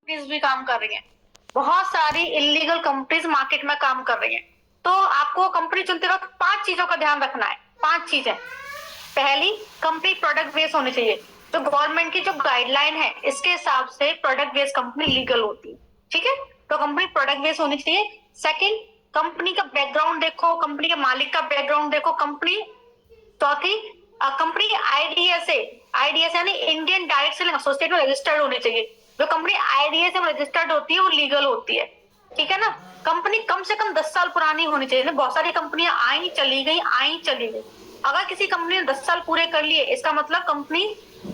Companies भी काम कर रही हैं, बहुत सारी इलीगल कंपनीज मार्केट में काम कर रही हैं। तो आपको कंपनी चुनते वक्त 5 चीजों का ध्यान रखना है। 5 चीजें। पहली, कंपनी प्रोडक्ट बेस्ड होनी चाहिए। तो गवर्नमेंट की जो गाइडलाइन है इसके हिसाब से प्रोडक्ट बेस्ड कंपनी लीगल होती है। ठीक है, तो कंपनी प्रोडक्ट बेस्ड होनी चाहिए। सेकंड, कंपनी का बैकग्राउंड देखो, कंपनी के मालिक का बैकग्राउंड देखो। कंपनी चौथी, कंपनी आईडीएस यानी इंडियन डायरेक्ट सेलिंग एसोसिएट में रजिस्टर्ड होनी चाहिए। जो कंपनी आईडीएस में रजिस्टर्ड होती है वो लीगल होती है। ठीक है ना। कंपनी कम से कम 10 साल पुरानी होनी चाहिए। बहुत सारी कंपनियां आई चली गई। अगर किसी कंपनी ने 10 साल पूरे कर लिए, इसका मतलब कंपनी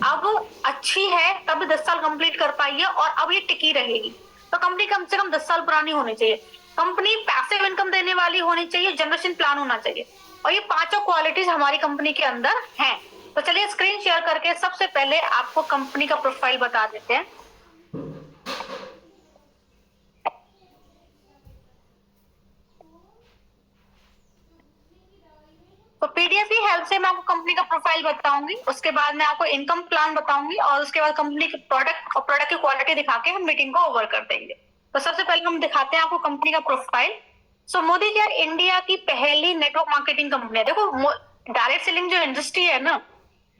अब अच्छी है, तब 10 साल कंप्लीट कर पाई है और अब ये टिकी रहेगी। तो कंपनी कम से कम 10 साल पुरानी होनी चाहिए। कंपनी पैसिव इनकम देने वाली होनी चाहिए, जनरेशन प्लान होना चाहिए। और ये पांचों क्वालिटीज हमारी कंपनी के अंदर हैं। तो चलिए स्क्रीन शेयर करके सबसे पहले आपको कंपनी का प्रोफाइल बता देते हैं। तो पीडीएफ की हेल्प से मैं आपको कंपनी का प्रोफाइल बताऊंगी, उसके बाद मैं आपको इनकम प्लान बताऊंगी और उसके बाद कंपनी के प्रोडक्ट और प्रोडक्ट की क्वालिटी दिखा के हम मीटिंग को ओवर कर देंगे। तो सबसे पहले हम दिखाते हैं आपको कंपनी का प्रोफाइल। सो मोदी केयर इंडिया की पहली नेटवर्क मार्केटिंग कंपनी है। देखो, डायरेक्ट सेलिंग जो इंडस्ट्री है ना,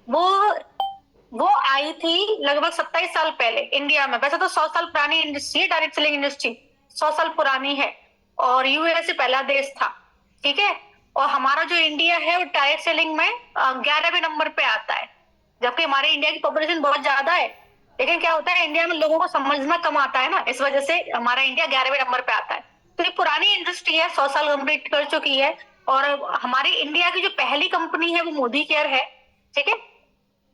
वो आई थी लगभग 27 साल पहले इंडिया में। वैसे तो 100 साल पुरानी इंडस्ट्री है, डायरेक्ट सेलिंग इंडस्ट्री 100 साल पुरानी है और यूएस से पहला देश था। ठीक है, और हमारा जो इंडिया है वो डायरेक्ट सेलिंग में 11वें नंबर पे आता है, जबकि हमारे इंडिया की पॉपुलेशन बहुत ज्यादा है। लेकिन क्या होता है, इंडिया में लोगों को समझना कम आता है ना, इस वजह से हमारा इंडिया 11वें नंबर पे आता है। तो ये पुरानी इंडस्ट्री है, 100 साल कंप्लीट कर चुकी है। और हमारी इंडिया की जो पहली कंपनी है वो मोदी केयर है। ठीक है,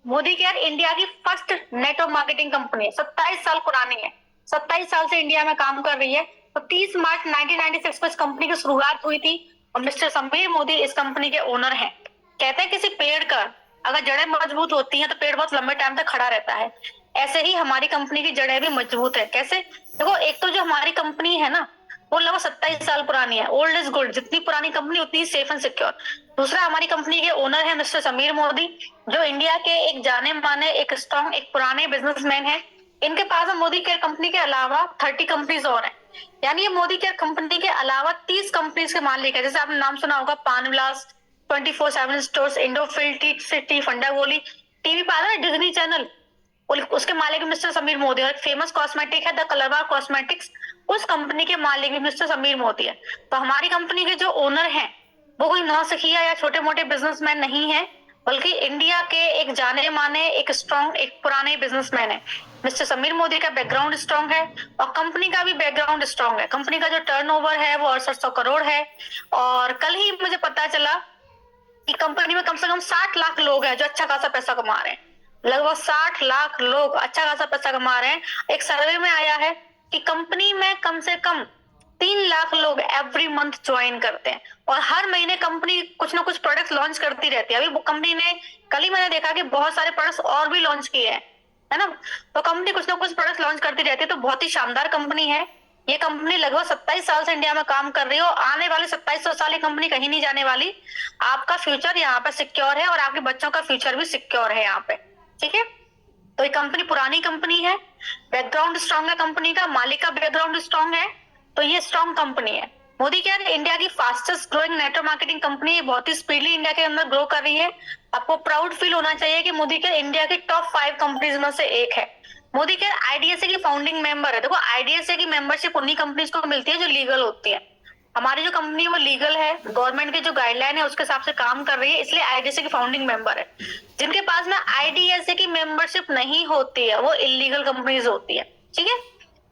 मोदी केयर इंडिया की फर्स्ट नेटवर्क मार्केटिंग कंपनी है, 27 साल पुरानी है, 27 साल से इंडिया में काम कर रही है। तो 30 मार्च 1996 को इस कंपनी की शुरुआत हुई थी और मिस्टर समीर मोदी इस कंपनी के ओनर हैं। कहते हैं किसी पेड़ का अगर जड़ें मजबूत होती हैं तो पेड़ बहुत लंबे टाइम तक खड़ा रहता है। ऐसे ही हमारी कंपनी की जड़ें भी मजबूत है। कैसे? देखो, एक तो जो हमारी कंपनी है ना, वो लगभग 27 साल पुरानी है। ओल्ड इज गोल्ड, जितनी पुरानी कंपनी उतनी सेफ एंड सिक्योर। दूसरा, हमारी कंपनी के ओनर है मिस्टर समीर मोदी, जो इंडिया के एक जाने माने, एक स्ट्रॉन्ग, एक पुराने बिजनेसमैन है। इनके पास मोदी केयर कंपनी के अलावा 30 कंपनीज और हैं। यानी ये मोदी केयर कंपनी के अलावा 30 कंपनीज के मालिक है। जैसे आपने नाम सुना होगा, पान विलास, 24/7 स्टोर्स, इंडोफिल, टी सिटी, फंडा गोली, टीवी पर आता है डिज्नी चैनल, उसके मालिक मिस्टर समीर मोदी। और फेमस कॉस्मेटिक है द कलरबार कॉस्मेटिक्स, उस कंपनी के मालिक भी मिस्टर समीर मोदी है। तो हमारी कंपनी के जो ओनर हैं वो कोई नौसिखिया या छोटे मोटे बिजनेसमैन नहीं है, बल्कि इंडिया के एक जाने माने, एक स्ट्रॉन्ग, एक पुराने बिजनेसमैन है। मिस्टर समीर मोदी का बैकग्राउंड स्ट्रॉन्ग है और कंपनी का भी बैकग्राउंड स्ट्रॉन्ग है। कंपनी का जो टर्नओवर है वो 6800 करोड़ है। और कल ही मुझे पता चला कि कंपनी में कम से कम 60 लाख लोग हैं जो अच्छा खासा पैसा कमा रहे हैं। लगभग 60 लाख लोग अच्छा खासा पैसा कमा रहे हैं। एक सर्वे में आया है कि कंपनी में कम से कम 3 लाख लोग एवरी मंथ ज्वाइन करते हैं और हर महीने कंपनी कुछ ना कुछ प्रोडक्ट्स लॉन्च करती रहती है। अभी कंपनी ने, कल ही मैंने देखा कि बहुत सारे प्रोडक्ट्स और भी लॉन्च किए हैं, है ना। तो कंपनी कुछ ना कुछ प्रोडक्ट्स लॉन्च करती रहती है। तो बहुत ही शानदार कंपनी है ये। कंपनी लगभग 27 साल से इंडिया में काम कर रही है और आने वाले 2700 साल ये कंपनी कहीं नहीं जाने वाली। आपका फ्यूचर यहाँ पे सिक्योर है और आपके बच्चों का फ्यूचर भी सिक्योर है यहाँ पे। ठीक है, तो ये कंपनी पुरानी कंपनी है, बैकग्राउंड स्ट्रॉन्ग है कंपनी का, मालिक का बैकग्राउंड स्ट्रॉन्ग है। तो ये स्ट्रॉन्ग कंपनी है। मोदी केयर इंडिया की fastest growing network marketing company है, बहुत ही स्पीडली इंडिया के अंदर ग्रो कर रही है। आपको प्राउड फील होना चाहिए कि मोदी केयर इंडिया की टॉप 5 कंपनीज में से एक है। मोदी केयर आईडीएसए की फाउंडिंग मेंबर है। देखो, आईडीएसए की मेंबरशिप उन्हीं कंपनीज को मिलती है जो लीगल होती है। हमारी जो कंपनी है वो लीगल है, गवर्नमेंट की जो गाइडलाइन है उसके हिसाब से काम कर रही है, इसलिए आईडीएसए की फाउंडिंग मेंबर है। जिनके पास में आईडीएसए की मेंबरशिप नहीं होती है वो इलीगल कंपनीज होती है। ठीक है,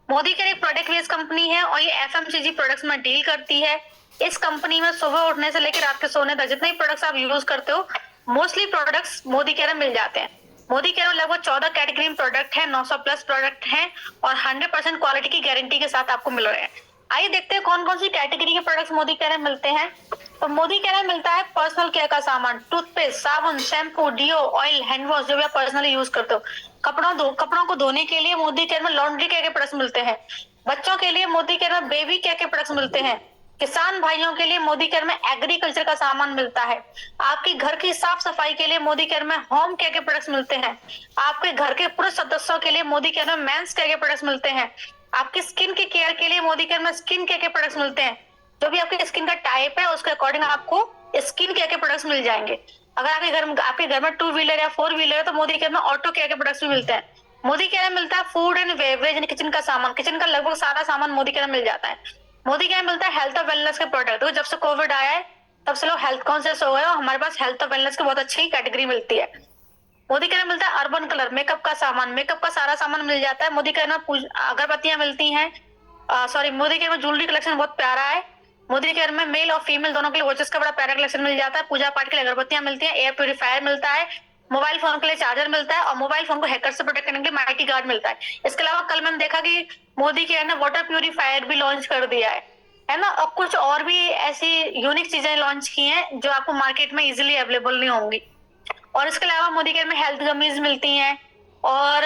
मोदी केयर एक प्रोडक्ट बेस्ड कंपनी है और ये एफएमसीजी प्रोडक्ट्स में डील करती है। इस कंपनी में सुबह उठने से लेकर रात के सोने तक जितने प्रोडक्ट्स आप यूज करते हो, मोस्टली प्रोडक्ट्स मोदी केयर में मिल जाते हैं। मोदी केयर में लगभग 14 कैटेगरी में प्रोडक्ट है, 900 प्लस प्रोडक्ट हैं और 100% क्वालिटी की गारंटी के साथ आपको मिल रहे हैं। आइए देखते हैं कौन कौन सी कैटेगरी के प्रोडक्ट्स मोदी केयर में मिलते हैं। तो मोदी केयर में मिलता है पर्सनल केयर का सामान, टूथपेस्ट, साबुन, शैम्पू, डिओ, ऑयल, हैंड वॉश, जो भी आप पर्सनली यूज करते हो। कपड़ों को धोने के लिए मोदी केयर में लॉन्ड्री केयर के प्रोडक्ट्स मिलते हैं। बच्चों के लिए मोदी केयर में बेबी केयर के प्रोडक्ट्स मिलते हैं। किसान भाइयों के लिए मोदी केयर में एग्रीकल्चर का सामान मिलता है। आपके घर की साफ सफाई के लिए मोदी केयर में होम केयर के प्रोडक्ट्स मिलते हैं। आपके घर के पुरुष सदस्यों के लिए मोदी केयर में मेंस केयर के प्रोडक्ट्स मिलते हैं। आपकी स्किन के केयर के लिए मोदी केयर में स्किन केयर के प्रोडक्ट्स मिलते हैं। जो भी आपकी स्किन का टाइप है उसके अकॉर्डिंग आपको स्किन केयर के प्रोडक्ट्स मिल जाएंगे। अगर आपके घर में 2 व्हीलर या 4 व्हीलर है तो मोदी केयर में ऑटो केयर के प्रोडक्ट्स भी मिलते हैं। मोदी केयर में मिलता है food and beverage and kitchen का सामान। किचन का लगभग सारा सामान मोदी केयर में मिल जाता है। मोदी केयर में मिलता है हेल्थ और वेलनेस के प्रोडक्ट। तो जब से कोविड आया है तब से लोग हेल्थ कॉन्शियस हो गए और हमारे पास हेल्थ और वेलनेस की बहुत अच्छी कैटेगरी मिलती है। मोदी केयर में मिलता है अर्बन कलर मेकअप का सामान। मेकअप का सारा सामान मिल जाता है। मोदी केयर में अगरबत्तियां मिलती हैं। सॉरी, मोदी केयर में ज्वेलरी कलेक्शन बहुत प्यारा है। मोदी केयर में मेल और फीमेल दोनों के लिए वॉचेस का बड़ा प्यारा कलेक्शन मिल जाता है। पूजा पाठ के लिए अगरबत्तियां मिलती हैं। एयर प्यूरीफायर मिलता है। मोबाइल फोन के लिए चार्जर मिलता है और मोबाइल फोन को हैकर से प्रोटेक्ट करने के लिए माइटी गार्ड मिलता है। इसके अलावा कल मैंने देखा कि मोदी केयर ने वाटर प्यूरीफायर भी लॉन्च कर दिया है ना। और कुछ और भी ऐसी यूनिक चीजें लॉन्च की हैं जो आपको मार्केट में इजीली अवेलेबल नहीं होंगी। और इसके अलावा मोदी केयर में हेल्थ गमीज मिलती हैं और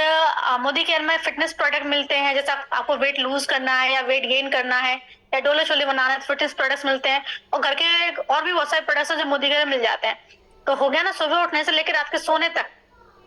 मोदी केयर में फिटनेस प्रोडक्ट मिलते हैं। जैसे आपको वेट लूज करना है या वेट गेन करना है या डोले शोले बनाना है तो फिटनेस प्रोडक्ट्स मिलते हैं। और घर के और भी बहुत सारे प्रोडक्ट्स हैं जो मोदी केयर में मिल जाते हैं। तो हो गया ना, सुबह उठने से लेकर रात के सोने तक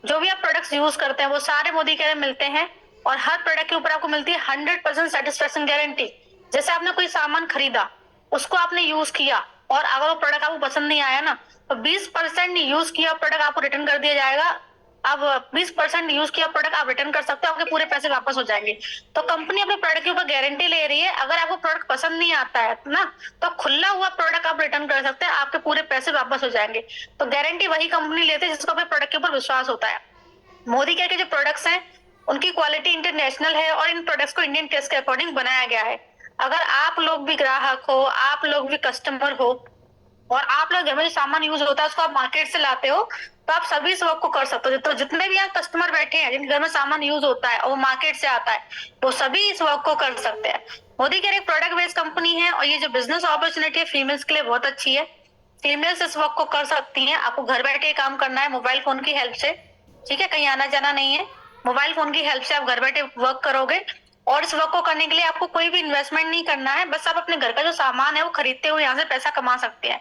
जो भी आप प्रोडक्ट्स यूज करते हैं वो सारे मोदी केयर में मिलते हैं। और हर प्रोडक्ट के ऊपर आपको मिलती है 100% सेटिस्फेक्शन गारंटी। जैसे आपने कोई सामान खरीदा, उसको आपने यूज किया और अगर वो प्रोडक्ट आपको पसंद नहीं आया ना तो 20% यूज किया प्रोडक्ट आपको रिटर्न कर दिया जाएगा। अब 20% यूज किया प्रोडक्ट आप रिटर्न कर सकते हो, आपके पूरे पैसे वापस हो जाएंगे। तो कंपनी अपने प्रोडक्ट के ऊपर गारंटी ले रही है। अगर आपको प्रोडक्ट पसंद नहीं आता है ना तो खुला हुआ प्रोडक्ट आप रिटर्न कर सकते हैं, आपके पूरे पैसे वापस हो जाएंगे। तो गारंटी वही कंपनी लेती है जिसको अपने प्रोडक्ट के ऊपर विश्वास होता है। मोदी केयर के जो प्रोडक्ट्स हैं उनकी क्वालिटी इंटरनेशनल है और इन प्रोडक्ट्स को इंडियन टेस्ट के अकॉर्डिंग बनाया गया है। अगर आप लोग भी ग्राहक हो, आप लोग भी कस्टमर हो और आप लोग घर में जो सामान यूज होता है उसको आप मार्केट से लाते हो तो आप सभी इस वर्क को कर सकते हो। तो जितने भी यहाँ कस्टमर बैठे हैं जिनके घर में सामान यूज होता है और वो मार्केट से आता है वो सभी इस वर्क को कर सकते हैं। मोदी केयर एक प्रोडक्ट बेस्ड कंपनी है और ये जो बिजनेस अपॉर्चुनिटी है फीमेल्स के लिए बहुत अच्छी है। फीमेल्स इस वर्क को कर सकती हैं। आपको घर बैठे काम करना है मोबाइल फोन की हेल्प से, ठीक है, कहीं आना जाना नहीं है। मोबाइल फोन की हेल्प से आप घर बैठे वर्क करोगे और इस वर्क को करने के लिए आपको कोई भी इन्वेस्टमेंट नहीं करना है। बस आप अपने घर का जो सामान है वो खरीदते हुए यहाँ से पैसा कमा सकते हैं।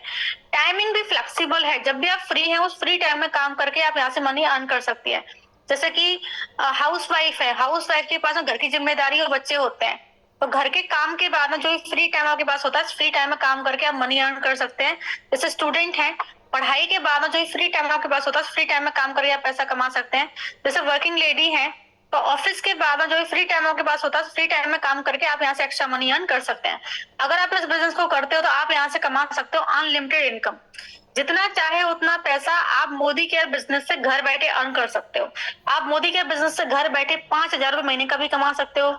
टाइमिंग भी फ्लेक्सिबल है। जब भी आप फ्री हैं उस फ्री टाइम में काम करके आप यहाँ से मनी अर्न कर सकती हैं। जैसे कि हाउस वाइफ है, हाउस वाइफ के पास घर की जिम्मेदारी और बच्चे होते हैं तो घर के काम के बाद में जो फ्री टाइम आपके पास होता है फ्री टाइम में काम करके आप मनी अर्न कर सकते हैं। जैसे स्टूडेंट हैं, पढ़ाई के बाद में जो फ्री टाइम आपके पास होता है फ्री टाइम में काम करके आप पैसा कमा सकते हैं। जैसे वर्किंग लेडी है तो ऑफिस के बाद में जो फ्री टाइम आपके पास होता है फ्री टाइम में काम करके आप यहाँ से एक्स्ट्रा मनी अर्न कर सकते हैं। अगर आप इस बिजनेस को करते हो तो आप यहाँ से कमा सकते हो अनलिमिटेड इनकम। जितना चाहे उतना पैसा आप मोदी केयर बिजनेस से घर बैठे अर्न कर सकते हो। आप मोदी केयर बिजनेस से घर बैठे 5,000 रुपए महीने का भी कमा सकते हो,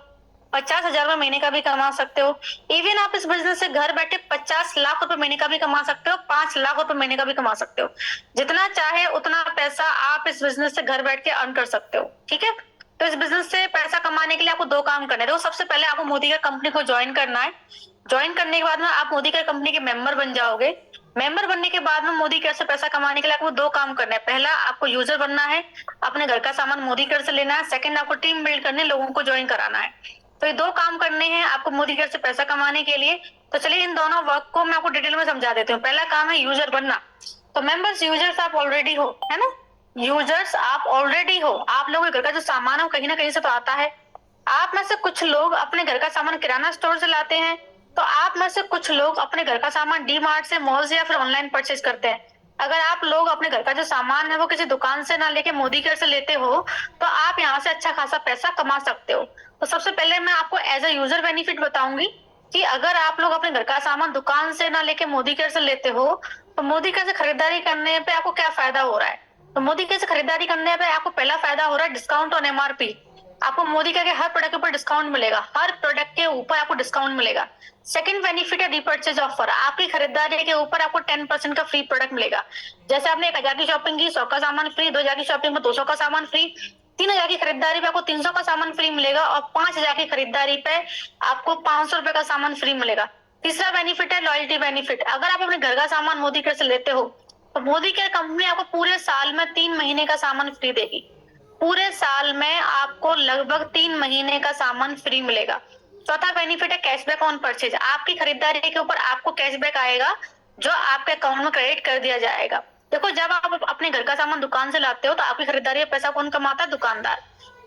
50,000 रुपए महीने का भी कमा सकते हो। इवन आप इस बिजनेस से घर बैठे 50 लाख रुपए महीने का भी कमा सकते हो, 5 लाख रुपए महीने का भी कमा सकते हो। जितना चाहे उतना पैसा आप इस बिजनेस से घर बैठ के अर्न कर सकते हो, ठीक है। तो इस बिजनेस से पैसा कमाने के लिए आपको 2 काम करने हैं। देखो, सबसे पहले आपको मोदी केयर कंपनी को ज्वाइन करना है। ज्वाइन करने के बाद में आप मोदी केयर कंपनी के मेंबर बन जाओगे। मेंबर बनने के बाद में मोदी केयर से पैसा कमाने के लिए आपको 2 काम करना है। पहला, आपको यूजर बनना है, अपने घर का सामान मोदी केयर से लेना है। सेकंड, आपको टीम बिल्ड करने, लोगों को ज्वाइन कराना है। तो ये 2 काम करने हैं आपको मोदी केयर से पैसा कमाने के लिए। तो चलिए इन दोनों वर्क को मैं आपको डिटेल में समझा देती हूँ। पहला काम है यूजर बनना। तो मेंबर्स, यूजर्स आप ऑलरेडी हो, है ना। यूजर्स आप ऑलरेडी हो। आप लोगों के घर का जो सामान है वो कहीं ना कहीं से तो आता है। आप में से कुछ लोग अपने घर का सामान किराना स्टोर से लाते हैं तो आप में से कुछ लोग अपने घर का सामान डी मार्ट से, मॉल से या फिर ऑनलाइन परचेज करते हैं। अगर आप लोग अपने घर का जो सामान है वो किसी दुकान से ना लेके मोदी केयर से लेते हो तो आप यहाँ से अच्छा खासा पैसा कमा सकते हो। तो सबसे पहले मैं आपको एज ए यूजर बेनिफिट बताऊंगी कि अगर आप लोग अपने घर का सामान दुकान से ना लेके मोदी केयर से लेते हो तो मोदी केयर से खरीदारी करने पे आपको क्या फायदा हो रहा है। तो मोदी केयर से खरीदारी करने पे आपको पहला फायदा हो रहा है डिस्काउंट ऑन एमआरपी। आपको मोदी केयर के हर प्रोडक्ट के ऊपर डिस्काउंट मिलेगा, हर प्रोडक्ट के ऊपर आपको डिस्काउंट मिलेगा। सेकंड बेनिफिट है रीपर्चेज ऑफर। आपकी खरीदारी के ऊपर आपको 10% का फ्री प्रोडक्ट मिलेगा। जैसे आपने 1,000 की शॉपिंग की, 100 का सामान फ्री, 2,000 की शॉपिंग में 200 का सामान फ्री, 3,000 की खरीदारी पे आपको 300 का सामान फ्री मिलेगा और 5,000 की खरीदारी पे आपको 500 रुपए का सामान फ्री मिलेगा। तीसरा बेनिफिट है लॉयल्टी बेनिफिट। अगर आप अपने घर का सामान मोदी केयर से लेते हो तो मोदी केयर कंपनी आपको पूरे साल में 3 महीने का सामान फ्री देगी। पूरे साल में आपको लगभग 3 महीने का सामान फ्री मिलेगा। चौथा बेनिफिट है कैशबैक ऑन परचेज। आपकी खरीदारी के ऊपर आपको कैशबैक आएगा जो आपके अकाउंट में क्रेडिट कर दिया जाएगा। देखो, जब आप अपने घर का सामान दुकान से लाते हो तो आपकी खरीदारी का पैसा कौन कमाता है? दुकानदार।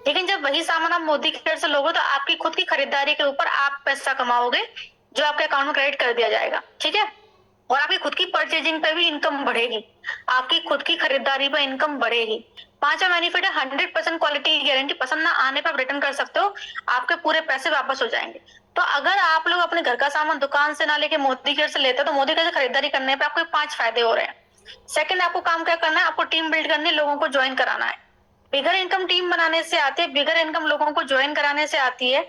लेकिन जब वही सामान आप मोदी केयर से लोगे तो आपकी खुद की खरीदारी के ऊपर आप पैसा कमाओगे जो आपके अकाउंट में क्रेडिट कर दिया जाएगा। ठीक है, और आपकी खुद की परचेजिंग पे भी इनकम बढ़ेगी, आपकी खुद की खरीदारी पे इनकम बढ़ेगी। पांचवा बेनिफिट है 100% क्वालिटी की गारंटी। पसंद ना आने पर रिटर्न कर सकते हो, आपके पूरे पैसे वापस हो जाएंगे। तो अगर आप लोग अपने घर का सामान दुकान से ना लेके मोदी केयर से लेते हो तो मोदी केयर से खरीदारी करने पे आपको 5 फायदे हो रहे हैं। सेकंड, आपको काम क्या करना है? आपको टीम बिल्ड करनी है, लोगों को ज्वाइन कराना है। बिगर इनकम टीम बनाने से आती है, बिगर इनकम लोगों को ज्वाइन कराने से आती है।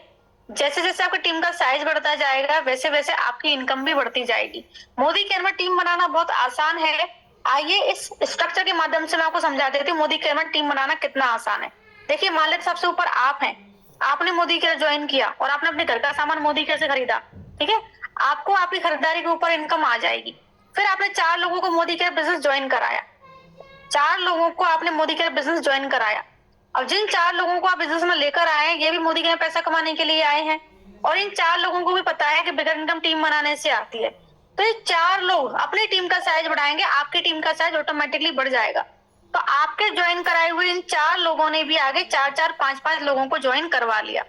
जैसे जैसे आपकी टीम का साइज बढ़ता जाएगा वैसे वैसे आपकी इनकम भी बढ़ती जाएगी। मोदी केयर में टीम बनाना बहुत आसान है। आइए इस स्ट्रक्चर के माध्यम से मैं आपको समझा देती हूँ मोदी केयर में टीम बनाना कितना आसान है। देखिए, मान लेते सबसे ऊपर आप हैं, आपने मोदी केयर ज्वाइन किया और आपने अपने घर का सामान मोदी केयर से खरीदा। ठीक है, आपको आपकी खरीदारी के ऊपर इनकम आ जाएगी। फिर आपने 4 लोगों को मोदी केयर बिजनेस ज्वाइन कराया, 4 लोगों को आपने मोदी केयर बिजनेस ज्वाइन कराया। अब जिन 4 लोगों को आप बिजनेस में लेकर आए हैं ये भी मोदी केयर में पैसा कमाने के लिए आए हैं, और इन 4 लोगों को भी पता है कि बिगर इनकम टीम बनाने से आती है। तो ये 4 लोग अपनी टीम का साइज बढ़ाएंगे, आपकी टीम का साइज ऑटोमेटिकली बढ़ जाएगा। तो आपके ज्वाइन कराए हुए इन 4 लोगों ने भी आगे 4-4, 5-5 लोगों को ज्वाइन करवा लिया।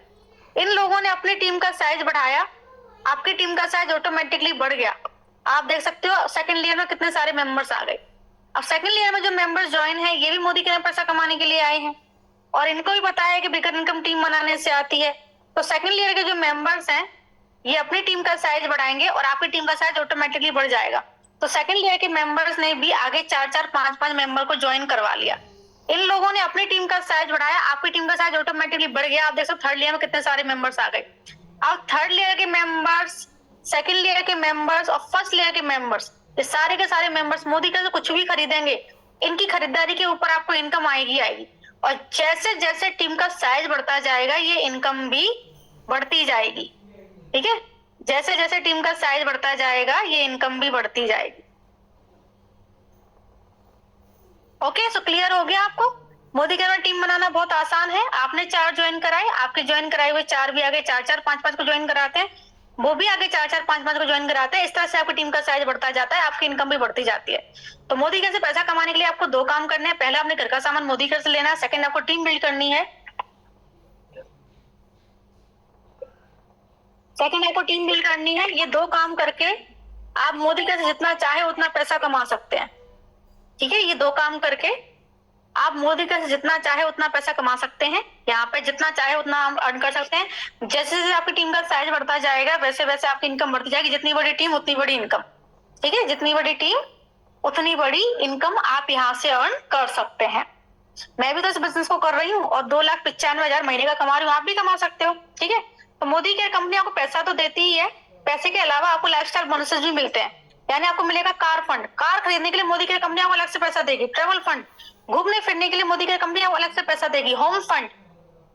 इन लोगों ने अपनी टीम का साइज बढ़ाया, आपकी टीम का साइज ऑटोमेटिकली बढ़ गया। आप देख सकते हो सेकंड ईयर में कितने सारे मेंबर्स आ गए। अब सेकंड ईयर में जो मेंबर्स ज्वाइन है ये भी मोदी केयर में पैसा कमाने के लिए आए हैं, और इनको भी पता है कि बिगर इनकम टीम बनाने से आती है। तो सेकंड ईयर के जो मेंबर्स हैं ये अपनी टीम का साइज बढ़ाएंगे और आपकी टीम का साइज ऑटोमेटिकली बढ़ जाएगा। तो सेकंड ईयर के मेंबर्स ने भी आगे 4-4, 5-5 मेंबर को ज्वाइन करवा लिया। इन लोगों ने अपनी टीम का साइज बढ़ाया, आपकी टीम का साइज ऑटोमेटिकली बढ़ गया। आप देख सकते थर्ड ईयर में कितने सारे मेंबर्स आ गए। अब थर्ड ईयर के मेंबर्स, सेकंड ईयर के मेंबर्स और फर्स्ट ईयर के मेंबर्स, ये सारे के सारे मेंबर्स मोदी केयर से कुछ भी खरीदेंगे, इनकी खरीदारी के ऊपर आपको इनकम आएगी आएगी। और जैसे जैसे टीम का साइज बढ़ता जाएगा ये इनकम भी बढ़ती जाएगी। ठीक है, जैसे जैसे टीम का साइज बढ़ता जाएगा ये इनकम भी बढ़ती जाएगी। ओके, सो क्लियर हो गया आपको? मोदी केयर में टीम बनाना बहुत आसान है। आपने 4 ज्वाइन कराए, आपके ज्वाइन कराए हुए 4 भी आगे 4-4, 5-5 को ज्वाइन कराते हैं, वो भी आगे 4-4, 5-5 को ज्वाइन कराते हैं। इस तरह से आपकी टीम का साइज बढ़ता जाता है, आपकी इनकम भी बढ़ती जाती है। तो मोदी केयर से पैसा कमाने के लिए आपको 2 काम करने हैं। पहला, अपने घर का सामान मोदी केयर से लेना है। सेकंड, आपको टीम बिल्ड करनी है। सेकंड, आपको टीम बिल्ड करनी है। ये 2 काम करके आप मोदी केयर से जितना चाहे उतना पैसा कमा सकते हैं। ठीक है, ये 2 काम करके आप मोदी केयर से जितना चाहे उतना पैसा कमा सकते हैं। यहाँ पे जितना चाहे उतना अर्न कर सकते हैं। जैसे जैसे आपकी टीम का साइज बढ़ता जाएगा वैसे वैसे आपकी इनकम बढ़ती जाएगी। जितनी बड़ी टीम उतनी बड़ी इनकम। ठीक है, जितनी बड़ी टीम उतनी बड़ी इनकम आप यहाँ से अर्न कर सकते हैं। मैं भी तो इस बिजनेस को कर रही हूँ और 2,95,000 महीने का कमा रही हूँ, आप भी कमा सकते हो। ठीक है, तो मोदी केयर कंपनी आपको पैसा तो देती ही है, पैसे के अलावा आपको लाइफस्टाइल बोनसेस भी मिलते हैं। यानी आपको मिलेगा कार फंड, कार खरीदने के लिए मोदी केयर कंपनी आपको अलग से पैसा देगी। ट्रेवल फंड, घूमने फिरने के लिए मोदी केयर कंपनी आपको अलग से पैसा देगी। होम फंड,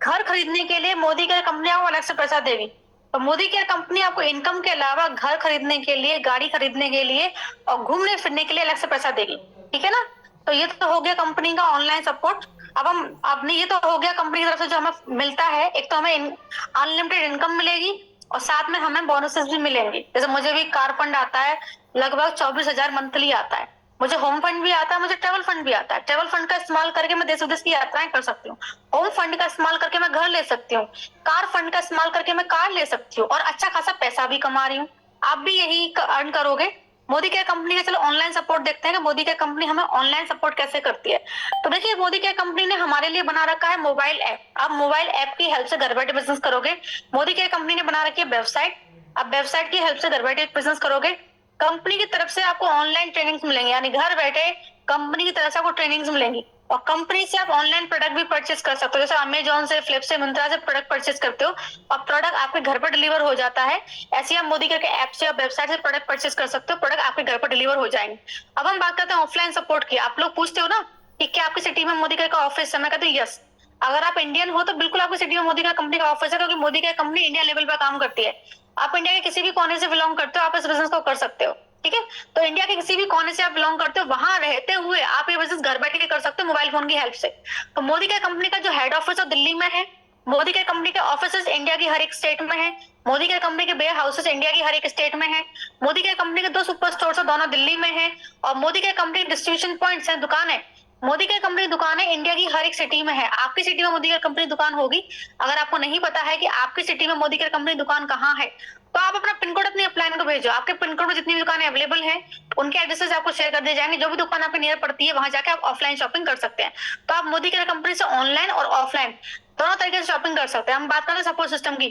घर खरीदने के लिए मोदी केयर कंपनी आपको अलग से पैसा देगी। तो मोदी केयर कंपनी आपको इनकम के अलावा घर खरीदने के लिए, गाड़ी खरीदने के लिए और घूमने फिरने के लिए अलग से पैसा देगी। ठीक है ना? तो ये तो हो गया कंपनी का ऑनलाइन सपोर्ट। अब ये तो हो गया कंपनी की तरफ से जो हमें मिलता है। एक तो हमें अनलिमिटेड इनकम मिलेगी और साथ में हमें बोनसेस भी मिलेंगे। जैसे मुझे भी कार फंड आता है, लगभग 24,000 मंथली आता है। मुझे होम फंड भी आता है, मुझे ट्रेवल फंड भी आता है। ट्रेवल फंड का इस्तेमाल करके मैं देश विदेश की यात्राएं कर सकती हूँ। होम फंड का इस्तेमाल करके मैं घर ले सकती हूँ। कार फंड का इस्तेमाल करके मैं कार ले सकती हूँ और अच्छा खासा पैसा भी कमा रही हूँ। आप भी यही अर्न करोगे। मोदी केयर कंपनी का चलो ऑनलाइन सपोर्ट देखते हैं कि मोदी केयर कंपनी हमें ऑनलाइन सपोर्ट कैसे करती है। तो देखिए, मोदी केयर कंपनी ने हमारे लिए बना रखा है मोबाइल ऐप। आप मोबाइल ऐप की हेल्प से घर बैठे बिजनेस करोगे। मोदी केयर कंपनी ने बना रखी है वेबसाइट। आप वेबसाइट की हेल्प से घर बैठे बिजनेस करोगे। कंपनी की तरफ से आपको ऑनलाइन ट्रेनिंग्स मिलेंगे, यानी घर बैठे कंपनी की तरफ से आपको ट्रेनिंग्स मिलेंगी। और कंपनी से आप ऑनलाइन प्रोडक्ट भी परचेस कर सकते हो। जैसे अमेजोन से, फ्लिप से, मिंत्रा से प्रोडक्ट परचेस करते हो और प्रोडक्ट आपके घर पर डिलीवर हो जाता है। ऐसे आप मोदी केयर के ऐप से या वेबसाइट से प्रोडक्ट परचेस कर सकते हो, प्रोडक्ट आपके घर पर डिलीवर हो जाएंगे। अब हम बात करते हैं ऑफलाइन सपोर्ट की। आप लोग पूछते हो ना कि क्या आपकी सिटी में मोदी केयर का ऑफिस है? मैं कहती हूँ यस। अगर आप इंडियन हो तो बिल्कुल आपकी सिटी में मोदी केयर कंपनी का ऑफिस है, क्योंकि Modi care company India level पर काम करती है। आप इंडिया के किसी भी कोने से बिलोंग करते हो, आप इस बिजनेस को कर सकते हो। ठीक है, तो इंडिया के किसी भी कोने से आप बिलोंग करते हो, वहां रहते हुए आप ये बिजनेस घर बैठे के कर सकते हो मोबाइल फोन की हेल्प से। तो मोदी केयर कंपनी का जो हेड ऑफिस है दिल्ली में है। मोदी केयर कंपनी के ऑफिस इंडिया की हर एक स्टेट में है। मोदी केयर कंपनी के वेयर हाउसेस इंडिया की हर एक स्टेट में है। मोदी केयर कंपनी के 2 सुपर स्टोर्स है, दोनों दिल्ली में है। और Modi care company distribution points है, दुकान है। मोदी केयर कंपनी दुकान है इंडिया की हर एक सिटी में है। आपकी सिटी में मोदी केयर कंपनी दुकान होगी। अगर आपको नहीं पता है कि आपकी सिटी में मोदी केयर कंपनी दुकान कहाँ है, तो आप अपना पिन कोड अपनी अपलाइन को भेजो। आपके पिन कोड में जितनी भी दुकानें अवेलेबल है उनके एड्रेसेस आपको शेयर कर दिए जाएंगे। जो भी दुकान आपके नियर पड़ती है वहां जाके आप ऑफलाइन शॉपिंग कर सकते हैं। तो आप मोदी केयर कंपनी से ऑनलाइन और ऑफलाइन दोनों तरीके से शॉपिंग कर सकते हैं। हम बात करें सपोर्ट सिस्टम की,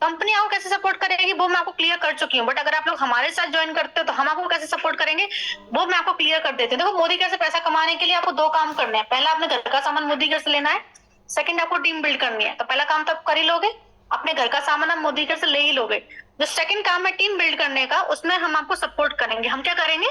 कंपनी आपको कैसे सपोर्ट करेगी वो मैं आपको क्लियर कर चुकी हूँ। बट अगर आप लोग हमारे साथ ज्वाइन करते हो तो हम आपको कैसे सपोर्ट करेंगे वो मैं आपको क्लियर कर देती हूँ। देखो, मोदी केयर से पैसा कमाने के लिए आपको 2 काम करने हैं। पहला, अपने घर का सामान मोदी केयर से लेना है। सेकंड, आपको टीम बिल्ड करनी है। तो पहला काम तो आप कर ही लोगे, अपने घर का सामान आप मोदी केयर से ले ही लोगे। जो सेकंड काम है टीम बिल्ड करने का, उसमें हम आपको सपोर्ट करेंगे। हम क्या करेंगे,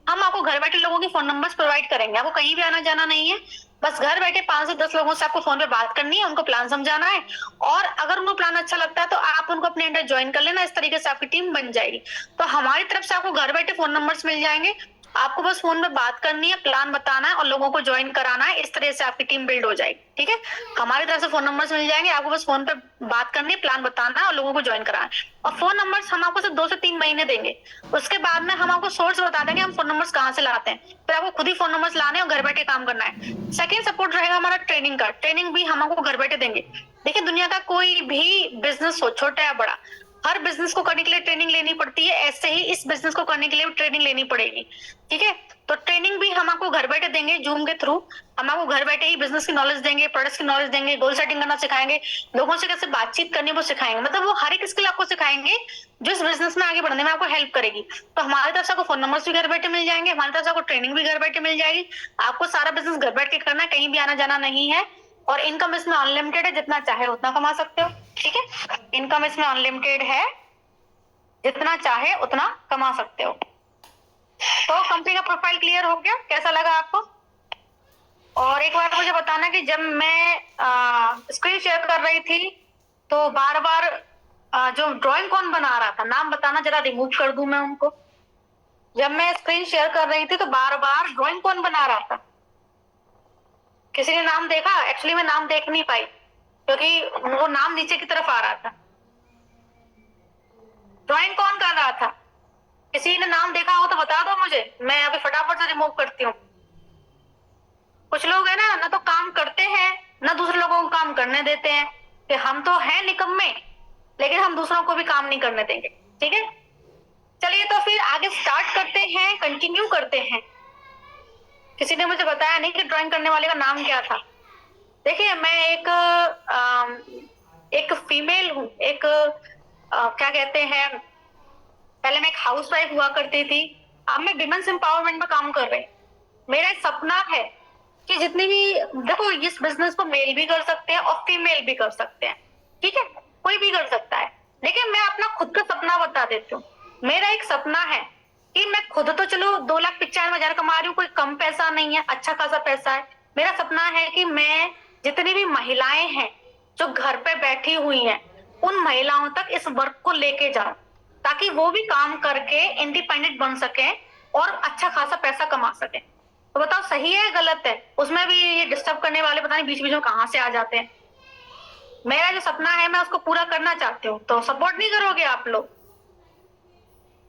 हम आपको घर बैठे लोगों की फोन नंबर्स प्रोवाइड करेंगे। आपको कहीं भी आना जाना नहीं है, बस घर बैठे 5 से 10 लोगों से आपको फोन पे बात करनी है, उनको प्लान समझाना है। और अगर उनको प्लान अच्छा लगता है तो आप उनको अपने अंडर ज्वाइन कर लेना। इस तरीके से आपकी टीम बन जाएगी। तो हमारी तरफ से आपको घर बैठे फोन नंबर्स मिल जाएंगे। आपको बस फोन में बात करनी है, प्लान बताना है और लोगों को ज्वाइन कराना है। इस तरह से आपकी टीम बिल्ड हो जाएगी। ठीक है, हमारी तरफ से फोन नंबर्स मिल जाएंगे। आपको बस फोन पे बात करनी है, प्लान बताना है और लोगों को ज्वाइन कराना है। और फोन नंबर्स हम आपको सिर्फ 2 से 3 महीने देंगे। उसके बाद में हम आपको सोर्स बता देंगे हम फोन नंबर्स कहाँ से लाते हैं। फिर आपको खुद ही फोन नंबर्स लाने और घर बैठे काम करना है। सेकेंड सपोर्ट रहेगा हमारा ट्रेनिंग का। ट्रेनिंग भी हम आपको घर बैठे देंगे। देखिए, दुनिया का कोई भी बिजनेस हो, छोटा या बड़ा, हर बिजनेस को करने के लिए ट्रेनिंग लेनी पड़ती है। ऐसे ही इस बिजनेस को करने के लिए भी ट्रेनिंग लेनी पड़ेगी। ठीक है, तो ट्रेनिंग भी हम आपको घर बैठे देंगे जूम के थ्रू। हम आपको घर बैठे ही बिजनेस की नॉलेज देंगे, प्रोडक्ट्स की नॉलेज देंगे, गोल सेटिंग करना सिखाएंगे, लोगों से कैसे बातचीत करनी वो सिखाएंगे। मतलब वो हर एक स्किल आपको सिखाएंगे जो इस बिजनेस में आगे बढ़ने में आपको हेल्प करेगी। तो हमारी तरफ से आपको फोन नंबर्स भी घर बैठे मिल जाएंगे, हमारी तरफ से आपको ट्रेनिंग भी घर बैठे मिल जाएगी। आपको सारा बिजनेस घर बैठ के करना है, कहीं भी आना जाना नहीं है। और इनकम इसमें अनलिमिटेड है, जितना चाहे उतना कमा सकते हो। ठीक है, इनकम इसमें अनलिमिटेड है, जितना चाहे उतना कमा सकते हो। तो कंपनी का प्रोफाइल क्लियर हो गया, कैसा लगा आपको? और एक बार मुझे बताना कि जब मैं स्क्रीन शेयर कर रही थी तो बार बार जो ड्राइंग कौन बना रहा था, नाम बताना, जरा रिमूव कर दूं मैं उनको। जब मैं स्क्रीन शेयर कर रही थी तो बार बार ड्राइंग कौन बना रहा था? किसी ने नाम देखा? एक्चुअली मैं नाम देख नहीं पाई क्योंकि वो नाम नीचे की तरफ आ रहा था। ड्राइंग कौन कर रहा था? किसी ने नाम देखा हो तो बता दो मुझे, मैं अभी फटाफट से रिमूव करती हूँ। कुछ लोग है ना तो काम करते हैं ना दूसरे लोगों को काम करने देते हैं कि हम तो हैं निकम्मे, लेकिन हम दूसरों को भी काम नहीं करने देंगे। ठीक है, चलिए तो फिर आगे स्टार्ट करते हैं, कंटिन्यू करते हैं। किसी ने मुझे बताया नहीं कि ड्राइंग करने वाले का नाम क्या था। देखिए, मैं एक फीमेल हूँ, एक क्या कहते हैं, पहले मैं एक हाउस वाइफ हुआ करती थी, अब मैं विमेंस एम्पावरमेंट में काम कर रही हूँ। मेरा एक सपना है कि जितनी भी, देखो, इस बिजनेस को मेल भी कर सकते हैं और फीमेल भी कर सकते हैं। ठीक है, कोई भी कर सकता है, लेकिन मैं अपना खुद का सपना बता देती हूँ। मेरा एक सपना है कि मैं खुद तो चलो 2,95,000 कमा रही हूँ, कोई कम पैसा नहीं है, अच्छा खासा पैसा है। मेरा सपना है कि मैं जितनी भी महिलाएं हैं जो घर पे बैठी हुई हैं, उन महिलाओं तक इस वर्क को लेके जाऊं, ताकि वो भी काम करके इंडिपेंडेंट बन सके और अच्छा खासा पैसा कमा सके। तो बताओ, सही है गलत है? उसमें भी ये डिस्टर्ब करने वाले पता नहीं बीच बीच में कहाँ से आ जाते हैं। मेरा जो सपना है मैं उसको पूरा करना चाहती हूँ, तो सपोर्ट नहीं करोगे आप लोग?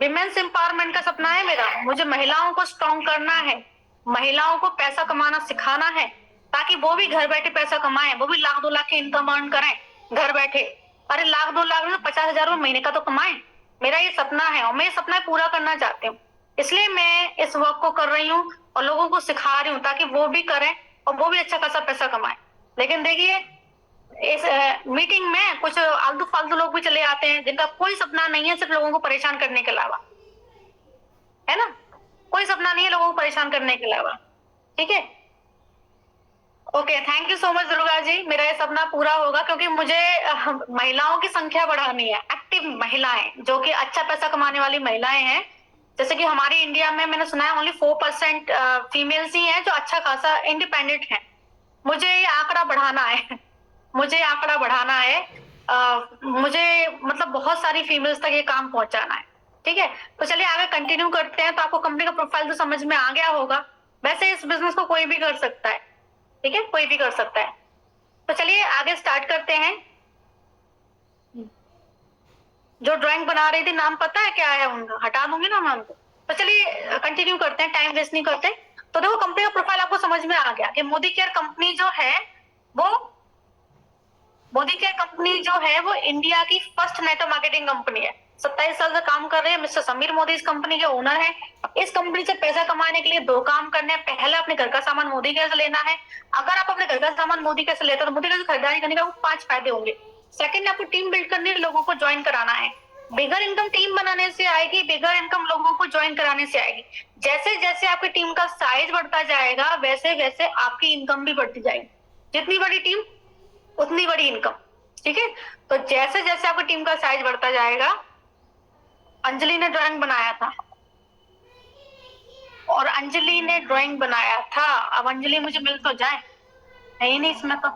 विमेंस एम्पावरमेंट का सपना है मेरा, मुझे महिलाओं को स्ट्रॉन्ग करना है, महिलाओं को पैसा कमाना सिखाना है, ताकि वो भी घर बैठे पैसा कमाएं, वो भी 1,00,000-2,00,000 की इनकम अर्न करें घर बैठे। अरे 1,00,000-2,00,000 में 50,000 महीने का तो कमाएं। मेरा ये सपना है और मैं ये सपना पूरा करना चाहती हूँ, इसलिए मैं इस वर्क को कर रही हूँ और लोगों को सिखा रही हूँ ताकि वो भी करें और वो भी अच्छा खासा पैसा कमाए। लेकिन देखिए, इस मीटिंग में कुछ आलतू फालतू लोग भी चले आते हैं जिनका कोई सपना नहीं है सिर्फ लोगों को परेशान करने के अलावा, है ना? कोई सपना नहीं है लोगों को परेशान करने के अलावा। ठीक है, okay, thank you so much Durga ji. मेरा ये सपना पूरा होगा क्योंकि मुझे महिलाओं की संख्या बढ़ानी है, एक्टिव महिलाएं जो कि अच्छा पैसा कमाने वाली महिलाएं हैं। जैसे कि हमारे इंडिया में मैंने सुना है ओनली 4% फीमेल्स ही हैं जो अच्छा खासा इंडिपेंडेंट हैं। मुझे ये आंकड़ा बढ़ाना है मुझे आंकड़ा बढ़ाना है। मुझे मतलब बहुत सारी फीमेल्स तक ये काम पहुंचाना है। ठीक है, तो चलिए आगे कंटिन्यू करते हैं। तो आपको कंपनी का प्रोफाइल तो समझ में आ गया होगा। वैसे इस बिजनेस को कोई भी कर सकता है, ठीक है, कोई भी कर सकता है। तो चलिए आगे स्टार्ट करते हैं। जो ड्राइंग बना रही थी, नाम पता है क्या है उनका? हटा दूंगी ना नाम को। तो चलिए कंटिन्यू करते हैं, टाइम वेस्ट नहीं करते। तो देखो कंपनी का प्रोफाइल आपको समझ में आ गया कि मोदी केयर कंपनी जो है वो मोदी केयर कंपनी जो है वो इंडिया की फर्स्ट नेटवर्क मार्केटिंग कंपनी है। 27 साल से काम कर रहे हैं मिस्टर समीर मोदी इस कंपनी के ओनर है। इस कंपनी से पैसा कमाने के लिए दो काम करने हैं। पहला, अपने घर का सामान मोदी केयर से लेना है। अगर आप अपने घर का सामान मोदी केयर से लेते हो तो मोदी केयर से खरीदारी करने का 5 फायदे होंगे। सेकंड, आपको टीम बिल्ड करनी है, लोगों को ज्वाइन कराना है। बिगर इनकम टीम बनाने से आएगी, बिगर इनकम लोगों को ज्वाइन कराने से आएगी। जैसे जैसे आपकी टीम का साइज बढ़ता जाएगा वैसे वैसे आपकी इनकम भी बढ़ती जाएगी। जितनी बड़ी टीम उतनी बड़ी इनकम। ठीक है, तो जैसे जैसे आपकी टीम का साइज बढ़ता जाएगा, अंजलि ने ड्राइंग बनाया था और अंजलि ने ड्राइंग बनाया था। अब अंजलि मुझे मिल तो जाए, है ही नहीं इसमें तो।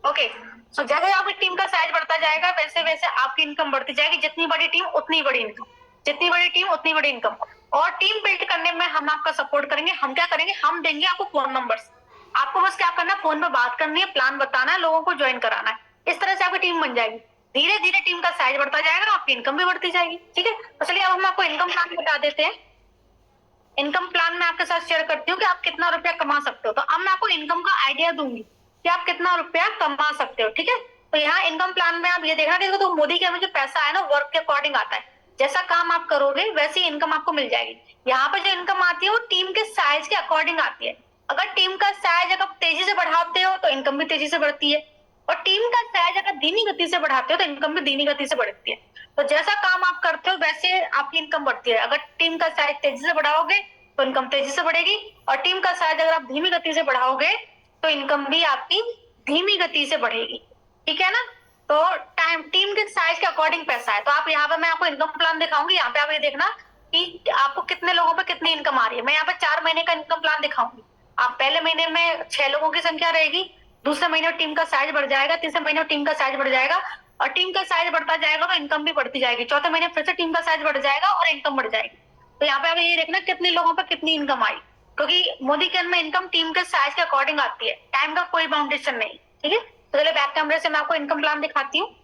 ओके, सो जैसे आपकी टीम का साइज बढ़ता जाएगा वैसे वैसे आपकी इनकम बढ़ती जाएगी। जितनी बड़ी टीम उतनी बड़ी इनकम, जितनी बड़ी टीम उतनी बड़ी इनकम। और टीम बिल्ड करने में हम आपका सपोर्ट करेंगे। हम क्या करेंगे, हम देंगे आपको फोन नंबर्स। आपको बस क्या करना है, फोन पे बात करनी है, प्लान बताना है, लोगों को ज्वाइन कराना है। इस तरह से आपकी टीम बन जाएगी। धीरे धीरे टीम का साइज बढ़ता जाएगा, आपकी इनकम भी बढ़ती जाएगी। ठीक है, तो चलिए अब हम आपको इनकम प्लान बता देते हैं। इनकम प्लान में आपके साथ शेयर करती हूँ कि आप कितना रुपया कमा सकते हो। तो अब मैं आपको इनकम का आइडिया दूंगी कि आप कितना रुपया कमा सकते हो। ठीक है, तो यहाँ इनकम प्लान में आप ये देखना कि तो मोदी के जो पैसा है ना वर्क के अकॉर्डिंग आता है। जैसा काम आप करोगे वैसी इनकम आपको मिल जाएगी। यहाँ पे जो इनकम आती है वो टीम के साइज के अकॉर्डिंग आती है। अगर टीम का साइज अगर तेजी से बढ़ाते हो तो इनकम भी तेजी से बढ़ती है, और टीम का साइज अगर धीमी गति से बढ़ाते हो तो इनकम भी धीमी गति से बढ़ती है। तो जैसा काम आप करते हो वैसे आपकी इनकम बढ़ती है। अगर टीम का साइज तेजी से बढ़ाओगे तो इनकम तेजी से बढ़ेगी, और टीम का साइज अगर आप धीमी गति से बढ़ाओगे तो इनकम भी आपकी धीमी गति से बढ़ेगी। ठीक है ना, तो टीम के साइज के अकॉर्डिंग पैसा है। तो आप यहाँ पे मैं आपको इनकम प्लान दिखाऊंगी। यहाँ पे आप ये देखना कि आपको कितने लोगों पे कितनी इनकम आ रही है। मैं यहाँ पे 4 महीने का इनकम प्लान दिखाऊंगी। आप पहले महीने में 6 लोगों की संख्या रहेगी, दूसरे महीने में टीम का साइज बढ़ जाएगा, तीसरे महीने में टीम का साइज बढ़ जाएगा, और टीम का साइज बढ़ता जाएगा तो इनकम भी बढ़ती जाएगी। चौथे महीने फिर से टीम का साइज बढ़ जाएगा और इनकम बढ़ जाएगी। तो यहाँ पे आप ये देखना कितने लोगों पे कितनी इनकम आई, क्योंकि मोदी केयर में इनकम टीम के साइज के अकॉर्डिंग आती है, टाइम का कोई बाउंडेशन नहीं। ठीक है, तो चलिए बैक कैमरे से मैं आपको इनकम प्लान दिखाती हूँ।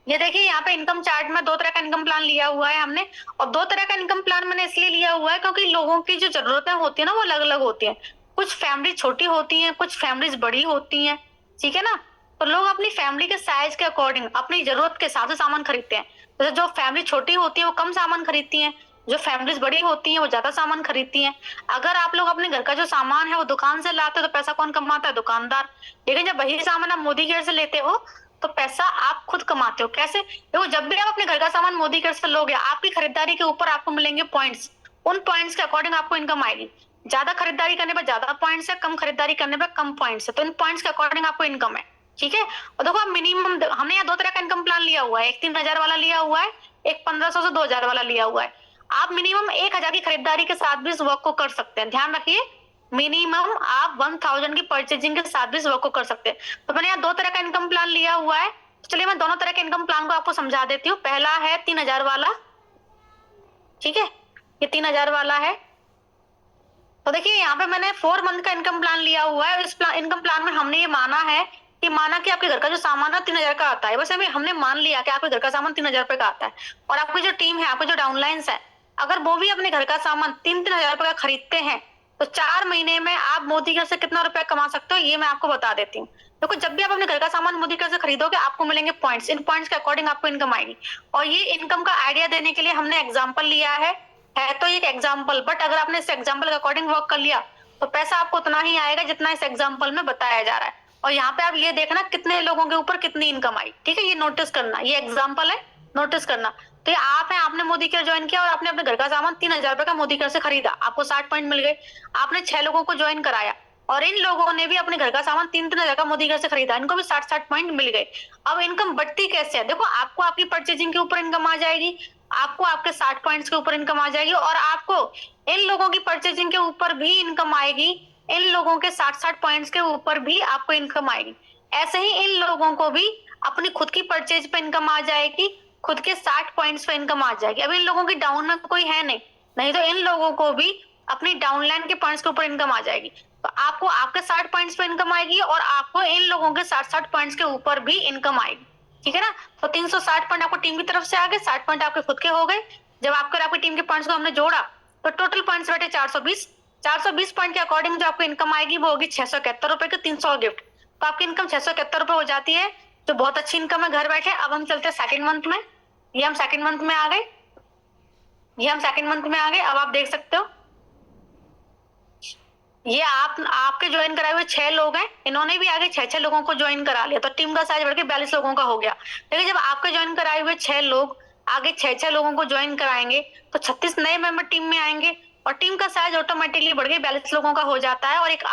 ये देखिए यहाँ पे इनकम चार्ट में 2 तरह का इनकम प्लान लिया हुआ है हमने। और 2 तरह का इनकम प्लान मैंने इसलिए लिया हुआ है क्योंकि लोगों की जो जरूरतें होती है ना वो अलग अलग होती है। कुछ फैमिली छोटी होती है, कुछ फैमिलीज बड़ी होती है। ठीक है ना, तो लोग अपनी फैमिली के साइज के अकॉर्डिंग अपनी जरूरत के हिसाब से सामान खरीदते हैं। तो जो फैमिली छोटी होती है वो कम सामान खरीदती है, जो फैमिलीज बड़ी होती है वो ज्यादा सामान खरीदती है। अगर आप लोग अपने घर का जो सामान है वो दुकान से लाते हो तो पैसा कौन कमाता है, दुकानदार। लेकिन जब वही सामान आप मोदी केयर से लेते हो तो पैसा आप खुद कमाते हो। कैसे, देखो जब भी आप अपने घर का सामान मोदी केयर से लोगे आपकी खरीदारी के ऊपर आपको मिलेंगे पॉइंट्स। उन पॉइंट्स के अकॉर्डिंग आपको इनकम आएगी। ज्यादा खरीदारी करने पर ज्यादा पॉइंट्स है, कम खरीदारी करने पर कम पॉइंट्स है, तो इन पॉइंट्स के अकॉर्डिंग आपको इनकम है। ठीक है, और देखो मिनिमम हमने यहाँ 2 तरह का इनकम प्लान लिया हुआ है। एक 3,000 वाला लिया हुआ है, एक 1500 से 2,000 वाला लिया हुआ है। आप मिनिमम 1,000 की खरीदारी के साथ भी इस वर्क को कर सकते हैं। ध्यान रखिए, मिनिमम आप 1000 की परचेजिंग के साथ भी इस वर्क को कर सकते हैं। तो मैंने यहाँ 2 तरह का इनकम प्लान लिया हुआ है। चलिए मैं दोनों तरह के इनकम प्लान को आपको समझा देती हूँ। पहला है 3,000 वाला। ठीक है, ये 3,000 वाला है। तो देखिए यहाँ पे मैंने 4 मंथ का इनकम प्लान लिया हुआ है। इस इनकम प्लान में हमने ये माना कि आपके घर का जो सामान है 3,000 का आता है। वैसे भी हमने मान लिया कि आपके घर का सामान 3,000 रुपए का आता है, और आपकी जो टीम है, आपके जो डाउनलाइंस है, अगर वो भी अपने घर का सामान 3,000 रुपए का खरीदते हैं तो 4 महीने में आप मोदी केयर से कितना रुपया कमा सकते हो ये मैं आपको बता देती हूँ। देखो जब भी आप अपने घर का सामान मोदी केयर से खरीदोगे आपको मिलेंगे पॉइंट्स। इन पॉइंट्स के अकॉर्डिंग आपको इनकम आएगी। और ये इनकम का आइडिया देने के लिए हमने एग्जाम्पल लिया है तो एक एग्जाम्पल, बट अगर आपने इस एग्जाम्पल के अकॉर्डिंग वर्क कर लिया तो पैसा आपको उतना ही आएगा जितना इस एग्जाम्पल में बताया जा रहा है। और यहाँ पे आप ये देखना कितने लोगों के ऊपर कितनी इनकम आई। ठीक है, ये नोटिस करना, ये एग्जाम्पल है, नोटिस करना। तो ये आप है, आपने मोदी केयर ज्वाइन किया और आपने अपने घर का सामान 3,000 रुपए का मोदी केयर से खरीदा, आपको 60 पॉइंट मिल गए। आपने 6 लोगों को ज्वाइन कराया और इन लोगों ने भी अपने घर का सामान 3,000 का मोदी केयर से खरीदा, इनको भी 60 पॉइंट मिल गए। अब इनकम बढ़ती कैसे है, देखो आपको आपकी परचेजिंग के ऊपर इनकम आ जाएगी, आपको आपके 60 पॉइंट्स के ऊपर इनकम आ जाएगी, और आपको इन लोगों की परचेजिंग के ऊपर भी इनकम आएगी, इन लोगों के 60 पॉइंट्स के ऊपर भी आपको इनकम आएगी। ऐसे ही इन लोगों को भी अपनी खुद की परचेज पे इनकम आ जाएगी, खुद के 60 पॉइंट्स पे इनकम आ जाएगी। अब इन लोगों की डाउन में कोई है नहीं, नहीं तो इन लोगों को भी अपनी डाउनलाइन के पॉइंट्स के ऊपर इनकम आ जाएगी। तो आपको आपके 60 पॉइंट्स पे इनकम आएगी और आपको इन लोगों के 60 पॉइंट्स के ऊपर भी इनकम आएगी, ठीक है ना। तो 360 पॉइंट आपको टीम की तरफ से आ गए, 60 पॉइंट आपके खुद के हो गए। जब आपकी टीम के पॉइंट्स को हमने जोड़ा तो टोटल पॉइंट्स बैठे 420 पॉइंट के अकॉर्डिंग जो आपको इनकम आएगी वो होगी 671 रुपए के 300 गिफ्ट। तो आपकी इनकम 671 रुपए हो जाती है, जो बहुत अच्छी इनकम है घर बैठे। अब हम चलते हैं सेकंड मंथ में। ये हम सेकंड मंथ में आ गए, अब आप देख सकते हो ये आपके ज्वाइन कराए हुए 6 लोग हैं, इन्होंने भी आगे 6 लोगों को ज्वाइन करा लिया, तो टीम का साइज बढ़ के 42 लोगों का हो गया। लेकिन जब आपके ज्वाइन कराए हुए 6 लोग आगे 6 लोगों को ज्वाइन कराएंगे तो 36 नए मेंबर टीम में आएंगे और टीम का साइज ऑटोमेटिकली बढ़ के 42 लोगों का हो जाता है। और एक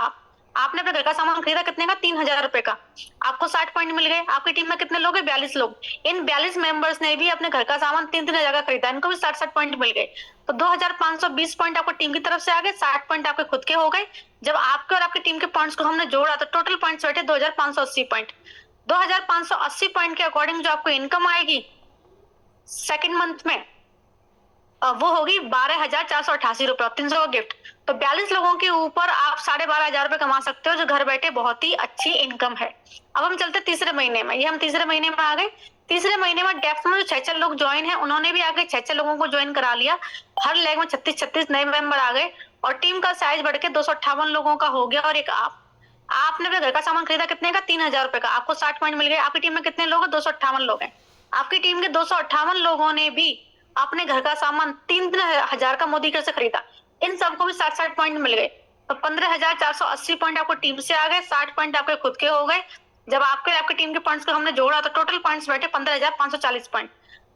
आपने अपने घर का सामान खरीदा कितने का, 3000 रुपए का, आपको 60 पॉइंट मिल गए। आपकी टीम में कितने लोग हैं, 42 लोग। इन 42 मेंबर्स ने भी अपने घर का सामान 3-3000 का खरीदा, इनको भी 60 पॉइंट मिल गए। तो 2520 पॉइंट आपको टीम की तरफ से आ गए, 60 पॉइंट आपके खुद के हो गए। जब आपके और आपकी टीम के पॉइंट्स को हमने जोड़ा तो टोटल पॉइंट्स बैठे 2580 पॉइंट। 2580 पॉइंट के अकॉर्डिंग जो आपको इनकम आएगी सेकंड मंथ में वो होगी 12,488 रुपए और 300 का गिफ्ट। तो 42 लोगों के ऊपर आप 12,500 रुपए कमा सकते हो, जो घर बैठे बहुत ही अच्छी इनकम है। अब हम चलते तीसरे महीने में। ये हम तीसरे महीने में आ गए। तीसरे महीने में डेफ्ट में जो 6 लोग ज्वाइन है उन्होंने भी आगे 6 लोगों को ज्वाइन करा लिया। हर लेग में 36 नए मेंबर आ गए और टीम का साइज बढ़ के 258 लोगों का हो गया। और एक आपने अपने घर का सामान खरीदा कितने का, 3000 रुपए का, आपको 60 पॉइंट मिल गए। आपकी टीम में कितने लोग हैं, 258 लोग हैं। आपकी टीम के 258 लोगों ने भी अपने घर का सामान 3000 का मोदी कर से खरीदा, इन सबको भी 60 पॉइंट मिल गए। तो 15,480 पॉइंट आपको टीम से आ गए, 60 पॉइंट आपके खुद के हो गए। जब आपकी टीम के पॉइंट्स को हमने जोड़ा तो टोटल पॉइंट्स बैठे 15,540 पॉइंट।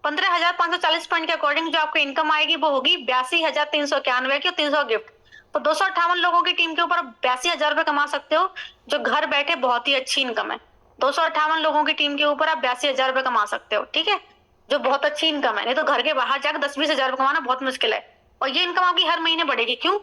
15,540 पॉइंट के अकॉर्डिंग जो आपको इनकम आएगी वो होगी 82,391 की, 300 गिफ्ट। तो 258 लोगों की टीम के ऊपर 82,000 रुपए कमा सकते हो, जो घर बैठे बहुत ही अच्छी इनकम है। 258 लोगों की टीम के ऊपर आप 82,000 रुपए कमा सकते हो, ठीक है, जो बहुत अच्छी इनकम है। नहीं तो घर के बाहर जाकर 10-20 हजार रुपए कमाना बहुत मुश्किल है। और ये इनकम आपकी हर महीने बढ़ेगी। क्यों,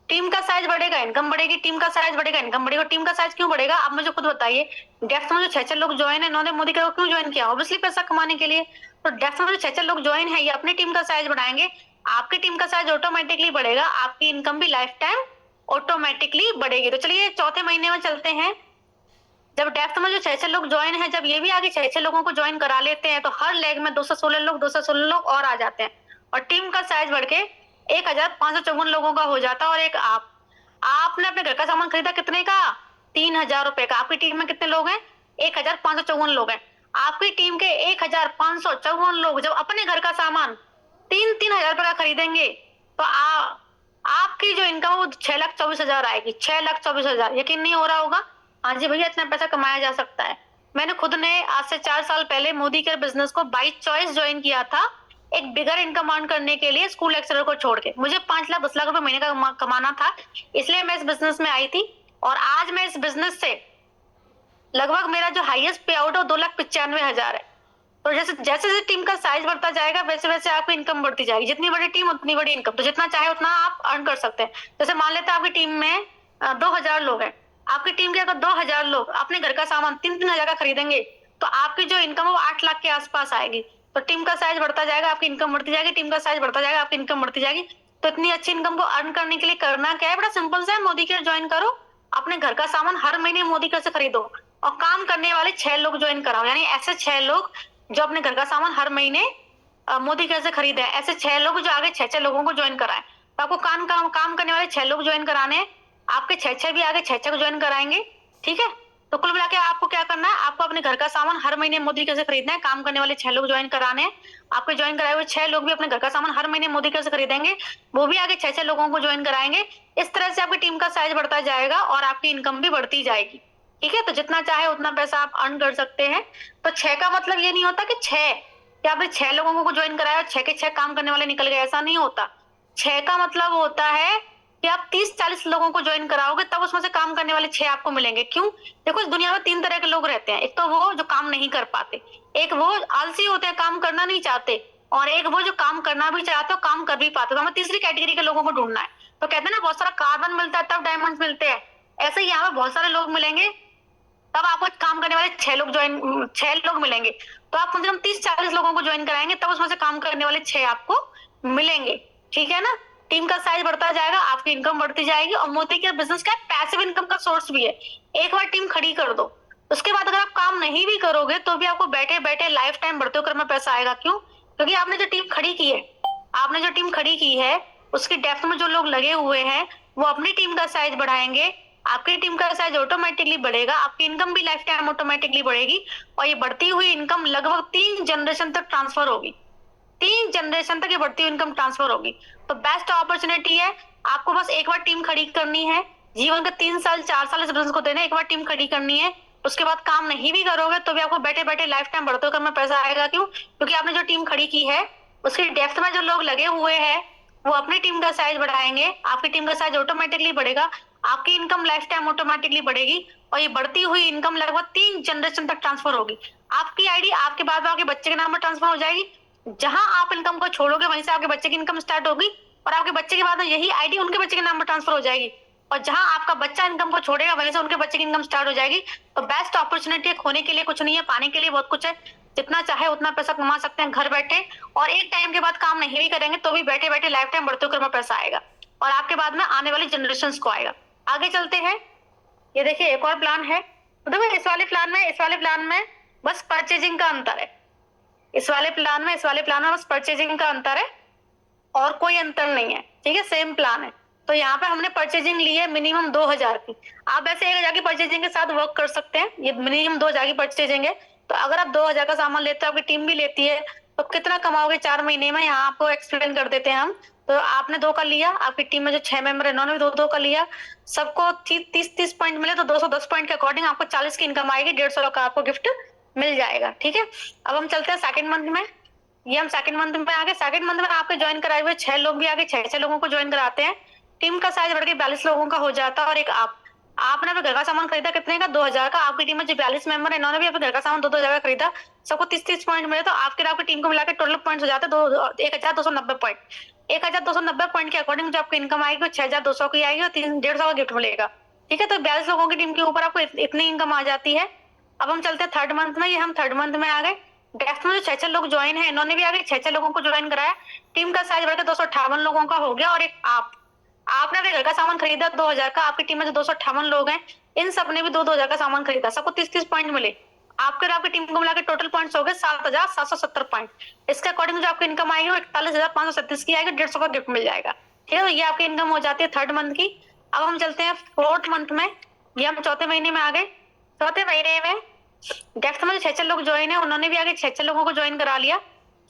टीम का साइज बढ़ेगा इनकम बढ़ेगी, टीम का साइज बढ़ेगा इनकम बढ़ेगा। टीम का साइज क्यों बढ़ेगा, आप मुझे खुद बताइए। डेफ्ट में जो 6 लोग ज्वाइन है इन्होंने मोदी को क्यों ज्वाइन किया, ऑब्वियसली पैसा कमाने के लिए। तो डेफ्ट में जो 6 लोग ज्वाइन है ये अपनी टीम का साइज बढ़ाएंगे, आपकी टीम का साइज ऑटोमेटिकली बढ़ेगा, आपकी इनकम भी लाइफ टाइम ऑटोमेटिकली बढ़ेगी। तो चलिए चौथे महीने में चलते हैं। जब डेफ्ट में जो 6 लोग ज्वाइन है, जब ये भी आगे 6 लोगों को ज्वाइन करा लेते हैं तो हर लेग में 216 लोग और आ जाते हैं और टीम का साइज बढ़ के 1554 लोगों का हो जाता है। और एक आपने अपने घर का सामान खरीदा कितने का, 3000 रुपए का। आपकी टीम में कितने लोग हैं, 1554 लोग हैं। आपकी टीम के 1554 लोग जब अपने घर का सामान 3-3 हजार रुपए का खरीदेंगे तो आपकी जो इनकम है वो 6,24,000 आएगी। 6,24,000, यकीन नहीं हो रहा होगा। हाँ जी भैया, इतना पैसा कमाया जा सकता है। मैंने खुद ने आज से 4 साल पहले मोदी केयर बिजनेस को बाय चॉइस ज्वाइन किया था, एक बिगर इनकम अर्न करने के लिए स्कूल लेक्चरर को छोड़ के। मुझे 5 लाख 10 लाख रुपए महीने का कमाना था, इसलिए मैं इस बिजनेस में आई थी। और आज मैं इस बिजनेस से लगभग मेरा जो हाईएस्ट पे आउट है वो 2,95,000 है। तो जैसे जैसे टीम का साइज बढ़ता जाएगा वैसे वैसे आपकी इनकम बढ़ती जाएगी। जितनी बड़ी टीम उतनी बड़ी इनकम, तो जितना चाहे उतना आप अर्न कर सकते हैं। जैसे मान लेते हैं आपकी टीम में 2,000 लोग हैं, आपकी टीम के अगर 2,000 लोग अपने घर का सामान 3-3 हजार का खरीदेंगे तो आपकी जो इनकम है वो 8 लाख के आसपास आएगी। तो टीम का साइज बढ़ता जाएगा, आपकी इनकम बढ़ती जाएगी, टीम का साइज बढ़ता जाएगा, आपकी इनकम बढ़ती जाएगी। तो इतनी अच्छी इनकम को अर्न करने के लिए करना क्या है, बड़ा सिंपल सा है, मोदी केयर ज्वाइन करो, अपने घर का सामान हर महीने मोदी केयर से खरीदो और काम करने वाले 6 लोग ज्वाइन कराओ। यानी ऐसे 6 लोग जो अपने घर का सामान हर महीने मोदी केयर से खरीदे, ऐसे 6 लोग जो आगे 6 लोगों को ज्वाइन कराएं। तो आपको काम करने वाले 6 लोग ज्वाइन कराने हैं, आपके 6 भी आगे 6 को ज्वाइन कराएंगे, ठीक है। तो कुल मिला के आपको क्या करना है, आपको अपने घर का सामान हर महीने मोदी केयर से खरीदना है, काम करने वाले 6 लोग ज्वाइन कराने हैं। आपके ज्वाइन कराए हुए 6 लोग भी अपने घर का सामान हर महीने मोदी केयर से खरीदेंगे, वो भी आगे 6 लोगों को ज्वाइन कराएंगे। इस तरह से आपकी टीम का साइज बढ़ता जाएगा और आपकी इनकम भी बढ़ती जाएगी, ठीक है। तो जितना चाहे उतना पैसा आप अर्न कर सकते हैं। तो 6 का मतलब ये नहीं होता कि 6 आपने 6 लोगों को ज्वाइन कराया और 6 के 6 काम करने वाले निकल गए, ऐसा नहीं होता। 6 का मतलब होता है कि आप 30-40 लोगों को ज्वाइन कराओगे तब उसमें से काम करने वाले 6 आपको मिलेंगे। क्यों, देखो इस दुनिया में 3 तरह के लोग रहते हैं। एक तो वो जो काम नहीं कर पाते, एक वो आलसी होते हैं, काम करना नहीं चाहते, और एक वो जो काम करना भी चाहते हो, काम कर भी पाते। तो हमें तीसरी कैटेगरी के लोगों को ढूंढना है। तो कहते हैं ना, बहुत सारा कार्बन मिलता है तब डायमंड मिलते हैं, ऐसे ही यहाँ पे बहुत सारे लोग मिलेंगे तब आपको काम करने वाले 6 लोग मिलेंगे। तो आप कम से कम 30-40 लोगों को ज्वाइन कराएंगे तब उसमें से काम करने वाले 6 आपको मिलेंगे, ठीक है ना। टीम का साइज बढ़ता जाएगा, आपकी इनकम बढ़ती जाएगी। और मोदी के बिजनेस का पैसिव इनकम का सोर्स भी है। एक बार टीम खड़ी कर दो, उसके बाद अगर आप काम नहीं भी करोगे तो भी आपको बैठे बैठे लाइफ टाइम बढ़ते हुए क्रम में पैसा आएगा। क्यों? क्योंकि आपने जो टीम खड़ी की है, उसकी डेप्थ में जो लोग लगे हुए हैं वो अपनी टीम का साइज बढ़ाएंगे, आपकी टीम का साइज ऑटोमेटिकली बढ़ेगा, आपकी इनकम भी लाइफ टाइम ऑटोमेटिकली बढ़ेगी। और ये बढ़ती हुई इनकम लगभग 3 जनरेशन तक ट्रांसफर होगी। 3 जनरेशन तक ये बढ़ती हुई इनकम ट्रांसफर होगी। तो बेस्ट अपॉर्चुनिटी है, आपको बस एक बार टीम खड़ी करनी है। जीवन के 3 साल 4 साल इस बिजनेस को देने, एक बार टीम खड़ी करनी है। उसके बाद काम नहीं भी करोगे तो भी आपको बैठे बैठे लाइफ टाइम बढ़ते हुए में पैसा आएगा। क्यों? क्योंकि आपने जो टीम खड़ी की है उसकी डेप्थ में जो लोग लगे हुए हैं वो अपनी टीम का साइज बढ़ाएंगे, आपकी टीम का साइज ऑटोमेटिकली बढ़ेगा, आपकी इनकम लाइफ टाइम ऑटोमेटिकली बढ़ेगी। और ये बढ़ती हुई इनकम लगभग 3 जनरेशन तक ट्रांसफर होगी। आपकी आईडी आपके बाद में आपके बच्चे के नाम पर ट्रांसफर हो जाएगी। जहां आप इनकम को छोड़ोगे वहीं से आपके बच्चे की इनकम स्टार्ट होगी, और आपके बच्चे के बाद में यही आईडी उनके बच्चे के नाम पर ट्रांसफर हो जाएगी। और जहां आपका बच्चा इनकम को छोड़ेगा वहीं से उनके बच्चे की इनकम स्टार्ट हो जाएगी। तो बेस्ट अपॉर्चुनिटी है, खोने के लिए कुछ नहीं है, पाने के लिए बहुत कुछ है। जितना चाहे उतना पैसा कमा सकते हैं घर बैठे, और एक टाइम के बाद काम नहीं भी करेंगे तो भी बैठे बैठे लाइफ टाइम बढ़ते हुए पैसा आएगा, और आपके बाद में आने वाली जनरेशन को आएगा। आगे चलते हैं। ये देखिए एक और प्लान है। तो देखो इस वाले प्लान में बस परचेजिंग का अंतर है। इस वाले प्लान में बस परचेजिंग का अंतर है और कोई अंतर नहीं है। ठीक है, सेम प्लान है। तो यहाँ पे हमने परचेजिंग ली है मिनिमम 2000 की। आप वैसे 1000 की परचेजिंग के साथ वर्क कर सकते हैं, ये मिनिमम 2000 की परचेजिंग है। तो अगर आप 2000 का सामान लेते हो, आपकी टीम भी लेती है, तो कितना कमाओगे 4 महीने में, यहाँ आपको एक्सप्लेन कर देते हैं हम। तो आपने 2 का लिया, आपकी टीम में जो 6 मेंबर है उन्होंने भी 2-2 का लिया, सबको 30-30 पॉइंट मिले तो 210 पॉइंट के अकॉर्डिंग आपको 40 की इनकम आएगी, 150 का आपको गिफ्ट मिल जाएगा। ठीक है, अब हम चलते हैं सेकंड मंथ में। ये हम सेकंड मंथ में आगे, सेकंड मंथ में आपके ज्वाइन कराए हुए 6 लोग भी आगे 6 लोगों को ज्वाइन कराते हैं। टीम का साइज बढ़ के 42 लोगों का हो जाता है। और एक आपने अपने घर का सामान खरीदा कितने का? 2000 का। आपकी टीम में जो 42 मेंबर है इन्होंने भी अपने घर का सामान 2-2 का खरीदा, सबको 30-30 पॉइंट मिले, तो आपकी टीम को मिलाकर टोटल पॉइंट हो जाते हैं 1290 पॉइंट। 1290 पॉइंट के अकॉर्डिंग जो आपकी इनकम आएगी वो 6200 की आएगी और 150 का गिफ्ट मिलेगा। ठीक है, तो 42 लोगों की टीम के ऊपर आपको इतनी इनकम आ जाती है। अब हम चलते हैं थर्ड मंथ में। ये हम थर्ड मंथ में आ गए। डेस्क में जो 6 लोग ज्वाइन है इन्होंने भी आगे 6 लोगों को ज्वाइन कराया। टीम का साइज बढ़कर 258 लोगों का हो गया। और एक आपने अपने घर का सामान खरीदा 2000 का, आपकी टीम में जो 258 लोग हैं इन सब ने भी 2-2000 का सामान खरीदा, सबको 30-30 पॉइंट मिले। आपके और आपकी टीम को मिलाकर टोटल पॉइंट्स हो गए 7770 पॉइंट। इसके अकॉर्डिंग जो आपकी इनकम आएगी वो 41,537 की आएगी, 150 का गिफ्ट मिल जाएगा। ठीक है, तो ये आपकी इनकम हो जाती है थर्ड मंथ की। अब हम चलते हैं फोर्थ मंथ में। ये हम चौथे महीने में आ गए। चौथे महीने में डेस्क में जो 6 लोग ज्वाइन है उन्होंने भी आगे 6 लोगों को ज्वाइन करा लिया।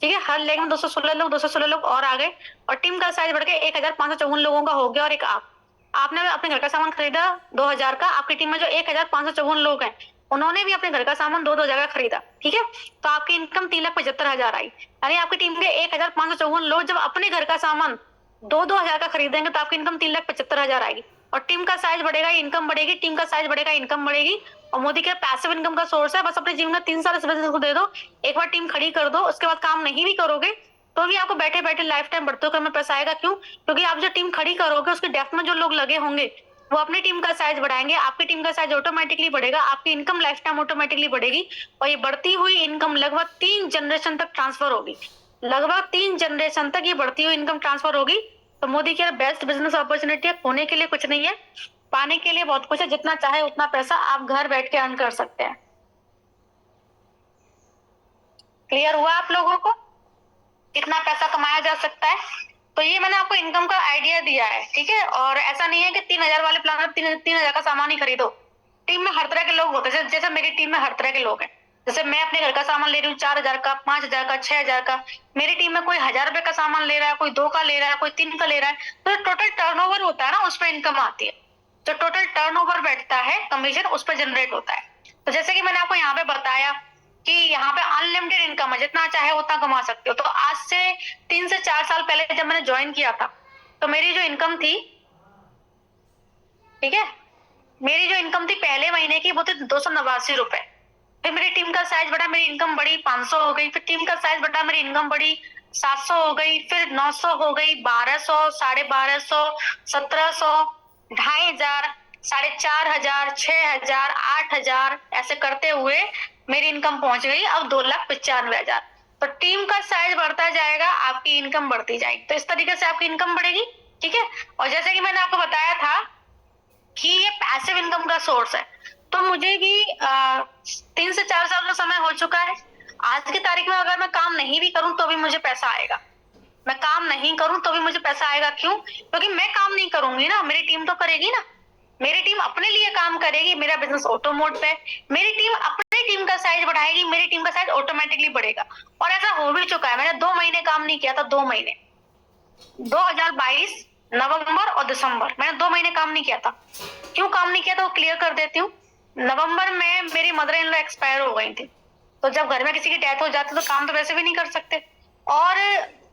ठीक है, हर लेग में 216 लोग और आ गए, और टीम का साइज बढ़ के 1554 लोगों का हो गया। और एक आपने अपने घर का सामान खरीदा 2000 का, आपकी टीम में जो 1554 लोग हैं उन्होंने भी अपने घर का सामान 2-2 का खरीदा। ठीक है, तो आपकी इनकम 3,75,000 आई। यानी आपकी टीम के 1554 लोग जब अपने घर का सामान 2-2 का खरीदेंगे तो आपकी इनकम 3,75,000 आएगी। और टीम का साइज बढ़ेगा, इनकम बढ़ेगी, टीम का साइज बढ़ेगा, इनकम बढ़ेगी। और मोदी के पैसिव इनकम का सोर्स है। बस अपने जीवन में 3 साल इस बिजनेस को दे दो, एक बार टीम खड़ी कर दो, उसके बाद काम नहीं भी करोगे तो भी आपको बैठे बैठे लाइफ टाइम बढ़ते हुए में पैसा आएगा। क्यों? क्योंकि आप जो टीम खड़ी करोगे उसके डेप्थ में जो लोग लगे होंगे वो अपनी टीम का साइज बढ़ाएंगे, आपकी टीम का साइज ऑटोमेटिकली बढ़ेगा, आपकी इनकम लाइफ टाइम ऑटोमेटिकली बढ़ेगी। और ये बढ़ती हुई इनकम लगभग 3 जनरेशन तक ट्रांसफर होगी। लगभग 3 जनरेशन तक ये बढ़ती हुई इनकम ट्रांसफर होगी। तो मोदी की बेस्ट बिजनेस अपॉर्चुनिटी है, खोने के लिए कुछ नहीं है, पाने के लिए बहुत कुछ है। जितना चाहे उतना पैसा आप घर बैठ के अर्न कर सकते हैं। क्लियर हुआ आप लोगों को कितना पैसा कमाया जा सकता है? तो ये मैंने आपको इनकम का आइडिया दिया है। ठीक है, और ऐसा नहीं है कि 3000 वाले प्लान में 3000 का सामान ही खरीदो। टीम में हर तरह के लोग होते हैं, जैसे मेरी टीम में हर तरह के लोग हैं। जैसे मैं अपने घर का सामान ले रही हूँ 4000 का, 5000 का, 6000 का। मेरी टीम में कोई 1000 रुपए का सामान ले रहा है, कोई 2 का ले रहा है, कोई 3 का ले रहा है। तो टोटल टर्नओवर होता है ना, उस पर इनकम आती है। जो टोटल टर्नओवर बैठता है कमीशन उस पर जनरेट होता है। तो जैसे कि मैंने आपको यहाँ पे बताया कि यहाँ पे अनलिमिटेड इनकम है, जितना चाहे उतना कमा सकते हो। तो आज से 3 से 4 साल पहले जब मैंने ज्वाइन किया था तो मेरी जो इनकम थी, ठीक है, मेरी जो इनकम थी पहले महीने की वो थी 289 रुपए। फिर मेरी टीम का साइज बढ़ा, मेरी इनकम बढ़ी 500 हो गई। फिर टीम का साइज बढ़ा, मेरी इनकम बढ़ी 700 हो गई, फिर 900 हो गई, 1200, 1250, 1700, 2500, 4500, 6000, 8000, ऐसे करते हुए मेरी इनकम पहुंच गई अब 2,95,000। तो टीम का साइज बढ़ता जाएगा, आपकी इनकम बढ़ती जाएगी। तो इस तरीके से आपकी इनकम बढ़ेगी। ठीक है। और जैसे कि मैंने आपको बताया था कि ये पैसिव इनकम का सोर्स है, तो मुझे भी 3 से 4 साल का समय हो चुका है। आज की तारीख में अगर मैं काम नहीं भी करूं तो भी मुझे पैसा आएगा, मैं काम नहीं करूं तो भी मुझे पैसा आएगा। क्यों? क्योंकि मैं काम नहीं करूंगी ना, मेरी टीम तो करेगी ना, मेरी टीम अपने लिए काम करेगी। मेरा बिजनेस ऑटो मोड पे, मेरी टीम अपनी टीम का साइज बढ़ाएगी, मेरी टीम का साइज ऑटोमेटिकली बढ़ेगा। और ऐसा हो भी चुका है। मैंने 2 महीने काम नहीं किया था, 2 महीने, 2022 नवंबर और दिसंबर, मैंने 2 महीने काम नहीं किया था। क्यों काम नहीं किया था वो क्लियर कर देती हूँ। नवंबर में मेरी मदर इन लॉ एक्सपायर हो गई थी, तो जब घर में किसी की डेथ हो जाती है तो काम तो वैसे भी नहीं कर सकते। और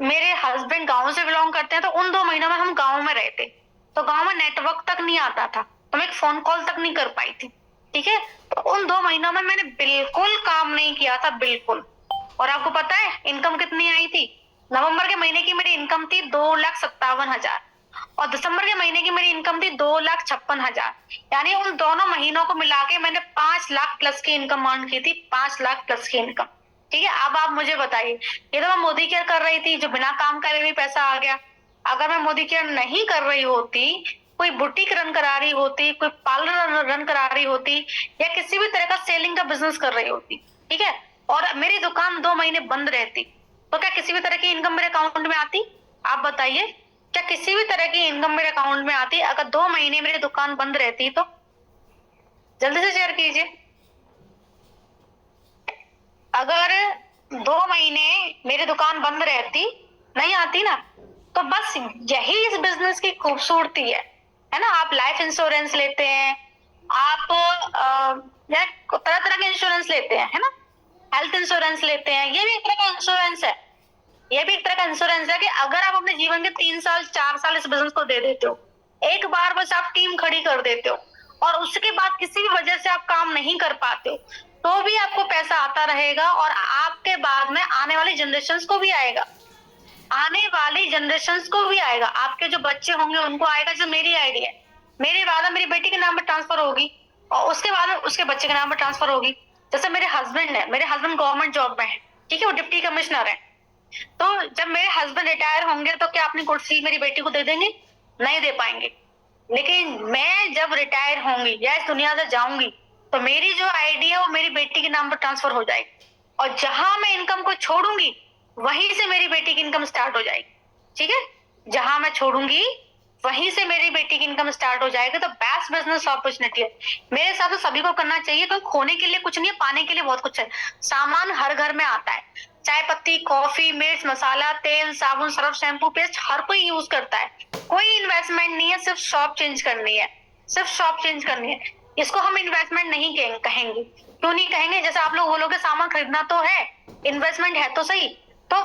मेरे हस्बैंड गांव से बिलोंग करते हैं, तो उन 2 महीनों में हम गांव में रहते, तो गांव में नेटवर्क तक नहीं आता था, तो मैं एक फोन कॉल तक नहीं कर पाई थी। ठीक है, तो उन 2 महीनों में मैंने बिल्कुल काम नहीं किया था, बिल्कुल। और आपको पता है इनकम कितनी आई थी? नवंबर के महीने की मेरी इनकम थी 2,57,000 और दिसंबर के महीने की मेरी इनकम थी 2,56,000। यानी उन दोनों महीनों को मिला के मैंने 5 लाख प्लस की इनकम अर्न की थी, 5 लाख प्लस की इनकम। ठीक है, अब आप मुझे बताइए, ये तो मैं मोदी केयर कर रही थी, जो बिना काम करे भी पैसा आ गया। अगर मैं मोदी केयर नहीं कर रही होती, कोई बुटीक रन करा रही होती, कोई पार्लर रन करा रही होती, या किसी भी तरह का सेलिंग का बिजनेस कर रही होती, ठीक है, और मेरी दुकान 2 महीने बंद रहती, तो क्या किसी भी तरह की इनकम मेरे अकाउंट में आती? आप बताइए, क्या किसी भी तरह की इनकम मेरे अकाउंट में आती अगर 2 महीने मेरी दुकान बंद रहती? तो जल्दी से शेयर कीजिए। अगर 2 महीने मेरी दुकान बंद रहती, नहीं आती ना, तो बस यही इस बिजनेस की खूबसूरती है ना। आप लाइफ इंश्योरेंस लेते हैं, आप तरह तरह के इंश्योरेंस लेते हैं, है ना, हेल्थ इंश्योरेंस लेते हैं, ये भी एक तरह का इंश्योरेंस है। ये भी एक तरह का इंश्योरेंस है कि अगर आप अपने जीवन के 3 साल 4 साल इस बिजनेस को दे देते हो, एक बार बस आप टीम खड़ी कर देते हो और उसके बाद किसी भी वजह से आप काम नहीं कर पाते हो, तो भी आपको पैसा आता रहेगा और आपके बाद में आने वाली जनरेशंस को भी आएगा, आने वाली जनरेशंस को भी आएगा। आपके जो बच्चे होंगे उनको आएगा। जो मेरी आईडी है, मेरे बाद मेरी बेटी के नाम पर ट्रांसफर होगी और उसके बाद उसके बच्चे के नाम पर ट्रांसफर होगी। जैसे मेरे हस्बैंड है, मेरे हस्बैंड गवर्नमेंट जॉब में है, ठीक है, वो डिप्टी कमिश्नर है। तो जब मेरे हस्बैंड रिटायर होंगे तो क्या अपनी कुर्सी मेरी बेटी को दे देंगे? नहीं दे पाएंगे। लेकिन मैं जब रिटायर होंगी या इस दुनिया से जाऊंगी, तो मेरी जो आईडी है वो मेरी बेटी के नाम पर ट्रांसफर हो जाएगी और जहां मैं इनकम को छोड़ूंगी वहीं से मेरी बेटी की इनकम स्टार्ट हो जाएगी। ठीक है, जहां मैं छोड़ूंगी वहीं से मेरी बेटी की इनकम स्टार्ट हो जाएगी। तो बेस्ट बिजनेस अपॉर्चुनिटी है, मेरे साथ तो सभी को करना चाहिए, क्योंकि खोने के लिए कुछ नहीं है, पाने के लिए बहुत कुछ है। सामान हर घर में आता है, चाय पत्ती, कॉफी, मिर्च, मसाला, तेल, साबुन, सर्फ, शैम्पू, पेस्ट हर कोई यूज करता है। कोई इन्वेस्टमेंट नहीं है, सिर्फ शॉप चेंज करनी है, सिर्फ शॉप चेंज करनी है। इसको हम इन्वेस्टमेंट नहीं कहेंगे। क्यों नहीं कहेंगे? जैसे आप लोग बोलोगे सामान खरीदना तो है, इन्वेस्टमेंट है तो सही। तो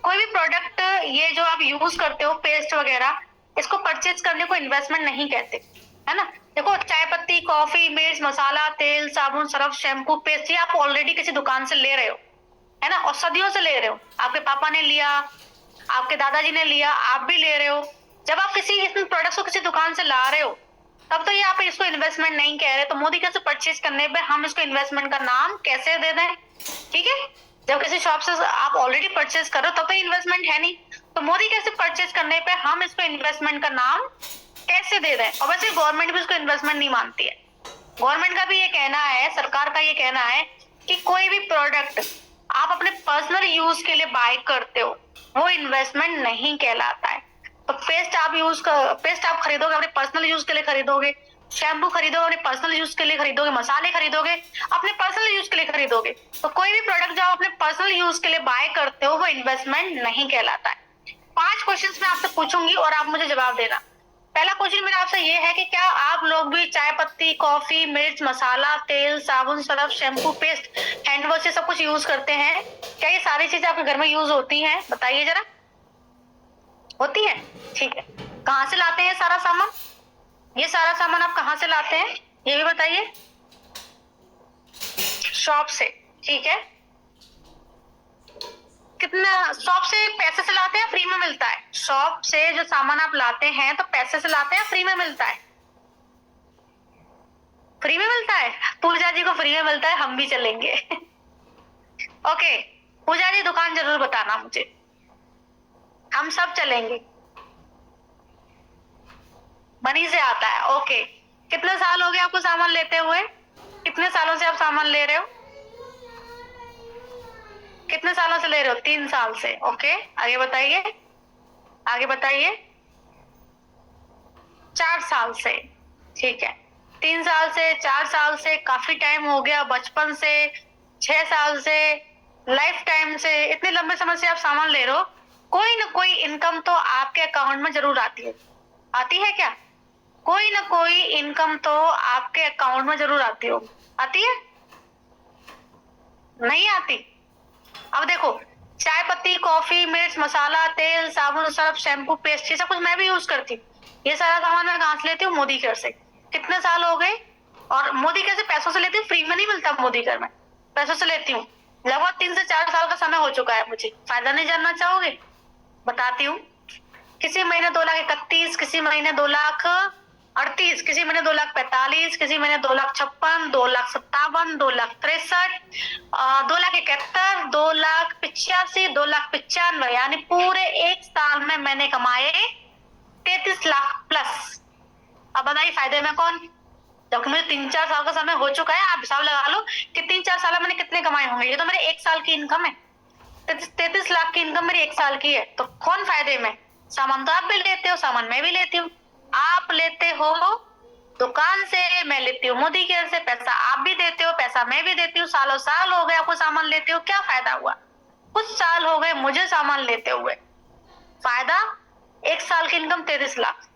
कोई भी प्रोडक्ट ये जो आप यूज करते हो पेस्ट वगैरह, इसको परचेज करने को इन्वेस्टमेंट नहीं कहते, है ना। देखो, चाय पत्ती, कॉफी, मिर्च, मसाला, तेल, साबुन, सर्फ, शैम्पू, पेस्ट, ये आप ऑलरेडी किसी दुकान से ले रहे हो, है ना, और सदियों से ले रहे हो। आपके पापा ने लिया, आपके दादाजी ने लिया, आप भी ले रहे हो। जब आप किसी इन प्रोडक्ट्स को किसी दुकान से ला रहे हो, तब तो ये आप इसको इन्वेस्टमेंट नहीं कह रहे। तो मोदी कैसे परचेज करने पे हम इसको इन्वेस्टमेंट का नाम कैसे दे दें? ठीक है, जब किसी शॉप से आप ऑलरेडी परचेज कर रहे हो तब तो इन्वेस्टमेंट है नहीं, तो मोदी कैसे परचेज करने पे हम इसको इन्वेस्टमेंट का नाम कैसे दे दें? और वैसे गवर्नमेंट भी इसको इन्वेस्टमेंट नहीं मानती है। गवर्नमेंट का भी ये कहना है, सरकार का ये कहना है कि कोई भी प्रोडक्ट आप अपने पर्सनल यूज के लिए बाय करते हो वो इन्वेस्टमेंट नहीं कहलाता है। तो पेस्ट आप खरीदोगे अपने पर्सनल यूज के लिए खरीदोगे, शैम्पू खरीदोगे अपने पर्सनल यूज के लिए खरीदोगे, मसाले खरीदोगे अपने पर्सनल यूज के लिए खरीदोगे। तो कोई भी प्रोडक्ट जो आप अपने पर्सनल यूज के लिए बाय करते हो वो इन्वेस्टमेंट नहीं कहलाता है। 5 क्वेश्चंस मैं आपसे पूछूंगी और आप मुझे जवाब देना। पहला क्वेश्चन मेरा आपसे ये है कि क्या आप लोग भी चाय पत्ती, कॉफी, मिर्च, मसाला, तेल, साबुन, Surf, shampoo, paste, hand wash, ये सब कुछ यूज करते हैं? क्या ये सारी चीजें आपके घर में यूज होती हैं? बताइए जरा। होती है? ठीक है। कहाँ से लाते हैं सारा सामान? ये सारा सामान आप कहाँ से लाते हैं ये भी बताइए। शॉप से, ठीक है। कितना शॉप से पैसे से लाते हैं, फ्री में मिलता है? शॉप से जो सामान आप लाते हैं तो पैसे से लाते हैं, फ्री में मिलता है? फ्री में मिलता है। पूजा जी को फ्री में मिलता है, हम भी चलेंगे। ओके, पूजा जी दुकान जरूर बताना मुझे, हम सब चलेंगे। मनी से आता है। ओके, कितने साल हो गए आपको सामान लेते हुए? कितने सालों से आप सामान ले रहे हो? कितने सालों से ले रहे हो? 3 साल से। ओके, आगे बताइए, आगे बताइए। 4 साल से, ठीक है। 3 साल से, 4 साल से, काफी टाइम हो गया। बचपन से, 6 साल से, लाइफ टाइम से, इतने लंबे समय से आप सामान ले रहे हो। कोई ना कोई इनकम तो आपके अकाउंट में जरूर आती है। आती है क्या? कोई ना कोई इनकम तो आपके अकाउंट में जरूर आती हो। आती है? नहीं आती? अब देखो, चाय पत्ती, कॉफी, मिर्च, मसाला, तेल, साबुन, सर्फ, शैम्पू, पेस्ट, ये सब कुछ मैं भी यूज करती हूँ। ये सारा सामान मैं कहाँ से लेती हूँ? मोदी केयर से। कितने साल हो गए? और मोदी केयर से पैसों से लेती हूँ, फ्री में नहीं मिलता मोदी केयर में, पैसों से लेती हूँ। लगभग 3 से 4 साल का समय हो चुका है मुझे। फायदा नहीं जानना चाहोगे? बताती हूँ। किसी महीने 2,31,000, किसी महीने 2,38,000, किसी महीने 2,45,000, किसी महीने 2,56,000, 2,57,000, 2,63,000, 2,71,000, 2,85,000, 2,95,000, यानी पूरे 1 साल में मैंने कमाए 33 लाख प्लस। अब बताइए फायदे में कौन? जब मुझे 3-4 साल का समय हो चुका है, आप हिसाब लगा लो कि 3-4 साल में मैंने कितने कमाए होंगे। ये तो मेरे 1 साल की इनकम है। 33 लाख की इनकम मेरी 1 साल की है। तो कौन फायदे में? सामान तो आप भी लेते हो, सामान मैं भी लेती हूँ। आप लेते हो दुकान से, मैं लेती हूँ मोदी केयर से। पैसा आप भी देते हो, पैसा मैं भी देती हूँ। सालों साल हो गए आपको सामान लेते हो, क्या फायदा हुआ? कुछ साल हो गए मुझे सामान लेते हुए। फायदा 1 साल की इनकम 33 लाख,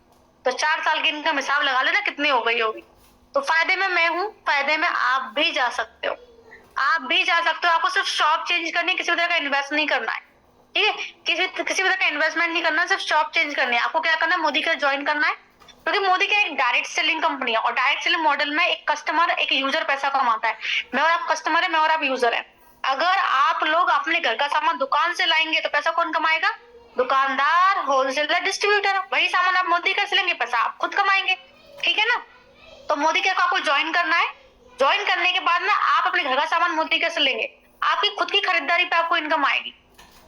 तो 4 साल की इनकम हिसाब लगा लेना कितनी हो गई होगी। तो फायदे में मैं हूँ, फायदे में आप भी जा सकते हो। आप भी जा सकते हो। आपको सिर्फ शॉप चेंज करनी है, किसी तरह का इन्वेस्ट नहीं करना है, ठीक है? किसी तरह का इन्वेस्टमेंट नहीं करना, सिर्फ शॉप चेंज करनी है। आपको क्या करना है? मोदी का ज्वाइन करना है, क्योंकि मोदी का एक डायरेक्ट सेलिंग कंपनी है, और डायरेक्ट सेलिंग मॉडल में एक कस्टमर, एक यूजर पैसा कमाता है। मैं और आप कस्टमर है, मैं और आप यूजर है। अगर आप लोग अपने घर का सामान दुकान से लाएंगे तो पैसा कौन कमाएगा? दुकानदार, होलसेलर, डिस्ट्रीब्यूटर। वही सामान आप मोदी का से लेंगे, पैसा आप खुद कमाएंगे, ठीक है ना? तो मोदी केयर को आपको ज्वाइन करना है। ज्वाइन करने के बाद में आप अपने घर का सामान मोदी केयर से लेंगे। आपकी खुद की खरीदारी पे आपको इनकम आएगी,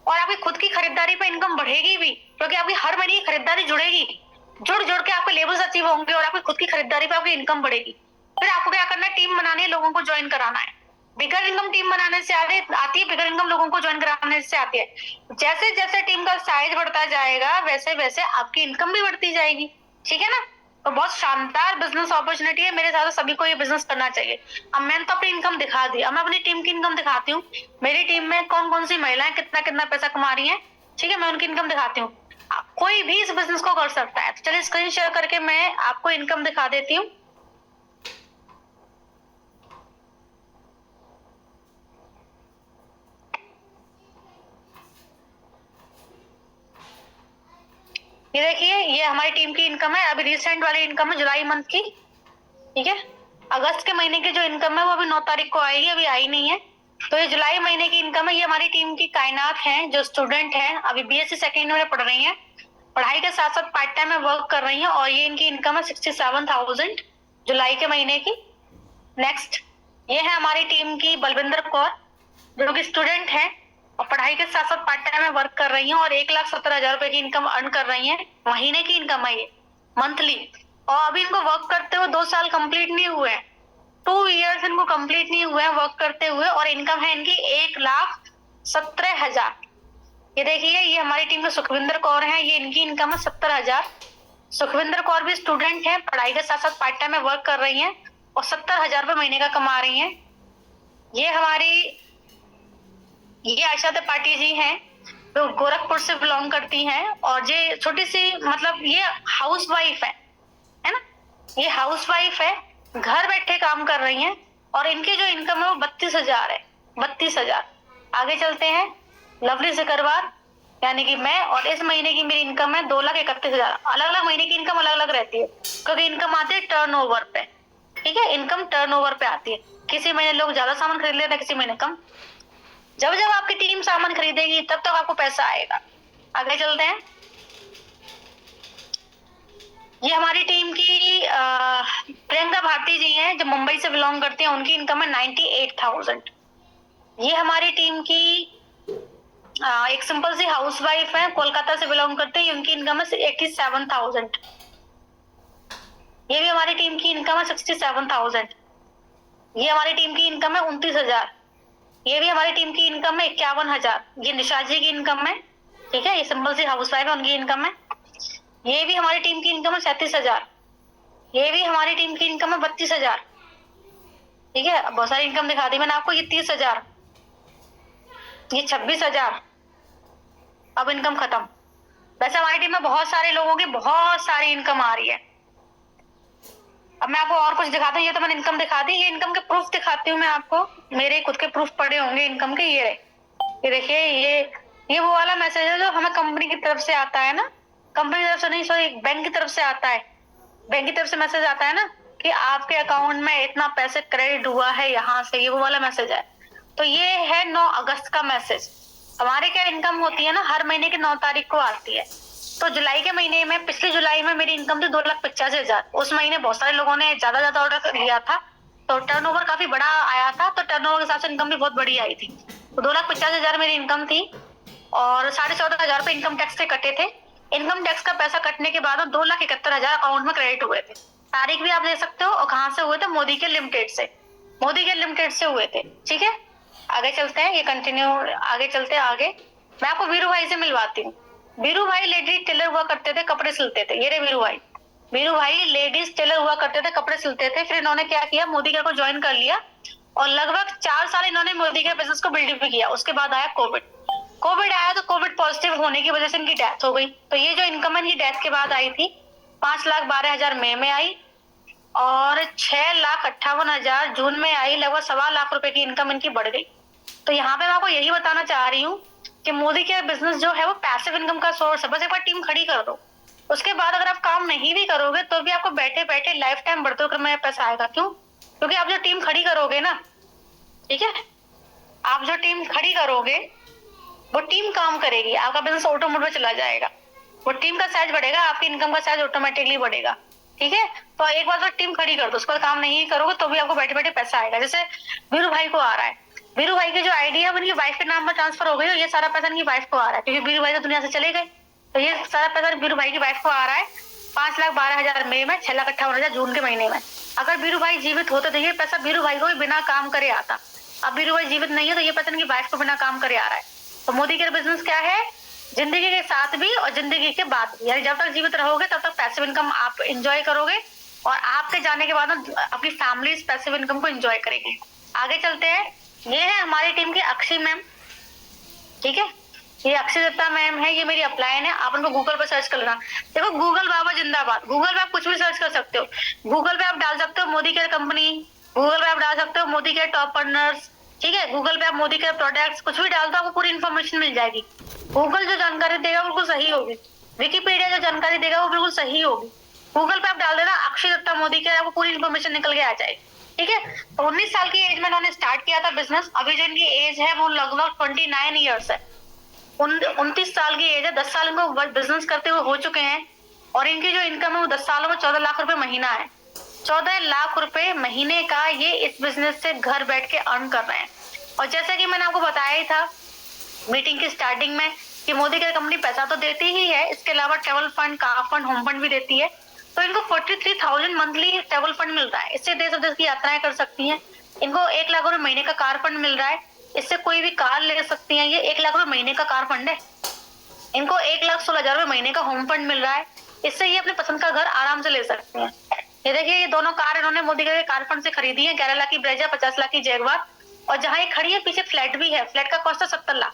और आपकी खुद की खरीदारी पे इनकम बढ़ेगी भी, क्योंकि आपकी हर महीने की खरीदारी जुड़ेगी। जुड़ जुड़ के आपके लेवल्स अचीव होंगे, और आपकी खुद की खरीदारी पे आपकी इनकम बढ़ेगी। फिर आपको क्या करना है? टीम बनानी है, लोगों को ज्वाइन कराना है। बिगर इनकम टीम बनाने से आती है, बिगर इनकम लोगों को ज्वाइन कराने से आती है। जैसे जैसे टीम का साइज बढ़ता जाएगा, वैसे वैसे आपकी इनकम भी बढ़ती जाएगी, ठीक है ना? तो बहुत शानदार बिजनेस अपॉर्चुनिटी है। मेरे हिसाब से सभी को ये बिजनेस करना चाहिए। अब मैंने तो अपनी इनकम दिखा दी, अब मैं अपनी टीम की इनकम दिखाती हूँ। मेरी टीम में कौन कौन सी महिलाएं कितना कितना पैसा कमा रही हैं, ठीक है? मैं उनकी इनकम दिखाती हूँ। कोई भी इस बिजनेस को कर सकता है। तो चलिए स्क्रीन शेयर करके मैं आपको इनकम दिखा देती हूँ। ये देखिए, ये हमारी टीम की इनकम है। अभी रिसेंट वाली इनकम है जुलाई मंथ की, ठीक है? अगस्त के महीने की जो इनकम है वो अभी 9 तारीख को आएगी, अभी आई नहीं है। तो ये जुलाई महीने की इनकम है। ये हमारी टीम की कायनात है, जो स्टूडेंट है, अभी बीएससी सेकेंड में पढ़ रही है। पढ़ाई के साथ साथ पार्ट टाइम में वर्क कर रही है, और ये इनकी इनकम है 67,000 जुलाई के महीने की। नेक्स्ट, ये है हमारी टीम की बलविंदर कौर, जो कि स्टूडेंट है और पढ़ाई के साथ साथ पार्ट टाइम में वर्क कर रही हैं, और 1,70,000 रुपए की इनकम अर्न कर रही हैं। महीने की इनकम है ये, मंथली। और अभी इनको वर्क करते हुए 2 साल कंप्लीट नहीं हुए हैं, 2 ईयर्स इनको कंप्लीट नहीं हुए हैं वर्क करते हुए, और इनकम है इनकी 1,17,000। ये देखिए, ये हमारी टीम में सुखविंदर कौर है, ये इनकी इनकम है 70,000। सुखविंदर कौर भी स्टूडेंट है, पढ़ाई के साथ साथ पार्ट टाइम में वर्क कर रही हैं, और 70,000 रुपए महीने का कमा रही हैं। ये आशा त्रिपाठी जी हैं, जो गोरखपुर से बिलोंग करती हैं, और ये छोटी सी, मतलब ये हाउस वाइफ है ना? ये हाउस वाइफ है, घर बैठे काम कर रही हैं, और इनकी जो इनकम है वो 32,000 है। 32,000। आगे चलते हैं। लवली सिकरवार, यानी कि मैं, और इस महीने की मेरी इनकम है 2,31,000। अलग अलग महीने की इनकम अलग अलग रहती है, क्योंकि इनकम आती है टर्नओवर पे, ठीक है? इनकम टर्नओवर पे आती है। किसी महीने लोग ज्यादा सामान खरीद लेते हैं, किसी महीने कम। जब जब आपकी टीम सामान खरीदेगी तब तक आपको पैसा आएगा। आगे चलते हैं। ये हमारी टीम की प्रियंका भारती जी हैं, जो मुंबई से बिलोंग करती हैं, उनकी इनकम है 98,000। ये हमारी टीम की एक सिंपल सी हाउस वाइफ है, कोलकाता से बिलोंग करते हैं, उनकी इनकम है 87,000। ये भी हमारी टीम की इनकम है 67,000। ये हमारी टीम की इनकम है 29,000। ये भी हमारी टीम की इनकम है 51,000। ये निशा जी की इनकम है, ठीक है, ये सिंपल सी हाउस वाइफ है, उनकी इनकम है। ये भी हमारी टीम की इनकम है 37,000। ये भी हमारी टीम की इनकम है 32,000। ठीक है, अब बहुत सारी इनकम दिखा दी मैंने आपको। ये 30,000, ये 26,000। अब इनकम खत्म। वैसे हमारी टीम में बहुत सारे लोगों की बहुत सारी इनकम आ रही है। अब मैं आपको और कुछ दिखाता हूँ। ये तो मैंने इनकम दिखा दी, ये इनकम के प्रूफ दिखाती हूँ मैं आपको। मेरे खुद के प्रूफ पड़े होंगे इनकम के। ये देखिए, ये वो वाला मैसेज है जो हमें कंपनी की तरफ से आता है ना, कंपनी की तरफ से नहीं, सॉरी, बैंक की तरफ से आता है। बैंक की तरफ से मैसेज आता है ना कि आपके अकाउंट में इतना पैसे क्रेडिट हुआ है यहाँ से, ये वो वाला मैसेज है। तो ये है 9 अगस्त का मैसेज। हमारे क्या इनकम होती है ना, हर महीने की 9 तारीख को आती है। तो जुलाई के महीने में, पिछले जुलाई में मेरी इनकम थी 2,85,000। उस महीने बहुत सारे लोगों ने ज्यादा ऑर्डर लिया था, तो टर्नओवर काफी बड़ा आया था, तो टर्नओवर के हिसाब से इनकम भी बहुत बड़ी आई थी। तो 2,50,000 मेरी इनकम थी और 14,500 रुपए इनकम टैक्स से कटे थे। इनकम टैक्स का पैसा कटने के बाद 2,71,000 अकाउंट में क्रेडिट हुए थे। तारीख भी आप देख सकते हो, और कहाँ से हुए थे, मोदी के लिमिटेड से। मोदी के लिमिटेड से हुए थे। ठीक है, आगे चलते हैं, ये कंटिन्यू, आगे चलते हैं आगे। मैं आपको वीरू भाई से मिलवाती हूँ। वीरू भाई लेडीज टेलर हुआ करते थे, कपड़े सिलते थे। ये रे वीरू भाई। वीरू भाई लेडीज टेलर हुआ करते थे, कपड़े सिलते थे। फिर इन्होंने क्या किया, मोदी केयर को ज्वाइन कर लिया और लगभग 4 साल इन्होंने मोदी केयर बिजनेस को बिल्ड भी किया। उसके बाद आया कोविड। कोविड आया तो कोविड पॉजिटिव होने की वजह से इनकी डेथ हो गई। तो ये जो इनकम इनकी डेथ के बाद आई थी 5,12,000 मई में आई और 6,58,000 जून में आई। लगभग 1,25 लाख रुपए की इनकम इनकी बढ़ गई। तो यहाँ पे मैं आपको यही बताना चाह रही हूँ कि मोदी केयर बिजनेस जो है वो पैसिव इनकम का सोर्स है। बस एक बार टीम खड़ी कर दो, उसके बाद अगर आप काम नहीं भी करोगे तो भी आपको बैठे बैठे लाइफ टाइम बढ़ते हुए में पैसा आएगा। क्यों? क्योंकि आप जो टीम खड़ी करोगे ना, ठीक है, आप जो टीम खड़ी करोगे वो टीम काम करेगी, आपका बिजनेस ऑटो मोड में चला जाएगा। वो टीम का साइज बढ़ेगा, आपकी इनकम का साइज ऑटोमेटिकली बढ़ेगा। ठीक है, तो एक बार तो टीम खड़ी कर दो, उसके बाद काम नहीं करोगे तो भी आपको बैठे बैठे पैसा आएगा। जैसे वीरू भाई को आ रहा है, वीरू भाई की जो आईडी है उनकी वाइफ के नाम पर ट्रांसफर हो गई और ये सारा पैसा इनकी वाइफ को आ रहा है, क्योंकि वीरू भाई तो दुनिया से चले गए। तो ये सारा पैसा वीरू भाई की वाइफ को आ रहा है 5,12,000 मई में, 6,58,000 जून के महीने में। अगर वीरू भाई जीवित होते तो ये पैसा वीरू भाई को भी बिना काम करे आता। अब वीरू भाई जीवित नहीं है तो ये पैसा इनकी वाइफ को बिना काम करे आ रहा है। तो मोदी केयर बिजनेस क्या है, जिंदगी के साथ भी और जिंदगी के बाद भी, यानी जब तक जीवित रहोगे तब तक पैसिव इनकम आप एंजॉय करोगे और आपके जाने के बाद अपनी फैमिली इस पैसिव इनकम को एंजॉय करेगी। आगे चलते हैं। ये है हमारी टीम की अक्षी मैम। ठीक है, ये अक्षय दत्ता मैम है, ये मेरी अपलाइन है। आप उनको गूगल पर सर्च कर लेना। देखो, गूगल बाबा जिंदाबाद। गूगल पे आप कुछ भी सर्च कर सकते हो। गूगल पे आप डाल सकते हो मोदी केयर कंपनी, गूगल पे आप डाल सकते हो मोदी केयर टॉप अर्नर्स। ठीक है, गूगल पे आप मोदी केयर प्रोडक्ट्स, कुछ भी डाल दो, आपको पूरी इन्फॉर्मेशन मिल जाएगी। गूगल जो जानकारी देगा बिल्कुल सही होगी, विकीपीडिया जो जानकारी देगा वो बिल्कुल सही होगी। गूगल पे आप डाल देना अक्षय दत्ता मोदी केयर, आपको पूरी इन्फॉर्मेशन निकल के आ जाएगी। ठीक है, तो 19 साल की एज में उन्होंने स्टार्ट किया था बिजनेस। अभी जो इनकी एज है वो लगभग 29 ईयर्स है। 29 साल की एज है, 10 साल इनको बिजनेस करते हुए हो चुके हैं और इनकी जो इनकम है वो 10 सालों में 14 लाख रुपए महीना है। 14 लाख रुपए महीने का ये इस बिजनेस से घर बैठ के अर्न कर रहे हैं। और जैसे कि मैंने आपको बताया ही था मीटिंग की स्टार्टिंग में कि मोदी केयर कंपनी पैसा तो देती ही है, इसके अलावा travel fund, car fund, home fund भी देती है। तो इनको 43,000 मंथली ट्रेवल फंड मिलता है। इससे देश विदेश की यात्राएं कर सकती हैं। इनको 1 लाख रुपए महीने का कार फंड मिल रहा है, इससे कोई भी कार ले सकती हैं। ये 1 लाख रुपए महीने का कार फंड है। इनको 1,16,000 रुपए महीने का होम फंड मिल रहा है, इससे ये अपने पसंद का घर आराम से ले सकते हैं। ये देखिए, ये दोनों कार इन्होंने मोदी के कार फंड से खरीदी है। 11 लाख की ब्रेजा, 50 लाख की जैगवार। और जहाँ ये खड़ी है पीछे फ्लैट भी है। फ्लैट का कॉस्ट है 70 लाख।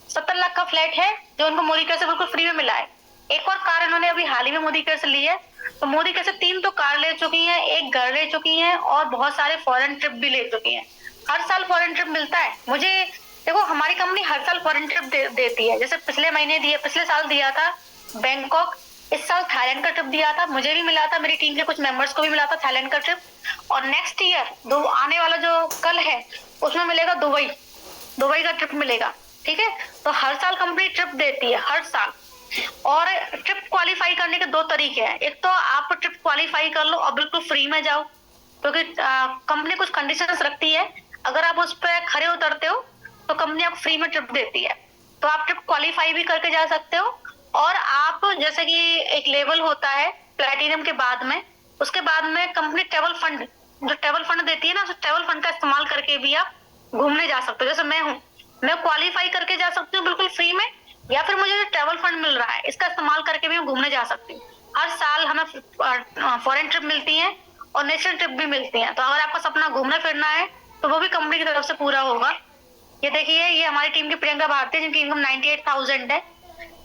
70 लाख का फ्लैट है जो उनको मोदी केयर से बिल्कुल फ्री में मिला है। एक और कार इन्होंने अभी हाल ही में मोदी केयर से ली है। तो मोदी केयर से 3 तो कार ले चुकी हैं, 1 घर ले चुकी हैं और बहुत सारे फॉरेन ट्रिप भी ले चुकी हैं। हर साल फॉरेन ट्रिप मिलता है मुझे। देखो, हमारी कंपनी हर साल फॉरेन ट्रिप देती है। जैसे पिछले साल दिया था बैंकॉक, इस साल थाईलैंड का ट्रिप दिया था, मुझे भी मिला था, मेरी टीम के कुछ मेंबर्स को भी मिला था थाईलैंड का ट्रिप। और नेक्स्ट ईयर आने वाला जो कल है उसमें मिलेगा दुबई का ट्रिप मिलेगा। ठीक है, तो हर साल कंपनी ट्रिप देती है, हर साल। और ट्रिप क्वालिफाई करने के 2 तरीके हैं। एक तो आप ट्रिप क्वालिफाई कर लो और बिल्कुल फ्री में जाओ, क्योंकि कंपनी कुछ कंडीशंस रखती है। अगर आप उस पर खरे उतरते हो तो कंपनी आपको फ्री में ट्रिप देती है। तो आप ट्रिप क्वालिफाई भी करके जा सकते हो। और आप, जैसे कि एक लेवल होता है प्लैटिनम के बाद में, उसके बाद में कंपनी ट्रेवल फंड, जो ट्रेवल फंड देती है ना, उस ट्रेवल फंड का इस्तेमाल करके भी आप घूमने जा सकते हो। जैसे मैं हूँ, मैं क्वालिफाई करके जा सकती हूँ बिल्कुल फ्री में, या फिर मुझे जो ट्रेवल फंड मिल रहा है इसका इस्तेमाल करके भी मैं घूमने जा सकती हूँ। हर साल हमें फॉरेन ट्रिप मिलती है और नेशनल ट्रिप भी मिलती है। तो अगर आपका सपना घूमना फिरना है तो वो भी कंपनी की तरफ से पूरा होगा। ये देखिए, ये हमारी टीम की प्रियंका भारती, जिनकी इनकम 98,000 है।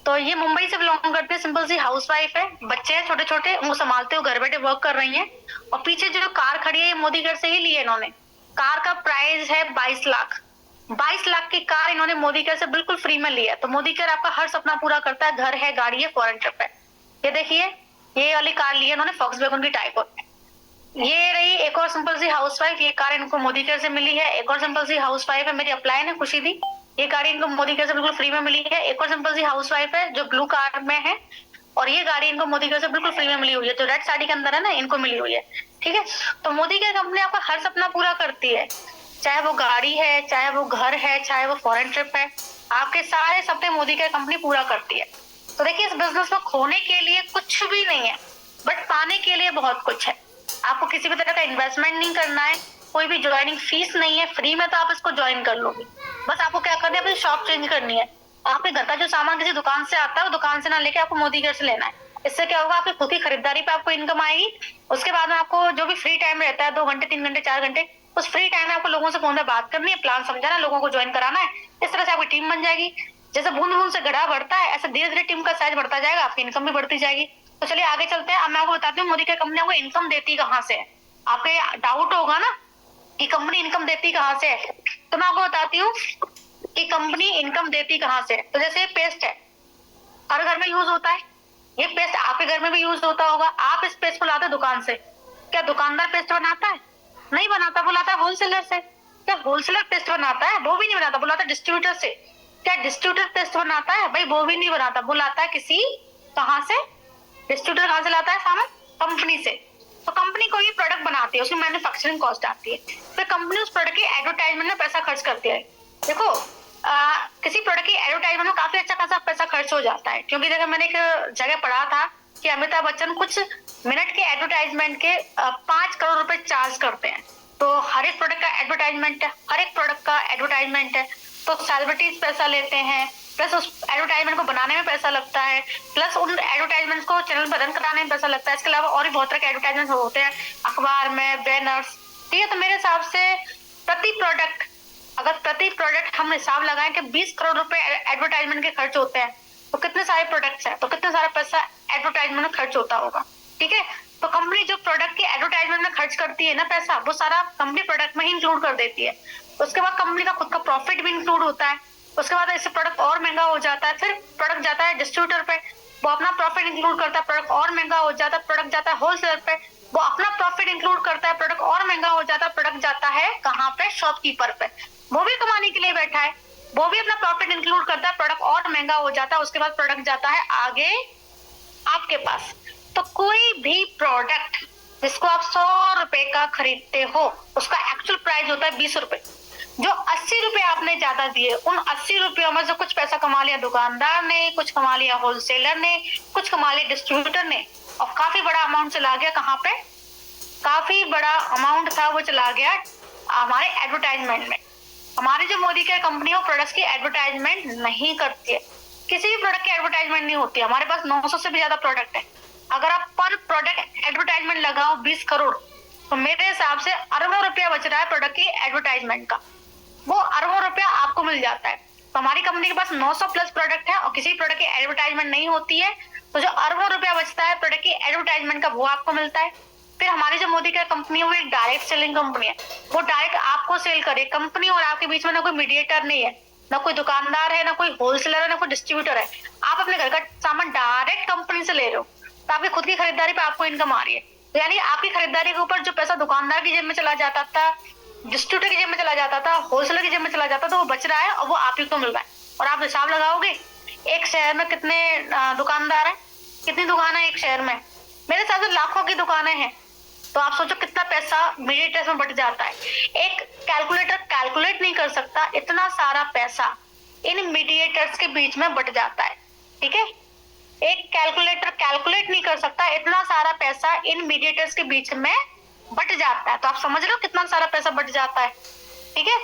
तो ये मुंबई से बिलोंग करते हैं, सिंपल सी हाउसवाइफ है, बच्चे हैं छोटे छोटे, उनको संभालते हुए घर बैठे वर्क कर रही हैं। और पीछे जो कार खड़ी है ये मोदी घर से ही ली है इन्होंने। कार का प्राइस है 22 लाख। 22 लाख की कार इन्होंने मोदी घर से बिल्कुल फ्री में ली है। तो मोदी घर आपका हर सपना पूरा करता है, घर है, गाड़ी है, फॉरेन ट्रिप है। ये देखिए, ये वाली कार ली है इन्होंने, फॉक्सवैगन की टाइप है। ये रही एक और सिंपल सी हाउसवाइफ, ये कार इनको मोदी केयर से मिली है। एक और सिंपल सी हाउसवाइफ है, मेरी अपलाइन है खुशी दी, ये गाड़ी इनको मोदी केयर से बिल्कुल फ्री में मिली है। एक और सिंपल सी हाउसवाइफ है जो ब्लू कार में है, और ये गाड़ी इनको मोदी केयर से बिल्कुल फ्री में मिली हुई है, जो रेड साड़ी के अंदर है ना, इनको मिली हुई है। ठीक है, तो मोदी केयर कंपनी आपका हर सपना पूरा करती है, चाहे वो गाड़ी है, चाहे वो घर है, चाहे वो फॉरेन ट्रिप है, आपके सारे सपने मोदी केयर कंपनी पूरा करती है। तो देखिए, इस बिजनेस में खोने के लिए कुछ भी नहीं है, बट पाने के लिए बहुत कुछ है। आपको किसी भी तरह का इन्वेस्टमेंट नहीं करना है, कोई भी ज्वाइनिंग फीस नहीं है, फ्री में तो आप इसको ज्वाइन कर लोगे। बस आपको क्या करना है, अपनी शॉप चेंज करनी है। आपके घर का जो सामान किसी दुकान से आता है, वो दुकान से ना लेके आपको मोदी केयर से लेना है। इससे क्या होगा, आपकी खुद की खरीदारी पे आपको इनकम आएगी। उसके बाद में आपको जो भी फ्री टाइम रहता है, 2 घंटे 3 घंटे 4 घंटे, उस फ्री टाइम में आपको लोगों से फोन पे बात करनी है, प्लान समझाना, लोगों को ज्वाइन कराना है। इस तरह से आपकी टीम बन जाएगी। जैसे बूंद बूंद से घड़ा बढ़ता है, ऐसे धीरे धीरे टीम का साइज बढ़ता जाएगा, आपकी इनकम भी बढ़ती जाएगी। तो चलिए आगे चलते हैं। अब मैं आपको बताती हूँ मोदी केयर कंपनी आपको इनकम देती कहाँ से है। आपके डाउट होगा ना कि कंपनी इनकम देती कहाँ से है, तो मैं आपको बताती हूँ कि कंपनी इनकम देती कहाँ से है। तो जैसे ये पेस्ट है, हर घर में यूज होता है, ये पेस्ट आपके घर में भी यूज होता होगा। आप इस पेस्ट को लाते दुकान से, क्या दुकानदार पेस्ट बनाता है? नहीं बनाता, वो लाता है होलसेलर से। क्या होलसेलर पेस्ट बनाता है? वो भी नहीं बनाता, वो लाता है डिस्ट्रीब्यूटर से। क्या डिस्ट्रीब्यूटर पेस्ट बनाता है? भाई वो भी नहीं बनाता, वो लाता है किसी, कहाँ से? डिस्ट्रीब्यूटर कहाँ से लाता है सामान? कंपनी से। तो कंपनी कोई प्रोडक्ट बनाती है, उसकी मैन्युफैक्चरिंग कॉस्ट आती है, फिर कंपनी उस प्रोडक्ट की एडवर्टाइजमेंट में पैसा खर्च करती है। देखो, किसी प्रोडक्ट की एडवर्टाइजमेंट में काफी अच्छा खासा पैसा खर्च हो जाता है, क्योंकि देखो मैंने एक जगह पढ़ा था कि अमिताभ बच्चन कुछ मिनट के एडवर्टाइजमेंट के 5 करोड़ रुपए चार्ज करते हैं। तो हर एक प्रोडक्ट का एडवर्टाइजमेंट है, हर एक प्रोडक्ट का एडवर्टाइजमेंट है। तो सेलिब्रिटीज पैसा लेते हैं, प्लस उस एडवर्टाइजमेंट को बनाने में पैसा लगता है, प्लस उन एडवर्टाइजमेंट को चैनल पर रन कराने में पैसा लगता है। इसके अलावा और भी बहुत तरह के एडवर्टाइजमेंट होते हैं अखबार में, बैनर्स। ठीक है, तो मेरे हिसाब से प्रति प्रोडक्ट हम हिसाब लगाएं कि 20 करोड़ रुपए एडवर्टाइजमेंट के खर्च होते हैं, तो कितने सारे प्रोडक्ट्स हैं, तो कितने सारा पैसा एडवर्टाइजमेंट में खर्च होता होगा। ठीक है, तो कंपनी जो प्रोडक्ट की एडवर्टाइजमेंट में खर्च करती है ना पैसा, वो सारा कंपनी प्रोडक्ट में ही इंक्लूड कर देती है। उसके बाद कंपनी का खुद का प्रॉफिट भी इंक्लूड होता है। उसके बाद ऐसे प्रोडक्ट और महंगा हो जाता है, फिर प्रोडक्ट जाता है डिस्ट्रीब्यूटर पे, वो अपना प्रॉफिट इंक्लूड करता है, प्रोडक्ट और महंगा हो जाता है। प्रोडक्ट जाता है होलसेलर पे, वो अपना प्रॉफिट इंक्लूड करता है, प्रोडक्ट और महंगा हो जाता है। प्रोडक्ट जाता है कहाँ पे? शॉपकीपर पे, वो भी कमाने के लिए बैठा है, वो भी अपना प्रॉफिट इंक्लूड करता है, प्रोडक्ट और महंगा हो जाता है। उसके बाद प्रोडक्ट जाता है आगे आपके पास। तो कोई भी प्रोडक्ट जिसको आप 100 रुपए का खरीदते हो, उसका एक्चुअल प्राइस होता है 20 रुपए। जो 80 रुपए आपने ज्यादा दिए, उन 80 रुपयों में से कुछ पैसा कमा लिया दुकानदार ने, कुछ कमा लिया होलसेलर ने, कुछ कमा लिया डिस्ट्रीब्यूटर ने, और काफी बड़ा अमाउंट चला गया कहाँ पे? काफी बड़ा अमाउंट था वो चला गया हमारे एडवर्टाइजमेंट में। हमारी जो मोदी केयर कंपनी है वो प्रोडक्ट्स की एडवर्टाइजमेंट नहीं करती है, किसी भी प्रोडक्ट की एडवर्टाइजमेंट नहीं होती है। हमारे पास 900 से भी ज्यादा प्रोडक्ट है। अगर आप पर प्रोडक्ट एडवर्टाइजमेंट लगाओ 20 करोड़, तो मेरे हिसाब से अरबों रुपया बच रहा है प्रोडक्ट की एडवर्टाइजमेंट का, वो अरबों रुपया आपको मिल जाता है। तो हमारी कंपनी के पास 900 प्लस प्रोडक्ट है और किसी प्रोडक्ट की एडवर्टाइजमेंट नहीं होती है, तो जो अरबों रुपया बचता है प्रोडक्ट की एडवर्टाइजमेंट का, वो आपको मिलता है। फिर हमारी जो मोदी केयर कंपनी है वो एक डायरेक्ट सेलिंग कंपनी है, वो डायरेक्ट आपको सेल करे। कंपनी और आपके बीच में ना कोई मीडिएटर नहीं है, ना कोई दुकानदार है, ना कोई होलसेलर है, ना कोई डिस्ट्रीब्यूटर है। आप अपने घर का सामान डायरेक्ट कंपनी से ले रहे हो, तो आपकी खुद की खरीदारी पे आपको इनकम आ रही है। तो यानी आपकी खरीदारी के ऊपर जो पैसा दुकानदार की जेब में चला जाता था, डिस्ट्रीब्यूटर की जेब में चला जाता था, होलसेलर की जेब में चला जाता था, वो बच रहा है और वो आप ही को मिल रहा है। और आप हिसाब लगाओगे एक शहर में कितने दुकानदार हैं, कितनी दुकान है एक शहर में? मेरे हिसाब से लाखों की दुकानें हैं। तो आप सोचो कितना पैसा मीडिएटर्स में बच जाता है। एक कैलकुलेटर कैलकुलेट नहीं कर सकता, इतना सारा पैसा इन मीडिएटर्स के बीच में बट जाता है। ठीक है, एक कैलकुलेटर कैलकुलेट नहीं कर सकता, इतना सारा पैसा इन मीडिएटर्स के बीच में बट जाता है। तो आप समझ रहे हो कितना सारा पैसा बट जाता है, ठीक है।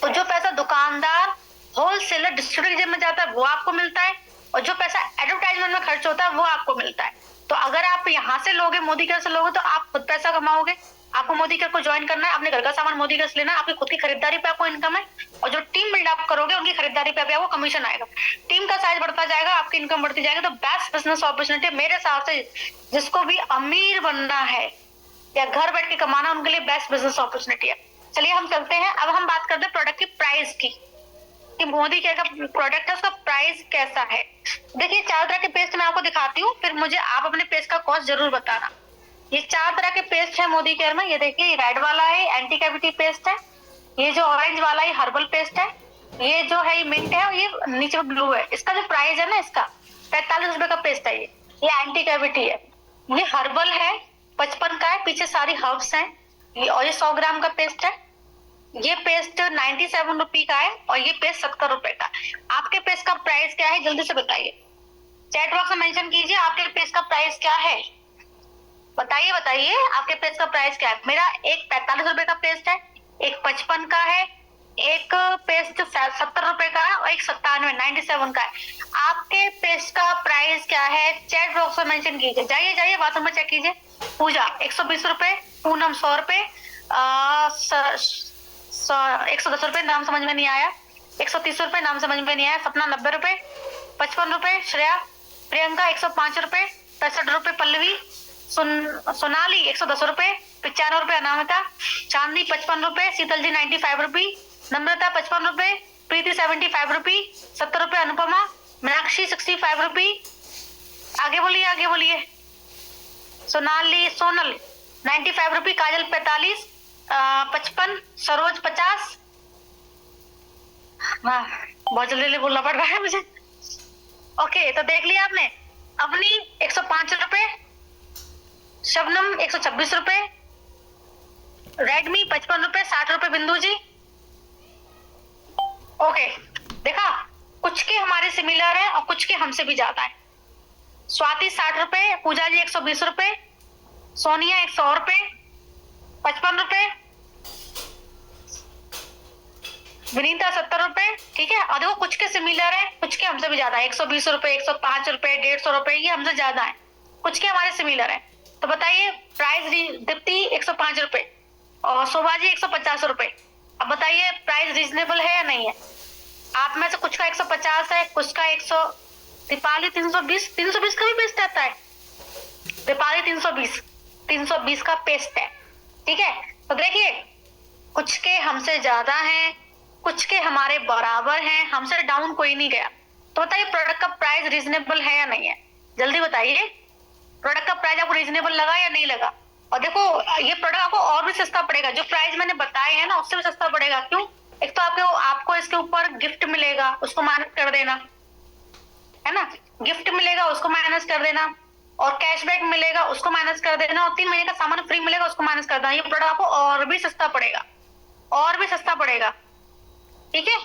तो जो पैसा दुकानदार होलसेलर डिस्ट्रीब्यूटर में जाता है वो आपको मिलता है, और जो पैसा एडवर्टाइजमेंट में खर्च होता है वो आपको मिलता है। तो अगर आप यहाँ से लोगे, मोदी केयर से लोगे, तो आप खुद पैसा कमाओगे। आपको मोदी केयर को ज्वाइन करना है, अपने घर का सामान मोदी केयर से लेना, आपकी खुद की खरीदारी पे आपको इनकम है, और जो टीम बिल्डअप करोगे उनकी खरीदारी पे आपको कमीशन आएगा। टीम का साइज बढ़ता जाएगा, आपकी इनकम बढ़ती जाएगी। तो बेस्ट बिजनेस अपॉर्चुनिटी मेरे हिसाब से, जिसको भी अमीर बनना है या घर बैठ के कमाना, उनके लिए बेस्ट बिजनेस अपॉर्चुनिटी है। चलिए हम चलते हैं, अब हम बात करते हैं प्रोडक्ट की प्राइस की, कि मोदी केयर का प्रोडक्ट है उसका प्राइस कैसा है। देखिए 4 तरह के पेस्ट मैं आपको दिखाती हूँ, फिर मुझे आप अपने पेस्ट का कॉस्ट जरूर बताना। ये 4 तरह के पेस्ट है मोदी केयर में। ये देखिए, रेड वाला है एंटी कैविटी पेस्ट है, ये जो ऑरेंज वाला है हर्बल पेस्ट है, ये जो है मिंट है, और ये नीचे ब्लू है। इसका जो प्राइस है ना, इसका 45 रुपए का पेस्ट है। ये एंटी कैविटी है, ये हर्बल है, 55 का है, पीछे सारी हर्ब्स हैं, और ये 100 ग्राम का पेस्ट है। ये पेस्ट 97 रुपए का है, और ये पेस्ट 70 रुपए का। आपके पेस्ट का प्राइस क्या है, जल्दी से बताइए, चैट बॉक्स में मेंशन कीजिए आपके पेस्ट का प्राइस क्या है। बताइए बताइए आपके पेस्ट का प्राइस क्या है। मेरा एक 45 रुपए का पेस्ट है, एक 55 का है, एक पेस्ट 70 रुपए का है, और एक 97 का है। आपके पेस्ट का प्राइस क्या है, चैट बॉक्स में मेंशन कीजिए। जाइए जाइए बाथरूम में चेक कीजिए। पूजा 120 रुपए, पूनम 100 रुपए, 110 रुपए, नाम समझ में नहीं आया। 130 रुपए, नाम समझ में नहीं आया। सपना 90 रुपए, 55 रुपए श्रेया, प्रियंका 105 रुपए, 65 रुपए पल्लवी, सोनाली 110 रुपए, 95 रुपए अनामिका, चांदनी 55 रुपए, शीतल जी 95 रुपए, नम्रता 55 रुपए, प्रीति 75 रुपए, 70 रुपए अनुपमा, मीनाक्षी 65 रुपए। आगे बोलिए आगे बोलिए। सोनाली सोनल 95 रुपए, काजल 45, 55, सरोज 50। हाँ, बहुत जल्दी बोलना पड़ रहा है मुझे। ओके, तो देख लिया आपने। अपनी 105 रुपए, शबनम 126 रुपए, रेडमी 55 रुपए, 60 रुपए बिंदु जी। ओके, देखा, कुछ के हमारे सिमिलर है और कुछ के हमसे भी ज्यादा है। स्वाति 60 रुपए, पूजा जी 120 रुपए, सोनिया 100 रुपए, 55 रुपए, विनीता 70 रुपए, ठीक है। और देखो कुछ के सिमिलर है, कुछ के हमसे भी ज्यादा है। 120 रुपए, 105 रुपए, 150 रुपए, ये हमसे ज्यादा है। कुछ के हमारे सिमिलर है। तो बताइए प्राइस, दीप्ति 105 रुपए और शोभाजी 150 रुपए। अब बताइए प्राइस रीजनेबल है या नहीं है। आप में से कुछ का 150 है, कुछ का 100, दीपाली 320, 320 का भी पेस्ट आता है। दीपाली 320 का पेस्ट है, ठीक है। तो देखिए कुछ के हमसे ज्यादा हैं, कुछ के हमारे बराबर हैं, हमसे डाउन कोई नहीं गया। तो बताइए प्रोडक्ट का प्राइस रीजनेबल है या नहीं है, जल्दी बताइए। प्रोडक्ट का प्राइस आपको रीजनेबल लगा या नहीं लगा। और देखो ये प्रोडक्ट आपको और भी सस्ता पड़ेगा, जो प्राइस मैंने बताए हैं ना उससे भी सस्ता पड़ेगा। क्यों, एक तो आपको इसके ऊपर गिफ्ट मिलेगा, उसको माइनस कर देना, है ना। गिफ्ट मिलेगा उसको माइनस कर देना, और कैशबैक मिलेगा उसको माइनस कर देना, और 3 महीने का सामान फ्री मिलेगा उसको माइनस कर देना। ये प्रोडक्ट आपको और भी सस्ता पड़ेगा, और भी सस्ता पड़ेगा, ठीक है।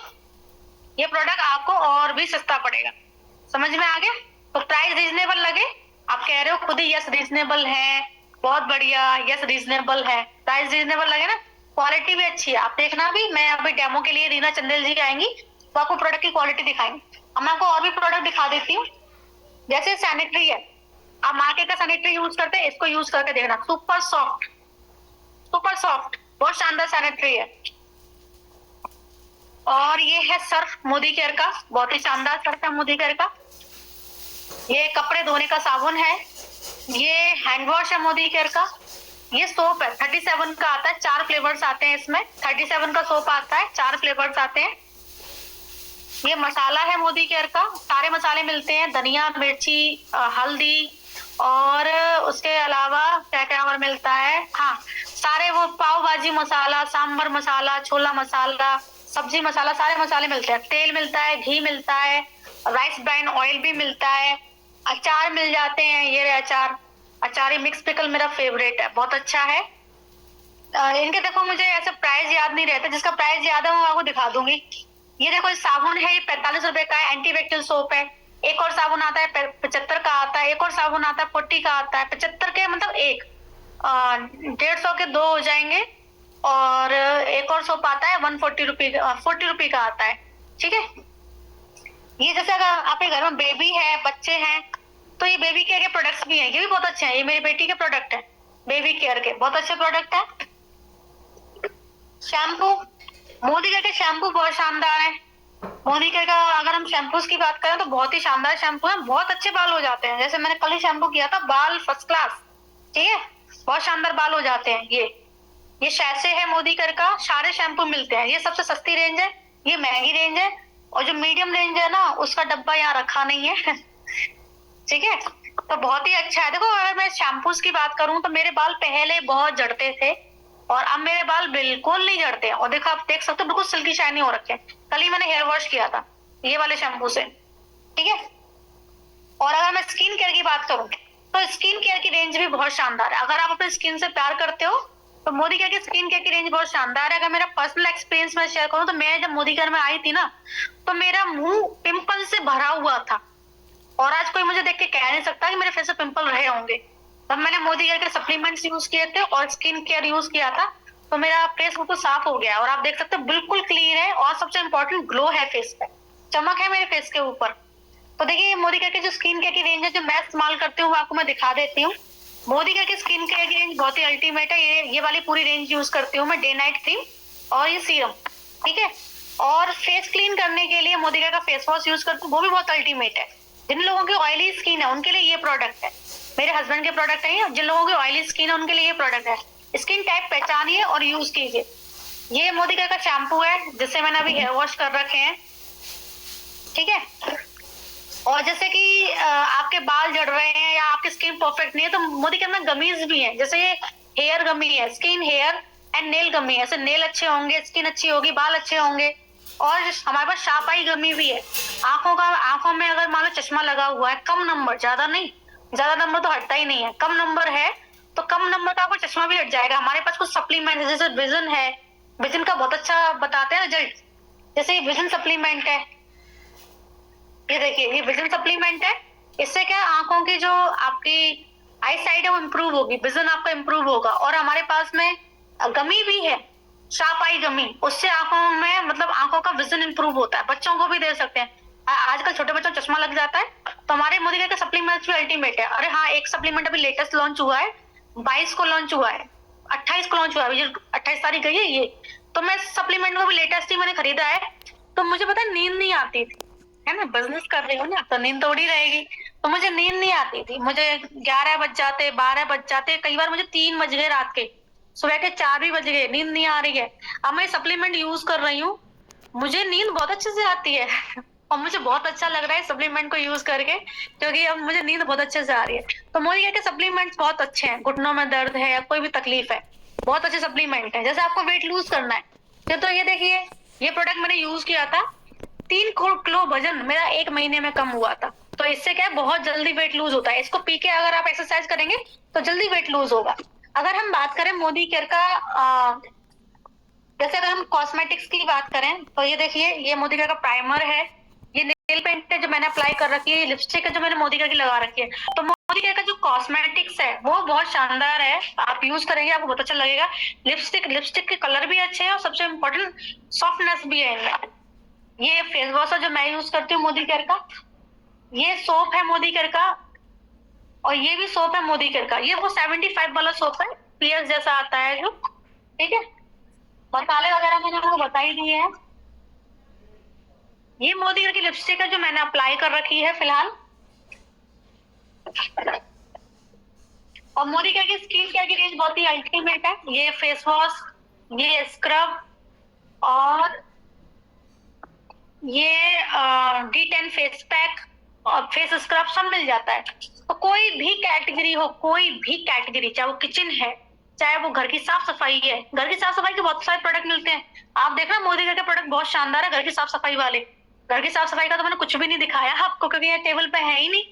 ये प्रोडक्ट आपको और भी सस्ता पड़ेगा, समझ में आ गया। तो प्राइस रीजनेबल लगे, आप कह रहे हो खुद ही यस रीजनेबल है, बहुत बढ़िया, यस रीजनेबल है, प्राइस रीजनेबल लगे ना। क्वालिटी भी अच्छी है, आप देखना। भी मैं अभी डेमो के लिए रीना चंदेल जी आएंगी तो आपको प्रोडक्ट की क्वालिटी दिखाएंगे। अब मैं आपको और भी प्रोडक्ट दिखा देती हूँ। जैसे सैनिटरी है, आप मार्केट का सैनिटरी यूज करते हैं, इसको यूज करके देखना, सुपर सॉफ्ट, सुपर सॉफ्ट, बहुत शानदार सैनिटरी है। और ये है सर्फ मोदी केयर का, बहुत ही शानदार सर्फ है मोदी केयर का। ये कपड़े धोने का साबुन है, ये हैंड वॉश है मोदी केयर का। ये सोप है, 37 का आता है, 4 फ्लेवर्स आते हैं इसमें। 37 का सोप आता है, 4 फ्लेवर्स आते हैं। ये मसाला है मोदी केयर का, सारे मसाले मिलते हैं, धनिया, मिर्ची, हल्दी, और उसके अलावा क्या क्या और मिलता है, हाँ सारे वो पाव भाजी मसाला, सांबर मसाला, छोला मसाला, सब्जी मसाला, सारे मसाले मिलते हैं। तेल मिलता है, घी मिलता है, राइस ब्राइन ऑयल भी मिलता है, अचार मिल जाते हैं। ये रहे अचार, अचारी मिक्स पिकल मेरा फेवरेट है, बहुत अच्छा है। इनके देखो मुझे ऐसे प्राइस याद नहीं रहता, जिसका प्राइस याद है वो आपको दिखा दूंगी। ये देखो साबुन है, ये 45 रुपए का है, एंटी बैक्टीरियल सोप है, एक और साबुन आता है 75 का आता है, एक और साबुन आता है 40 का आता है। 75 के मतलब एक 150 के 2 हो जाएंगे। और एक और सोप आता है 40 रुपी का आता है। ठीक है, ये जैसे अगर आपके घर में बेबी है, बच्चे हैं, तो ये बेबी केयर के प्रोडक्ट्स भी हैं, ये भी बहुत अच्छे हैं। ये मेरी बेटी के प्रोडक्ट है, बेबी केयर के, बहुत अच्छे प्रोडक्ट है। शैम्पू, मोदी केयर के शैम्पू बहुत शानदार है। मोदी केयर का अगर हम शैम्पूज की बात करें तो बहुत ही शानदार शैम्पू है, बहुत अच्छे बाल हो जाते हैं। जैसे मैंने कल ही शैम्पू किया था, बाल फर्स्ट क्लास। ठीक है, बहुत शानदार बाल हो जाते हैं। ये शैसे है मोदी केयर का, सारे शैम्पू मिलते हैं। ये सबसे सस्ती रेंज है, ये महंगी रेंज है, और जो मीडियम रेंज है ना, उसका डब्बा यहाँ रखा नहीं है। ठीक है, तो बहुत ही अच्छा है। देखो, अगर मैं शैम्पूज की बात करूं तो मेरे बाल पहले बहुत झड़ते थे, और अब मेरे बाल बिल्कुल नहीं झड़ते। और देखो, आप देख सकते हो बिल्कुल सिल्की शाइनी हो रखे हैं। कल ही मैंने हेयर वॉश किया था ये वाले शैम्पू से। ठीक है, और अगर मैं स्किन केयर की बात करूं तो स्किन केयर की रेंज भी बहुत शानदार है। अगर आप अपने स्किन से प्यार करते हो तो मोदी केयर की स्किन केयर की रेंज बहुत शानदार है। अगर मेरा पर्सनल एक्सपीरियंस मैं शेयर करूं तो मैं जब मोदी केयर में आई थी ना, तो मेरा मुंह पिंपल से भरा हुआ था, और आज कोई मुझे देख के कह नहीं सकता कि मेरे फेस पे पिंपल रहे होंगे। तब मैंने मोदी केयर के सप्लीमेंट्स यूज किए थे और स्किन केयर यूज किया था, तो मेरा फेस बिल्कुल साफ हो गया। और आप देख सकते हो बिल्कुल क्लीन है, और सबसे इम्पोर्टेंट ग्लो है फेस पे, चमक है मेरे फेस के ऊपर। तो देखिए, मोदी केयर की जो स्किन केयर की रेंज है जो मैं इस्तेमाल करती हूँ, वो आपको मैं दिखा देती हूँ। मोदी केयर की स्किन केयर की रेंज बहुत ही अल्टीमेट है। ये वाली पूरी रेंज यूज करती हूँ मैं, डे नाइट क्रीम और ये सीरम। ठीक है, और फेस क्लीन करने के लिए मोदी केयर का फेस वॉश यूज करती हूँ, वो भी बहुत अल्टीमेट है। जिन लोगों की ऑयली स्किन है उनके लिए ये प्रोडक्ट है, मेरे हस्बैंड के प्रोडक्ट है। जिन लोगों की ऑयली स्किन है उनके लिए ये प्रोडक्ट है। स्किन टाइप पहचानिए और यूज कीजिए। ये मोदी केयर का शैम्पू है जिससे मैंने अभी हेयर वॉश कर रखे हैं। ठीक है, और जैसे कि आपके बाल झड़ रहे हैं या आपकी स्किन परफेक्ट नहीं है, तो मोदी केयर में गमीज भी हैं। जैसे ये हेयर गमी है, स्किन हेयर एंड नेल गमी है। ऐसे नेल अच्छे होंगे, स्किन अच्छी होगी, बाल अच्छे होंगे। और हमारे पास शार्प आई गमी भी है। आंखों में अगर मान लो चश्मा लगा हुआ है, कम नंबर, ज्यादा नहीं, ज्यादा नंबर तो हटता ही नहीं है, कम नंबर है, तो कम नंबर का आपको चश्मा भी हट जाएगा। हमारे पास कुछ सप्लीमेंट है, जैसे विजन है, विजन का बहुत अच्छा बताते हैं रिजल्ट। जैसे ये विजन सप्लीमेंट है, ये देखिए, ये विजन सप्लीमेंट है। इससे क्या आंखों की जो आपकी आई साइड है वो इम्प्रूव होगी, विजन आपका इम्प्रूव होगा। और हमारे पास में गमी भी है, शार्प आई गमी, उससे आंखों में मतलब आंखों का विजन इम्प्रूव होता है। बच्चों को भी दे सकते हैं, आजकल छोटे बच्चों को चश्मा लग जाता है, तो हमारे मोदी केयर के सप्लीमेंट्स भी अल्टीमेट है। अरे हाँ, एक सप्लीमेंट अभी लेटेस्ट लॉन्च हुआ है, 22 को लॉन्च हुआ है, 28 को लॉन्च हुआ है, 28 तारीख गई है ये। तो मैं सप्लीमेंट को भी लेटेस्ट ही मैंने खरीदा है। तो मुझे पता है नींद नहीं आती थी, है ना, बिजनेस कर रही हूँ ना, तो नींद थोड़ी रहेगी। तो मुझे नींद नहीं आती थी, मुझे 11 बज जाते, 12 बज जाते, कई बार मुझे 3 बज गए रात के, सुबह के 4 भी बज गए, नींद नहीं आ रही है। अब मैं सप्लीमेंट यूज कर रही हूँ, मुझे नींद बहुत अच्छे से आती है। और मुझे बहुत अच्छा लग रहा है सप्लीमेंट को यूज करके, क्योंकि अब मुझे नींद बहुत अच्छे से आ रही है। तो मोदी केयर के सप्लीमेंट्स बहुत अच्छे हैं। घुटनों में दर्द है या कोई भी तकलीफ है, बहुत अच्छे सप्लीमेंट है। जैसे आपको वेट लूज करना है, तो ये देखिए, ये प्रोडक्ट मैंने यूज किया था, 3 किलो वजन मेरा 1 महीने में कम हुआ था। तो इससे क्या है, बहुत जल्दी वेट लूज होता है। इसको पी के अगर आप एक्सरसाइज करेंगे तो जल्दी वेट लूज होगा। अगर हम बात करें मोदी केयर का जैसे अगर हम कॉस्मेटिक्स की बात करें तो ये देखिए, ये मोदी केयर का प्राइमर है, ये नेल पेंट है जो मैंने अप्लाई कर रखी है, ये लिपस्टिक है जो मैंने मोदी केयर की लगा रखी है। तो मोदी केयर का जो कॉस्मेटिक्स है वो बहुत शानदार है, आप यूज करेंगे आपको बहुत अच्छा लगेगा। लिपस्टिक के कलर भी अच्छे हैं, और सबसे इम्पोर्टेंट सॉफ्टनेस भी है इनमें। ये फेस वॉश है जो मैं यूज करती हूँ मोदी केयर का, ये सोप है मोदी केयर का, और ये भी सोप है मोदी केयर का। ये वो 75 वाला सोप है, पीएस जैसा आता है जो। ठीक है, मसाले वगैरह मैंने आपको बता ही दिए हैं। ये मोदी केयर की लिपस्टिक है जो मैंने अप्लाई कर रखी है फिलहाल। और मोदी केयर की स्किन केयर की रेंज बहुत ही अल्टीमेट है। ये फेस वॉश, ये स्क्रब, और ये D10 फेस पैक और फेस स्क्रब सब मिल जाता है। तो कोई भी कैटेगरी हो, कोई भी कैटेगरी, चाहे वो किचन है, चाहे वो घर की साफ सफाई है, घर की साफ सफाई के बहुत सारे प्रोडक्ट मिलते हैं। आप देखना मोदी केयर के प्रोडक्ट बहुत शानदार है घर की साफ सफाई वाले। घर की साफ सफाई का तो मैंने कुछ भी नहीं दिखाया आपको, क्योंकि ये टेबल पे है ही नहीं।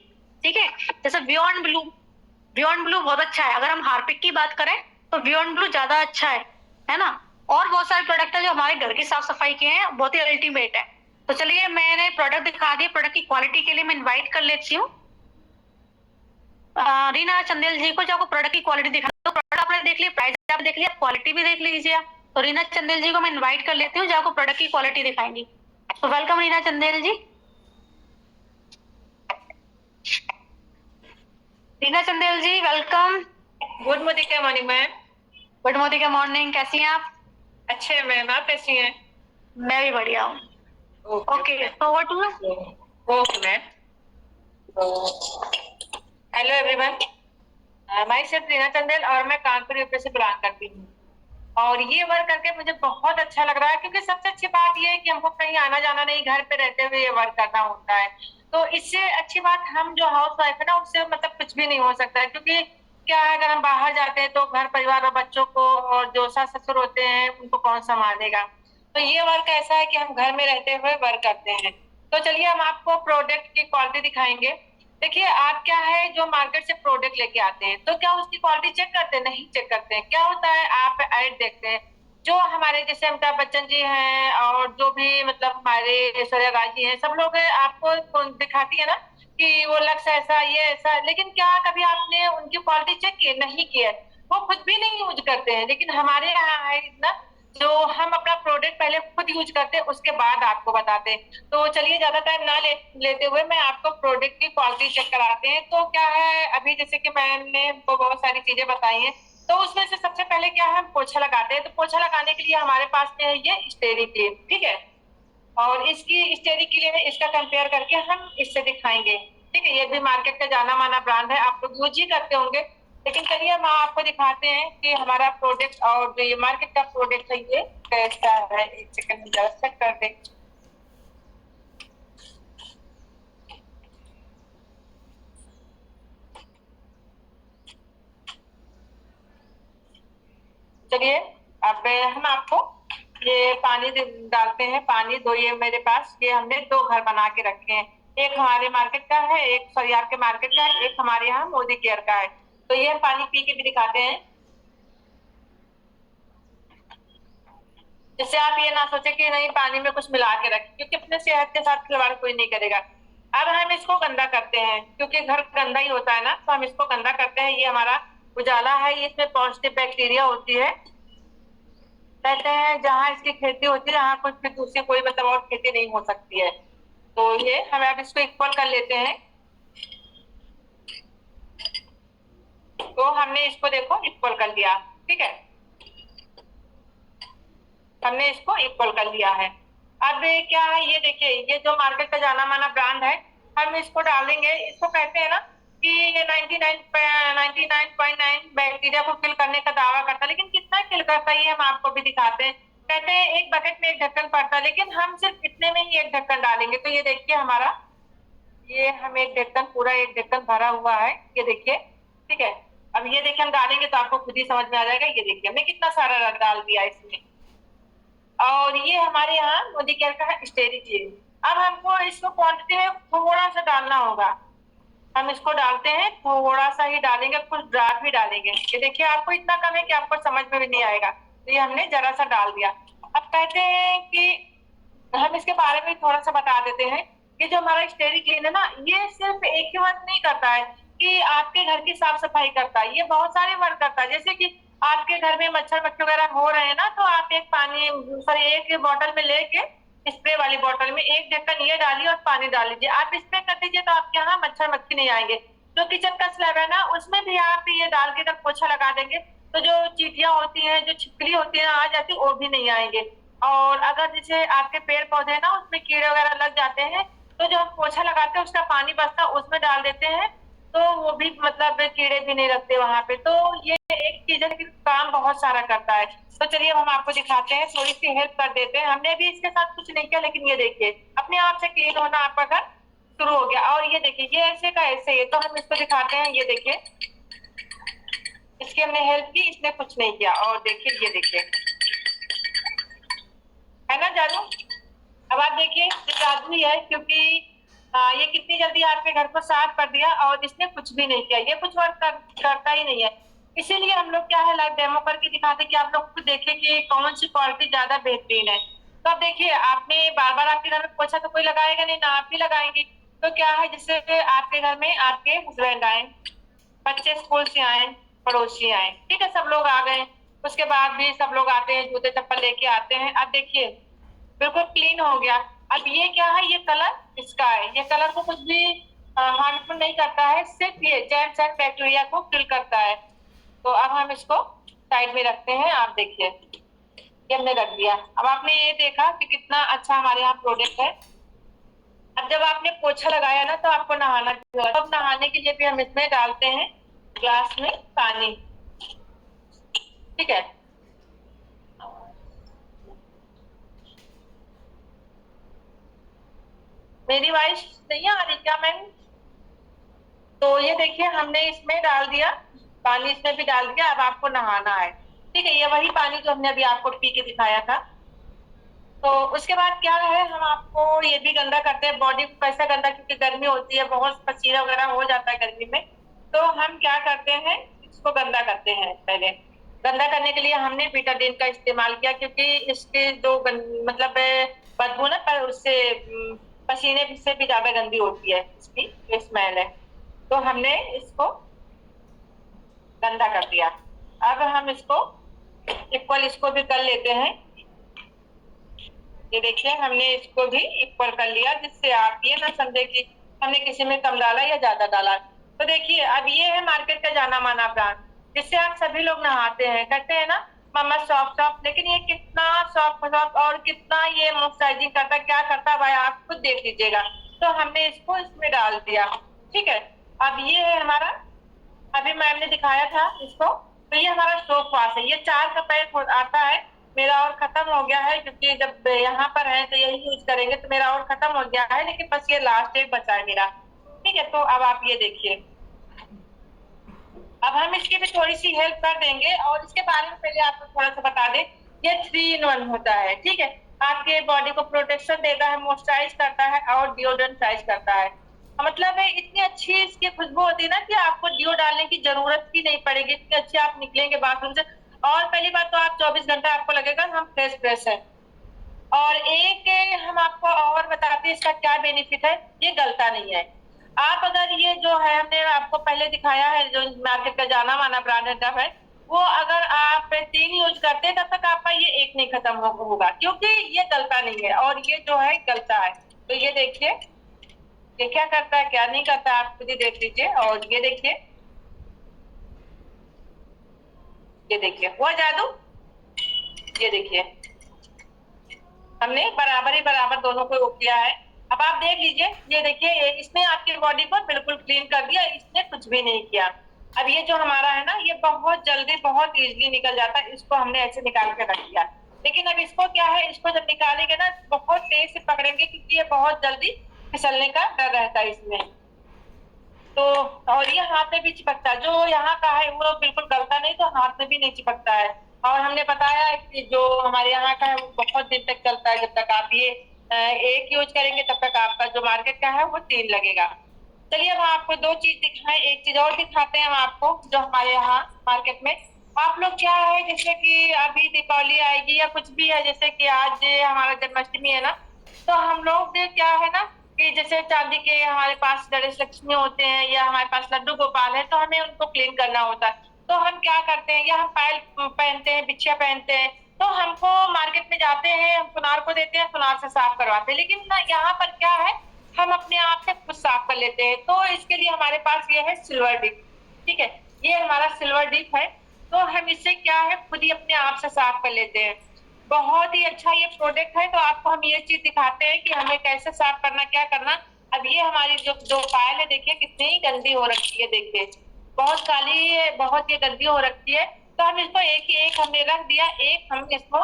ठीक है, जैसे बियॉन्ड ब्लू बहुत अच्छा है। अगर हम हार्पिक की बात करें तो बियॉन्ड ब्लू ज्यादा अच्छा है ना। और बहुत सारे प्रोडक्ट है जो हमारे घर की साफ सफाई के हैं, बहुत ही अल्टीमेट है। तो चलिए मैंने प्रोडक्ट दिखा दिया, प्रोडक्ट की क्वालिटी के लिए मैं इनवाइट कर लेती हूँ रीना चंदेल जी को, जो आपको प्रोडक्ट की क्वालिटी दिखा। तो प्रोडक्ट आपने देख लिया, प्राइस आप देख लिया, क्वालिटी भी देख लीजिए आप। तो रीना चंदेल जी को मैं इनवाइट कर लेती हूँ, जो आपको प्रोडक्ट की क्वालिटी दिखाएंगी। तो welcome Reena Chandel ji. Reena Chandel ji welcome. Good मोदिका मॉर्निंग मैम। गुड मोदिका मॉर्निंग, कैसी हैं आप? अच्छे हैं मैम, आप कैसी हैं? मैं भी बढ़िया हूँ। ओके, तो what to okay ma'am. Hello everyone, myself Reena Chandel और मैं कानपुर यूपी से बिलोंग करती हूँ। और ये वर्क करके मुझे बहुत अच्छा लग रहा है, क्योंकि सबसे अच्छी बात ये है कि हमको कहीं आना जाना नहीं, घर पे रहते हुए ये वर्क करना होता है। तो इससे अच्छी बात हम जो हाउस वाइफ है ना, उससे मतलब कुछ भी नहीं हो सकता है। क्योंकि क्या है, अगर हम बाहर जाते हैं तो घर परिवार और बच्चों को और जो सास ससुर होते हैं उनको कौन संभालेगा। तो ये वर्क ऐसा है कि हम घर में रहते हुए वर्क करते हैं। तो चलिए हम आपको प्रोडक्ट की क्वालिटी दिखाएंगे। देखिए, आप क्या है, जो मार्केट से प्रोडक्ट लेके आते हैं तो क्या उसकी क्वालिटी चेक करते हैं? नहीं चेक करते हैं। क्या होता है, आप ऐड देखते हैं। जो हमारे जैसे अमिताभ बच्चन जी हैं और जो भी मतलब हमारे ऐश्वर्या राय जी हैं, सब लोग आपको दिखाती है ना कि वो लक्स ऐसा ये ऐसा, लेकिन क्या कभी आपने उनकी क्वालिटी चेक की? नहीं की है। वो खुद भी नहीं यूज करते हैं। लेकिन हमारे यहाँ है ना, जो हम अपना प्रोडक्ट पहले खुद यूज करते हैं, उसके बाद आपको बताते हैं। तो चलिए ज्यादा टाइम ना लेते हुए मैं आपको प्रोडक्ट की क्वालिटी चेक कराते हैं। तो क्या है, अभी जैसे कि मैंने बहुत सारी चीजें बताई हैं, तो उसमें से सबसे पहले क्या है, हम पोछा लगाते हैं। तो पोछा लगाने के लिए हमारे पास में है ये स्टेरी क्लीन, ठीक है। और इसकी स्टेरी क्लीन है, इसका कंपेयर करके हम इससे दिखाएंगे, ठीक है। ये भी मार्केट का जाना माना ब्रांड है, आप लोग यूज ही करते होंगे। लेकिन चलिए हम आपको दिखाते हैं कि हमारा प्रोडक्ट और जो ये मार्केट का प्रोडक्ट है ये कैसा है। एक सेकंड जरा चेक कर दे। चलिए अब हम आपको ये पानी डालते हैं। पानी दो, ये मेरे पास ये हमने दो घर बना के रखे हैं। एक हमारे मार्केट का है, एक सॉरी आपके मार्केट का है, एक हमारे यहाँ मोदी केयर का है। तो ये हम पानी पी के भी दिखाते हैं, जिससे आप ये ना सोचे कि नहीं पानी में कुछ मिला के रखें, क्योंकि अपने सेहत के साथ खिलवाड़ कोई नहीं करेगा। अब हम इसको गंदा करते हैं, क्योंकि घर गंदा ही होता है ना, तो हम इसको गंदा करते हैं। ये हमारा उजाला है, ये इसमें पॉजिटिव बैक्टीरिया होती है। कहते हैं जहाँ इसकी खेती होती है, यहाँ कुछ भी दूसरी कोई मतलब और खेती नहीं हो सकती है। तो ये हम अब इसको इक्वल कर लेते हैं। तो हमने इसको देखो इक्वल कर लिया, ठीक है। हमने इसको इक्वल कर लिया है। अब क्या है, ये देखिए, ये जो मार्केट का जाना माना ब्रांड है, हम इसको डालेंगे। इसको कहते हैं ना कि ये 99.9 बैक्टीरिया को किल करने का दावा करता है, लेकिन कितना किल करता है ये हम आपको भी दिखाते हैं। कहते हैं एक बकेट में एक ढक्कन पड़ता है, लेकिन हम सिर्फ इतने में ही एक ढक्कन डालेंगे। तो ये देखिए हमारा, ये हम एक ढक्कन, पूरा एक ढक्कन भरा हुआ है, ये देखिए, ठीक है। अब ये देखिए हम डालेंगे तो आपको खुद ही समझ में आ जाएगा। ये देखिए हमने कितना सारा डाल दिया इसमें। और ये हमारे यहाँ मोदी केयर का है स्टेरी क्लीन। अब हमको इसको क्वांटिटी में थोड़ा सा डालना होगा। हम इसको डालते हैं, थोड़ा सा ही डालेंगे, कुछ ड्राप भी डालेंगे। ये देखिए आपको इतना कम है कि आपको समझ में भी नहीं आएगा। तो ये हमने जरा सा डाल दिया। अब कहते हैं कि हम इसके बारे में थोड़ा सा बता देते हैं कि जो हमारा स्टेरी क्लीन है ना, ये सिर्फ एक ही वर्क नहीं करता है कि आपके घर की साफ सफाई करता है, ये बहुत सारे वर्क करता है। जैसे कि आपके घर में मच्छर मक्खी वगैरह हो रहे हैं ना, तो आप एक पानी सॉरी एक बोतल में लेके, स्प्रे वाली बोतल में एक ढक्कन ये डालिए और पानी डाल लीजिए। आप स्प्रे कर दीजिए तो आपके यहाँ मच्छर मक्खी नहीं आएंगे। जो किचन का स्लैब है ना, उसमें भी आप ये डाल के अगर पोछा लगा देंगे तो जो चींटियां होती हैं, जो छिपकली होती है आ जाती, वो भी नहीं आएंगे। और अगर जैसे आपके पेड़ पौधे हैं ना, उसमें कीड़े वगैरह लग जाते हैं, तो जो हम पोछा लगाते हैं उसका पानी बचता है, उसमें डाल देते हैं, तो वो भी मतलब कीड़े भी नहीं लगते वहां पे। तो ये एक चीज है कि काम बहुत सारा करता है। तो चलिए हम आपको दिखाते हैं, थोड़ी सी हेल्प कर देते हैं। हमने भी इसके साथ कुछ नहीं किया, लेकिन ये देखिए अपने आप से क्लीन होना आपका घर शुरू हो गया। और ये देखिए ये ऐसे का ऐसे ही। तो हम इसको दिखाते हैं, ये देखिए इसकी हमने हेल्प की, इसने कुछ नहीं किया। और देखिए ये देखिए, है ना जादू। अब आप देखिए ये जादू ही है, क्योंकि ये कितनी जल्दी आपके घर को साफ कर दिया और इसने कुछ भी नहीं किया। ये कुछ वर्क करता ही नहीं है। इसीलिए हम लोग क्या है, लाइव डेमो करके दिखाते कि आप लोग खुद देखें कि कौन सी क्वालिटी ज्यादा बेहतरीन है। तो अब देखिए, आपने बार बार आपके घर में पोछा तो कोई लगाएगा नहीं ना, आप भी लगाएंगे। तो क्या है, जिससे आपके घर में आपके हस्बैंड आए, बच्चे स्कूल से आए, पड़ोसी आए, ठीक है, सब लोग आ गए, उसके बाद भी सब लोग आते हैं, जूते चप्पल लेके आते हैं। अब देखिए बिल्कुल क्लीन हो गया। अब ये क्या है, ये कलर इसका है, ये कलर को कुछ भी हार्मफुल नहीं करता है, सिर्फ ये जर्म्स एंड बैक्टीरिया को किल करता है। तो अब हम इसको साइड में रखते हैं। आप देखिए, ये हमने रख दिया। अब आपने ये देखा कि कितना अच्छा हमारे यहाँ प्रोडक्ट है। अब जब आपने पोछा लगाया ना, तो आपको नहाना भी होगा। अब नहाने के लिए भी हम इसमें डालते हैं ग्लास में पानी, ठीक है। मेरी वॉइस नहीं आ रही क्या मैम? तो ये देखिए, हमने इसमें डाल दिया पानी, इसमें भी डाल दिया। अब आपको नहाना है, ठीक है। ये वही पानी जो हमने अभी आपको पी के दिखाया था। तो उसके बाद क्या है, हम आपको ये भी गंदा करते हैं बॉडी को। कैसा गंदा, क्योंकि गर्मी होती है, बहुत पसीना वगैरह हो जाता है गर्मी में। तो हम क्या करते हैं, इसको गंदा करते हैं। पहले गंदा करने के लिए हमने बीटाडीन का इस्तेमाल किया, क्योंकि इसके जो मतलब बदबू ना, पर उससे पसीने से भी ज्यादा गंदी होती है इसकी जो स्मेल है। तो हमने इसको गंदा कर दिया। अब हम इसको इक्वल इसको भी कर लेते हैं। ये देखिए, हमने इसको भी इक्वल कर लिया, जिससे आप ये ना समझे कि हमने किसी में कम डाला या ज्यादा डाला। तो देखिए, अब ये है मार्केट का जाना माना ब्रांड, जिससे आप सभी लोग नहाते हैं, कहते हैं ना मामा सॉफ्ट सॉफ्ट। लेकिन ये कितना सॉफ्ट सॉफ्ट और कितना ये मॉइस्चराइजिंग करता है, क्या करता है भाई, आप खुद देख लीजिएगा। तो हमने इसको इसमें डाल दिया, ठीक है। अब ये है हमारा, अभी मैम ने दिखाया था इसको। तो ये हमारा सोप वॉश है, ये 4 का पैक आता है। मेरा और खत्म हो गया है, क्योंकि जब यहाँ पर है तो यही यूज करेंगे, तो मेरा और खत्म हो गया है, लेकिन बस ये लास्ट एक बचा है मेरा, ठीक है। तो अब आप ये देखिए, अब हम इसकी भी थोड़ी सी हेल्प कर देंगे। और इसके बारे में पहले आपको थोड़ा सा बता दें, ये 3 in 1 होता है, ठीक है। आपके बॉडी को प्रोटेक्शन देता है, मॉइस्चराइज करता है और डिओड्रेंटाइज करता है। मतलब है, इतनी अच्छी इसकी खुशबू होती है ना कि आपको डिओ डालने की जरूरत ही नहीं पड़ेगी, इतनी अच्छी आप निकलेंगे बाथरूम से। और पहली बात तो आप 24 घंटा आपको लगेगा हम फ्रेश फ्रेश है। और एक हम आपको और बताते हैं इसका क्या बेनिफिट है, ये गलता नहीं है। आप अगर ये जो है, हमने आपको पहले दिखाया है, जो मार्केट का जाना माना ब्रांडेड है, वो अगर आप 3 यूज करते हैं, तब तक आपका ये एक नहीं खत्म होगा, क्योंकि ये गलता नहीं है, और ये जो है गलता है। तो ये देखिए, ये क्या करता है क्या नहीं करता, आप खुद ही देख लीजिए। और ये देखिए हुआ जादू। ये देखिए, हमने बराबर ही बराबर दोनों को किया है। अब आप देख लीजिए, ये देखिए, इसने आपकी बॉडी को बिल्कुल क्लीन कर दिया, इसने कुछ भी नहीं किया। अब ये जो हमारा है ना, ये बहुत जल्दी बहुत इजीली निकल जाता है। इसको हमने ऐसे निकाल के रख दिया, लेकिन अब इसको क्या है, इसको जब निकालेंगे ना, बहुत तेज से पकड़ेंगे, क्योंकि ये बहुत जल्दी फिसलने का डर रहता है इसमें। तो और ये हाथ में भी चिपकता है, जो यहाँ का है वो बिल्कुल गलता नहीं, तो हाथ में भी नहीं चिपकता है। और हमने बताया है कि जो हमारे यहाँ का है वो बहुत दिन तक चलता है, जब तक आप ये एक यूज करेंगे तब तक आपका जो मार्केट का है वो 3 लगेगा। चलिए, अब आपको 2 चीज दिखाएं, एक चीज और दिखाते हैं हम आपको, जो हमारे यहाँ मार्केट में आप लोग क्या है, जैसे कि अभी दीपावली आएगी या कुछ भी है, जैसे कि आज हमारा जन्माष्टमी है ना, तो हम लोग क्या है ना, कि जैसे चांदी के हमारे पास गणेश लक्ष्मी होते हैं, या हमारे पास लड्डू गोपाल है, तो हमें उनको क्लीन करना होता है। तो हम क्या करते हैं, या हम पायल पहनते हैं, बिछिया पहनते हैं, तो हमको मार्केट में जाते हैं, हम सुनार को देते हैं, सुनार से साफ करवाते हैं। लेकिन ना, यहाँ पर क्या है, हम अपने आप से खुद साफ कर लेते हैं। तो इसके लिए हमारे पास ये है सिल्वर डिप, ठीक है, ये हमारा सिल्वर डिप है। तो हम इससे क्या है, खुद ही अपने आप से साफ कर लेते हैं। बहुत ही अच्छा ये प्रोडक्ट है। तो आपको हम ये चीज दिखाते हैं कि हमें कैसे साफ करना, क्या करना। अब ये हमारी जो पायल है, देखिए कितनी गंदी हो रखी है, देखिए बहुत काली है, बहुत ये गंदी हो रखी है। तो हम इसको एक हमने रख दिया, एक हम इसको,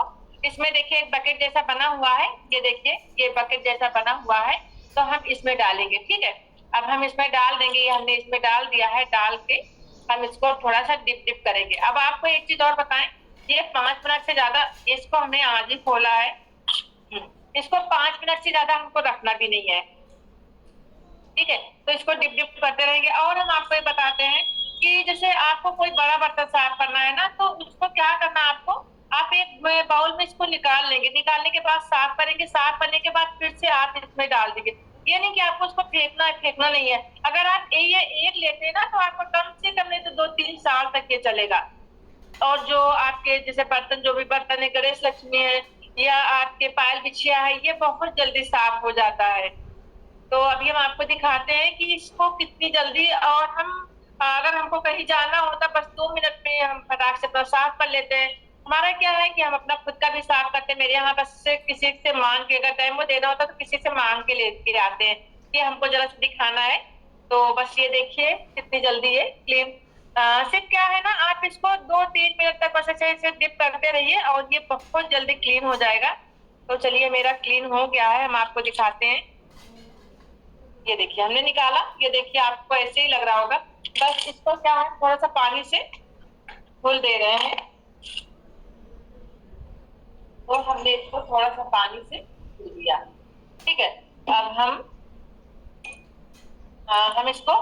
इसमें देखिए एक बकेट जैसा बना हुआ है, ये देखिए ये बकेट जैसा बना हुआ है, तो हम इसमें डालेंगे, ठीक है। अब हम इसमें डाल देंगे, ये हमने इसमें डाल दिया है, डाल के हम इसको थोड़ा सा डिप डिप करेंगे। अब आपको एक चीज और बताएं, ये 5 मिनट से ज्यादा, इसको हमने आज ही खोला है, इसको 5 मिनट से ज्यादा हमको रखना भी नहीं है, ठीक है। तो इसको डिप डिप करते रहेंगे। और हम आपको ये बताते हैं कि जैसे आपको कोई बड़ा बर्तन साफ करना है ना, तो उसको क्या करना, आपको आप एक बाउल में इसको निकाल लेंगे, निकालने के बाद साफ करेंगे, साफ करने के बाद फिर से आप इसमें डाल देंगे। ये नहीं कि आपको उसको फेंकना है, फेंकना नहीं है। अगर आप ये एक लेते हैं ना तो आपको कम से कम नहीं तो 2-3 साल तक ये चलेगा। और जो आपके जैसे बर्तन, जो भी बर्तन है, गणेश लक्ष्मी है या आपके पायल बिछिया है, ये बहुत जल्दी साफ हो जाता है। तो अभी हम आपको दिखाते हैं कि इसको कितनी जल्दी, और हम अगर हमको कहीं जाना होता बस 2 मिनट में हम फटाक से अपना साफ कर लेते हैं। हमारा क्या है कि हम अपना खुद का भी साफ करते हैं। मेरे यहाँ बस से किसी से मांग के, अगर डेमो देना होता तो किसी से मांग के लेके आते हैं कि हमको जरा सा दिखाना है। तो बस ये देखिए कितनी जल्दी ये क्लीन। सिर्फ क्या है ना, आप इसको 2-3 मिनट तक बस ऐसे ऐसे डिप करते रहिए और ये बहुत जल्दी क्लीन हो जाएगा। तो चलिए मेरा क्लीन हो गया है, हम आपको दिखाते हैं। ये देखिए हमने निकाला, ये देखिए आपको ऐसे ही लग रहा होगा। बस इसको क्या है, थोड़ा सा पानी से धुल दे रहे हैं। तो हमने इसको थोड़ा सा पानी से धुल दिया, ठीक है। अब हम इसको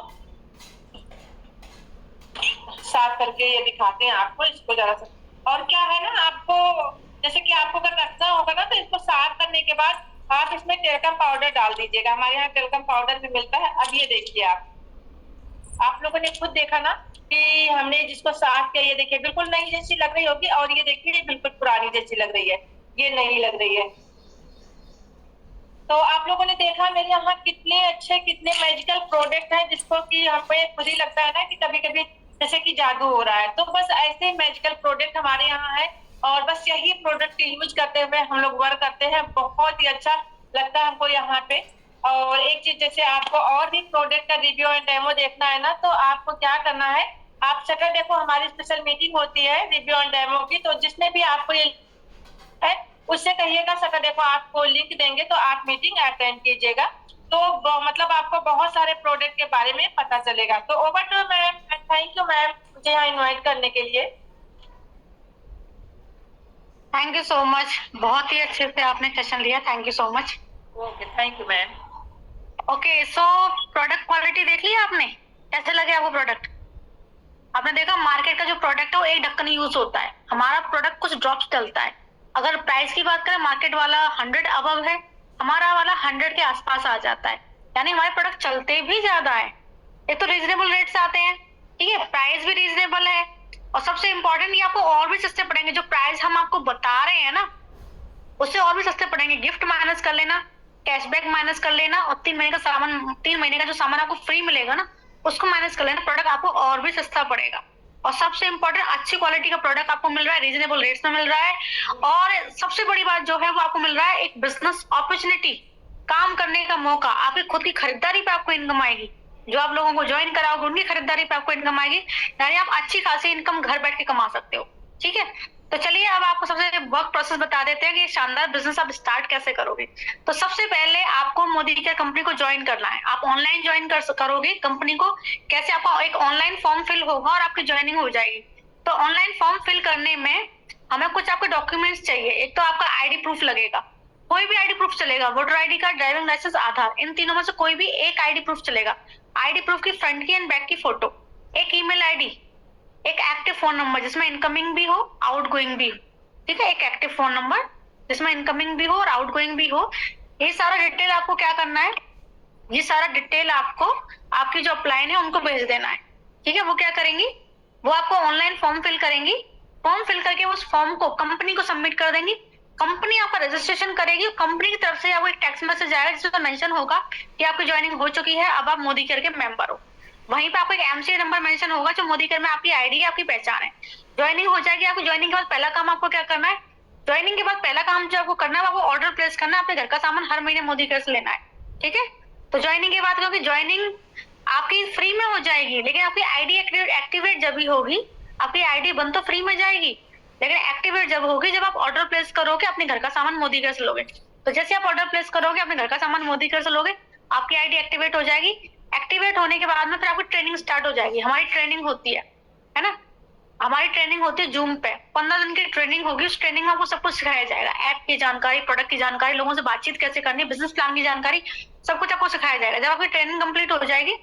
साफ करके ये दिखाते हैं आपको, इसको जरा सा। और क्या है ना, आपको जैसे कि आपको अगर रखना होगा ना तो इसको साफ करने के बाद आप इसमें टेल्कम पाउडर डाल दीजिएगा। हमारे यहाँ टेल्कम पाउडर भी मिलता है। अब ये देखिए आप लोगों ने खुद देखा ना कि हमने जिसको साफ किया, ये देखिए बिल्कुल नई जैसी लग रही होगी, और ये देखिए बिल्कुल पुरानी जैसी लग रही है, ये नई लग रही है। तो आप लोगों ने देखा मेरे यहाँ कितने अच्छे, कितने मैजिकल प्रोडक्ट हैं, जिसको कि हमें खुद ही लगता है ना कि कभी कभी जैसे कि जादू हो रहा है। तो बस ऐसे मैजिकल प्रोडक्ट हमारे यहाँ है, और बस यही प्रोडक्ट यूज करते हुए हम लोग वर्क करते हैं। बहुत ही अच्छा लगता है हमको यहाँ पे। और एक चीज, जैसे आपको और भी प्रोडक्ट का रिव्यू एंड डेमो देखना है ना, तो आपको क्या करना है, आप सैटरडे को हमारी स्पेशल मीटिंग होती है रिव्यू एंड डेमो की। तो जिसने भी आपको ये है उससे कहिएगा सैटरडे को आपको लिंक देंगे, तो आप मीटिंग अटेंड कीजिएगा। तो मतलब आपको बहुत सारे प्रोडक्ट के बारे में पता चलेगा। तो over to ma'am, thank you ma'am मुझे यहाँ इन्वाइट करने के लिए। थैंक यू सो मच, बहुत ही अच्छे से आपने सेशन लिया, thank you so much. Okay, thank you ma'am. Okay, so product quality देख लिया आपने, कैसे लगे आपको प्रोडक्ट? आपने देखा मार्केट का जो प्रोडक्ट है वो एक ढक्कन यूज होता है, हमारा प्रोडक्ट कुछ ड्रॉप्स चलता है। अगर प्राइस की बात करें, मार्केट वाला 100 अबव है, हमारा वाला 100 के आसपास आ जाता है। यानी हमारे प्रोडक्ट चलते भी ज्यादा है। एक तो रीजनेबल रेट से आते हैं, ठीक है, प्राइस भी रीजनेबल है, और सबसे इम्पोर्टेंट ये आपको और भी सस्ते पड़ेंगे। जो प्राइस हम आपको बता रहे हैं ना, उससे और भी सस्ते पड़ेंगे। गिफ्ट माइनस कर लेना, कैशबैक माइनस कर लेना, और 3 महीने का जो सामान आपको फ्री मिलेगा ना, उसको माइनस कर लेना, प्रोडक्ट आपको और भी सस्ता पड़ेगा। और सबसे इम्पोर्टेंट, अच्छी क्वालिटी का प्रोडक्ट आपको मिल रहा है, रीजनेबल रेट्स में मिल रहा है। और सबसे बड़ी बात जो है वो आपको मिल रहा है एक बिजनेस अपॉर्चुनिटी, काम करने का मौका। आपकी खुद की खरीदारी पे आपको इनकम आएगी, जो आप लोगों को ज्वाइन कराओगे उनकी खरीदारी पे आपको इनकम आएगी। यानी आप अच्छी खासी इनकम घर बैठ के कमा सकते हो, ठीक है। तो चलिए अब आपको सबसे वर्क प्रोसेस बता देते हैं कि शानदार बिजनेस आप स्टार्ट कैसे करोगे। तो सबसे पहले आपको मोदी केयर कंपनी को ज्वाइन करना है। आप ऑनलाइन ज्वाइन करोगे कंपनी को, कैसे? आपका एक ऑनलाइन फॉर्म फिल होगा और आपकी ज्वाइनिंग हो जाएगी। तो ऑनलाइन फॉर्म फिल करने में हमें कुछ आपके डॉक्यूमेंट्स चाहिए। एक तो आपका आईडी प्रूफ लगेगा, कोई भी आईडी प्रूफ चलेगा, voter ID card, driving licence, Aadhaar, इन तीनों में से कोई भी एक आईडी प्रूफ चलेगा। आईडी प्रूफ की फ्रंट की एंड बैक की फोटो, एक ईमेल आईडी, एक एक्टिव फोन नंबर जिसमें इनकमिंग भी हो आउटगोइंग भी हो, ठीक है, एक एक्टिव फोन नंबर जिसमें इनकमिंग भी हो और आउटगोइंग भी हो। ये सारा डिटेल आपको क्या करना है, ये सारा डिटेल आपको आपकी जो अपलाइन है उनको भेज देना है, ठीक है। वो क्या करेंगी, वो आपको ऑनलाइन फॉर्म फिल करेंगी। फॉर्म फिल करके उस फॉर्म को कंपनी को सबमिट कर देंगी। कंपनी आपका रजिस्ट्रेशन करेगी। कंपनी की तरफ से आपको एक टेक्स्ट मैसेज आएगा जिसमें मेंशन होगा कि आपकी ज्वाइनिंग हो चुकी है, अब आप मोदी केयर के मेंबर हो। वहीं पे आपको एक एमसीए नंबर मेंशन होगा जो मोदी केयर में आपकी आईडी है, आपकी पहचान है। ज्वाइनिंग हो जाएगी। आपको ज्वाइनिंग के बाद पहला काम आपको क्या करना है, ज्वाइनिंग के बाद पहला काम जो आपको करना है आपको ऑर्डर प्लेस करना है। आपके घर का सामान हर महीने मोदी केयर से लेना है, ठीक है। तो ज्वाइनिंग की बात करोगे, ज्वाइनिंग आपकी फ्री में हो जाएगी, लेकिन आपकी आईडी एक्टिवेट जब भी होगी। आपकी आईडी बंद तो फ्री में जाएगी, लेकिन एक्टिवेट जब होगी जब आप ऑर्डर प्लेस करोगे अपने घर का सामान मोदी केयर से लोगे। तो जैसे आप ऑर्डर प्लेस करोगे अपने घर का सामान मोदी केयर से लोगे, आपकी आईडी एक्टिवेट हो जाएगी। एक्टिवेट होने के बाद में फिर आपकी ट्रेनिंग स्टार्ट हो जाएगी। हमारी ट्रेनिंग होती है ना, हमारी ट्रेनिंग होती है जूम पे, 15 दिन की ट्रेनिंग होगी। उस ट्रेनिंग में आपको सब कुछ सिखाया जाएगा। ऐप की जानकारी, प्रोडक्ट की जानकारी, लोगों से बातचीत कैसे करनी, बिजनेस प्लान की जानकारी, सब कुछ आपको सिखाया जाएगा। जब आपकी ट्रेनिंग कंप्लीट हो जाएगी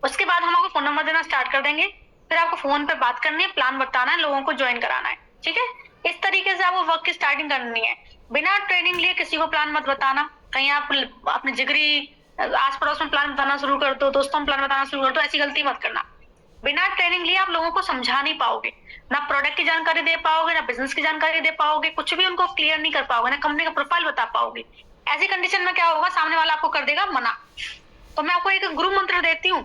उसके बाद हम आपको फोन नंबर देना स्टार्ट कर देंगे। फिर आपको फोन पे बात करनी है, प्लान बताना है, लोगों को ज्वाइन कराना है, ठीक है। इस तरीके से आपको वर्क की स्टार्टिंग करनी है। बिना ट्रेनिंग लिए किसी को प्लान मत बताना। कहीं आप अपने जिगरी आस पड़ोस में प्लान बताना शुरू कर दो, दोस्तों में प्लान बताना शुरू कर दो, ऐसी गलती मत करना। बिना ट्रेनिंग लिए आप लोगों को समझा नहीं पाओगे, ना प्रोडक्ट की जानकारी दे पाओगे, ना बिजनेस की जानकारी दे पाओगे, कुछ भी उनको क्लियर नहीं कर पाओगे, ना कंपनी का प्रोफाइल बता पाओगे। ऐसी कंडीशन में क्या होगा, सामने वाला आपको कर देगा मना। तो मैं आपको एक गुरु मंत्र देती हूँ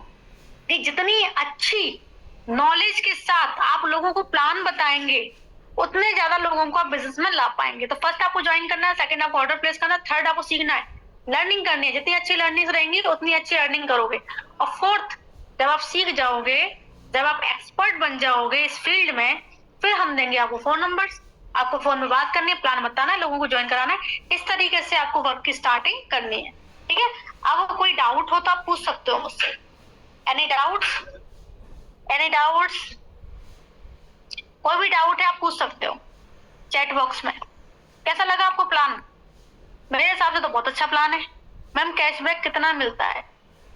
कि जितनी अच्छी नॉलेज के साथ आप लोगों को प्लान बताएंगे, उतने ज्यादा लोगों को आप बिजनेस में ला पाएंगे। तो फर्स्ट आपको ज्वाइन करना है, सेकंड आपको ऑर्डर प्लेस करना है, थर्ड आपको सीखना है, लर्निंग करनी है। जितनी अच्छी लर्निंग रहेंगी तो उतनी अच्छी अर्निंग करोगे। और फोर्थ, जब आप सीख जाओगे, जब आप एक्सपर्ट बन जाओगे इस फील्ड में, फिर हम देंगे आपको फोन नंबर्स, आपको फोन में बात करनी है, प्लान बताना है, लोगों को ज्वाइन कराना है। इस तरीके से आपको वर्क की स्टार्टिंग करनी है, ठीक है। अब कोई डाउट हो तो आप पूछ सकते हो मुझसे। Any doubts? Any doubts? कोई भी डाउट है आप पूछ सकते हो चैट बॉक्स में। कैसा लगा आपको प्लान? मेरे हिसाब से तो बहुत अच्छा प्लान है। मैम कैशबैक कितना मिलता है?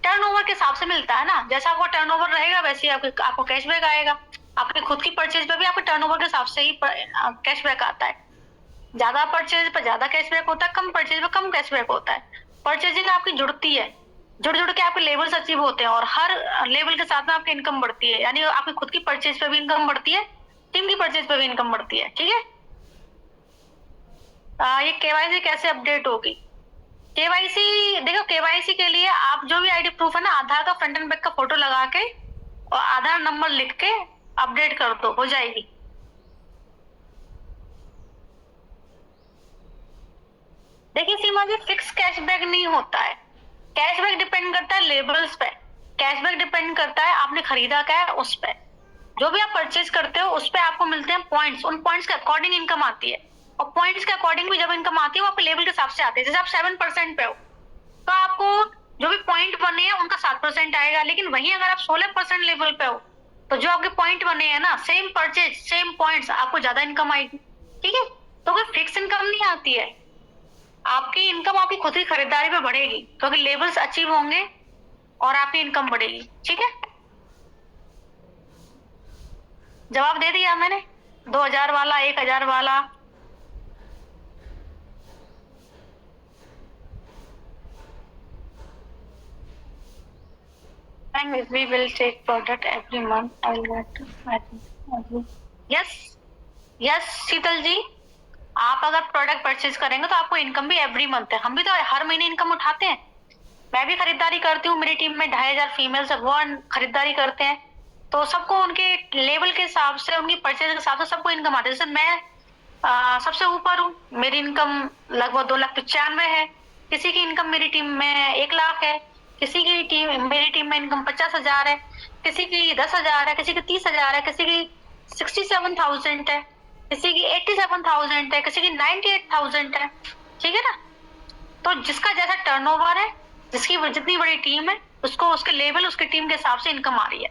टर्नओवर के हिसाब से मिलता है ना, जैसा आपको टर्नओवर रहेगा वैसे ही आपको कैशबैक आएगा। आपके खुद की परचेज पे भी आपके टर्नओवर के हिसाब से ही कैशबैक आता है। ज्यादा परचेज पे ज्यादा कैशबैक होता है, कम परचेज पे कम कैशबैक होता है। परचेजिंग आपकी जुड़ती है, जुड़ जुड़ के आपके लेवल्स अचीव होते हैं, और हर लेवल के साथ में आपकी इनकम बढ़ती है। यानी आपकी खुद की परचेज पे भी इनकम बढ़ती है, टीम की परचेज पे भी इनकम बढ़ती है, ठीक है। ये केवाईसी कैसे अपडेट होगी? केवाईसी देखो, केवाईसी के लिए आप जो भी आईडी प्रूफ है ना, आधार का फ्रंट एंड बैक का फोटो लगा के और आधार नंबर लिख के अपडेट कर दो, हो जाएगी। देखिए सीमा जी, फिक्स कैशबैक नहीं होता है। कैशबैक डिपेंड करता है लेबल्स पे, कैशबैक डिपेंड करता है आपने खरीदा क्या है उस पे। जो भी आप परचेज करते हो उस पे आपको मिलते हैं पॉइंट्स, उन पॉइंट्स के अकॉर्डिंग इनकम आती है। और पॉइंट्स के अकॉर्डिंग भी जब इनकम आती है वो आपके लेवल के हिसाब से आती है। जैसे आप 7% पे हो तो आपको जो भी पॉइंट बने हैं उनका 7% आएगा। लेकिन वहीं अगर आप 16% लेवल पे हो तो जो आपके पॉइंट बने हैं ना, सेम परचेज सेम पॉइंट्स, आपको ज्यादा इनकम आएगी, ठीक है। तो कोई फिक्स इनकम नहीं आती है। आपकी इनकम आपकी खुद की खरीदारी पे बढ़ेगी क्योंकि लेवल्स अचीव होंगे और आपकी इनकम बढ़ेगी, ठीक है। जवाब दे दिया मैंने, 2000 वाला, 1000 वाला। And if we will take product every month, I will get to yes शीतल जी, आप अगर प्रोडक्ट परचेज करेंगे तो आपको इनकम भी एवरी मंथ है। हम भी तो हर महीने इनकम उठाते हैं। मैं भी खरीदारी करती हूँ, मेरी टीम में 2500 फीमेल्स है, वो खरीदारी करते हैं। तो सबको उनके लेवल के हिसाब से, उनकी परचेज के हिसाब से सबको इनकम आती है। जैसे मैं सबसे ऊपर हूँ, मेरी इनकम लगभग 2,95,000 है। किसी की इनकम मेरी टीम में 1 लाख है, किसी की टीम मेरी टीम में इनकम 50,000 है, किसी की 10,000 है, किसी की 30,000 है, किसी की 67,000 है, किसी की 87,000 है, किसी की 98,000 है, ठीक है ना। तो जिसका जैसा टर्नओवर है, जिसकी जितनी बड़ी टीम है, उसको उसके लेवल, उसकी टीम के हिसाब से इनकम आ रही है।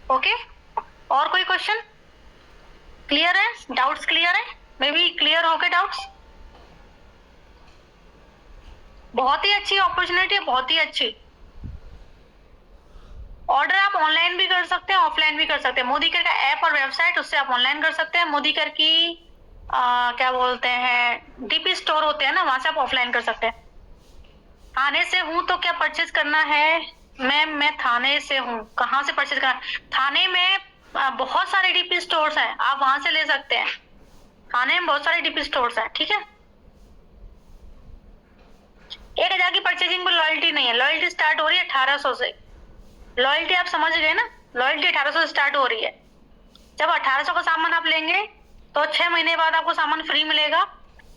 ओके, और कोई क्वेश्चन? क्लियर है? डाउट्स क्लियर है? मे बी क्लियर हो गए डाउट्स। बहुत ही अच्छी अपॉर्चुनिटी है, बहुत ही अच्छी। ऑर्डर आप ऑनलाइन भी कर सकते हैं, ऑफलाइन भी कर सकते हैं। मोदीकर का ऐप और वेबसाइट, उससे आप ऑनलाइन कर सकते हैं। मोदीकर की क्या बोलते हैं, डीपी स्टोर होते हैं ना, वहां से आप ऑफलाइन कर सकते हैं। थाने से हूँ तो क्या परचेज करना है? मैम मैं थाने से हूँ, कहाँ से परचेज करना? थाने में बहुत सारे डीपी स्टोर्स हैं, आप वहां से ले सकते हैं। थाने में बहुत सारे डीपी स्टोर्स हैं, ठीक है। 1000 की परचेजिंग में लॉयल्टी नहीं है, लॉयल्टी स्टार्ट हो रही है 1800 से। लॉयल्टी आप समझ गए ना, लॉयल्टी 1800 से स्टार्ट हो रही है। जब 1800 का सामान आप लेंगे तो 6 महीने बाद आपको सामान फ्री मिलेगा,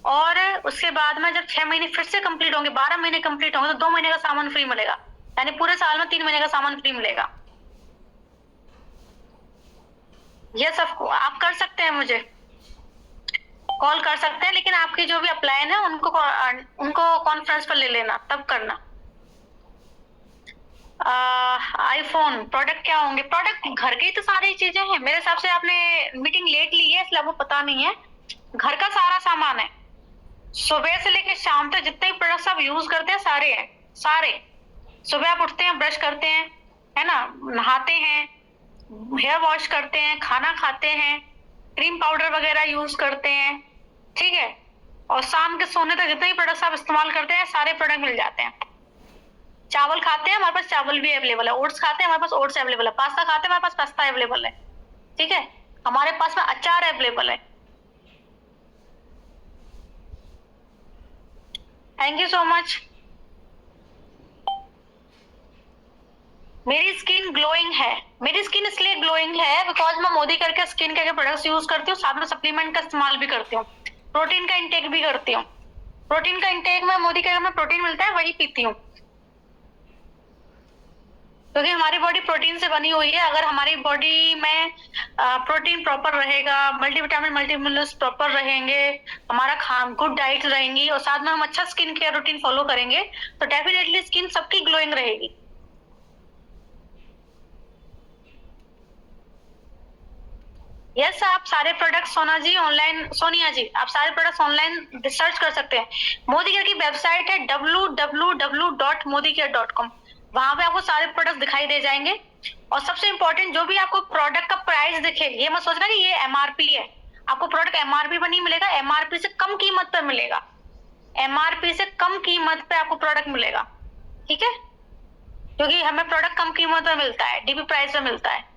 और उसके बाद में जब 6 महीने फिर से कंप्लीट होंगे, 12 महीने कंप्लीट होंगे, तो 2 महीने का सामान फ्री मिलेगा। यानी पूरे साल में 3 महीने का सामान फ्री मिलेगा। ये सब आप कर सकते हैं, मुझे कॉल कर सकते हैं, लेकिन आपकी जो भी अप्लायन है उनको कॉन्फ्रेंस पर ले लेना, तब करना। आईफोन प्रोडक्ट क्या होंगे? प्रोडक्ट घर के ही तो सारी चीजें हैं। मेरे हिसाब से आपने मीटिंग लेट ली है, इसलिए आपको पता नहीं है। घर का सारा सामान है, सुबह से लेकर शाम तक जितने भी प्रोडक्ट्स आप यूज करते हैं सारे हैं, सारे। सुबह आप उठते हैं, ब्रश करते हैं, है ना, नहाते हैं, हेयर वॉश करते हैं, खाना खाते हैं, क्रीम पाउडर वगैरह यूज करते हैं, ठीक है। और शाम के सोने तक जितने भी प्रोडक्ट्स आप इस्तेमाल करते हैं सारे प्रोडक्ट मिल जाते हैं। चावल खाते हैं, हमारे पास चावल भी अवेलेबल है। ओट्स खाते हैं, हमारे पास ओट्स अवेलेबल है। पास्ता खाते हैं, हमारे पास पास्ता अवेलेबल है, ठीक है। हमारे पास में अचार अवेलेबल है। Thank you so much. मेरी स्किन ग्लोइंग है। मेरी स्किन इसलिए ग्लोइंग है बिकॉज मैं मोदी केयर के स्किन केयर के प्रोडक्ट्स यूज करती हूँ, साथ में सप्लीमेंट का इस्तेमाल भी करती हूँ, प्रोटीन का इंटेक भी करती हूँ। प्रोटीन का इंटेक में मोदी केयर में प्रोटीन मिलता है, वही पीती हूँ, क्योंकि हमारी बॉडी प्रोटीन से बनी हुई है। अगर हमारी बॉडी में प्रोटीन प्रॉपर रहेगा, मल्टीविटामिन मल्टी मिनरल्स प्रॉपर रहेंगे, हमारा खान गुड डाइट रहेंगी और साथ में हम अच्छा स्किन केयर रूटीन फॉलो करेंगे तो डेफिनेटली स्किन सबकी ग्लोइंग रहेगी। यस आप सारे प्रोडक्ट सोनिया जी आप सारे प्रोडक्ट्स ऑनलाइन रिसर्च कर सकते हैं। मोदी केयर की वेबसाइट है www.modicare.com। वहां पे आपको सारे प्रोडक्ट्स दिखाई दे जाएंगे। और सबसे इंपॉर्टेंट, जो भी आपको प्रोडक्ट का प्राइस दिखे, ये मत सोचना कि ये एमआरपी है। आपको प्रोडक्ट एमआरपी पर नहीं मिलेगा, एमआरपी से कम कीमत पर मिलेगा। एमआरपी से कम कीमत पे आपको प्रोडक्ट मिलेगा, ठीक है, क्योंकि हमें प्रोडक्ट कम कीमत में मिलता है, डीपी प्राइस में मिलता है।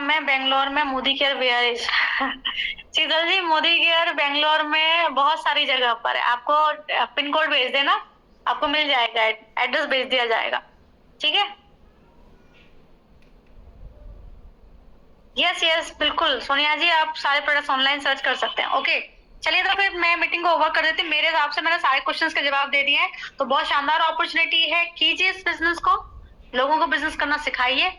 मैं बेंगलोर में Modi care where is Sheetal ji, Modi care Bangalore में बहुत सारी जगह पर है। आपको पिन कोड भेज देना, आपको मिल जाएगा, एड्रेस भेज दिया जाएगा, ठीक है। यस यस बिल्कुल सोनिया जी, आप सारे प्रोडक्ट्स ऑनलाइन सर्च कर सकते हैं। ओके चलिए, तो फिर मैं मीटिंग को ओवर कर देती हूँ। मेरे हिसाब से मैंने सारे क्वेश्चंस के जवाब दे दिए हैं, तो बहुत शानदार अपॉर्चुनिटी है। कीजिए इस बिजनेस को, लोगों को बिजनेस करना सिखाइए,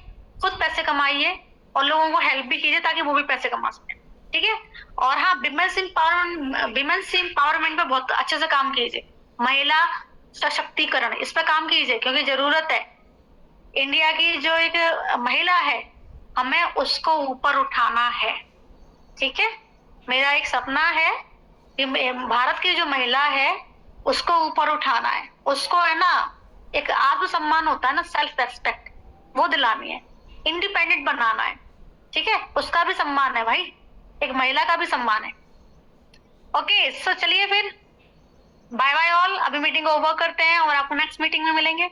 खुद पैसे कमाइए और लोगों को हेल्प भी कीजिए ताकि वो भी पैसे कमा सके, ठीक है। और हाँ, विमेंस एम्पावरमेंट पे बहुत अच्छे से काम कीजिए। महिला सशक्तिकरण, इस पे काम कीजिए क्योंकि जरूरत है। इंडिया की जो एक महिला है, हमें उसको ऊपर उठाना है, ठीक है। मेरा एक सपना है कि भारत की जो महिला है उसको ऊपर उठाना है, उसको है ना एक आत्मसम्मान होता है ना, सेल्फ रेस्पेक्ट, वो दिलानी है, इंडिपेंडेंट बनाना है, ठीक है। उसका भी सम्मान है भाई, एक महिला का भी सम्मान है। ओके सो चलिए फिर, बाय बाय ऑल। अभी मीटिंग ओवर करते हैं और आपको नेक्स्ट मीटिंग में मिलेंगे।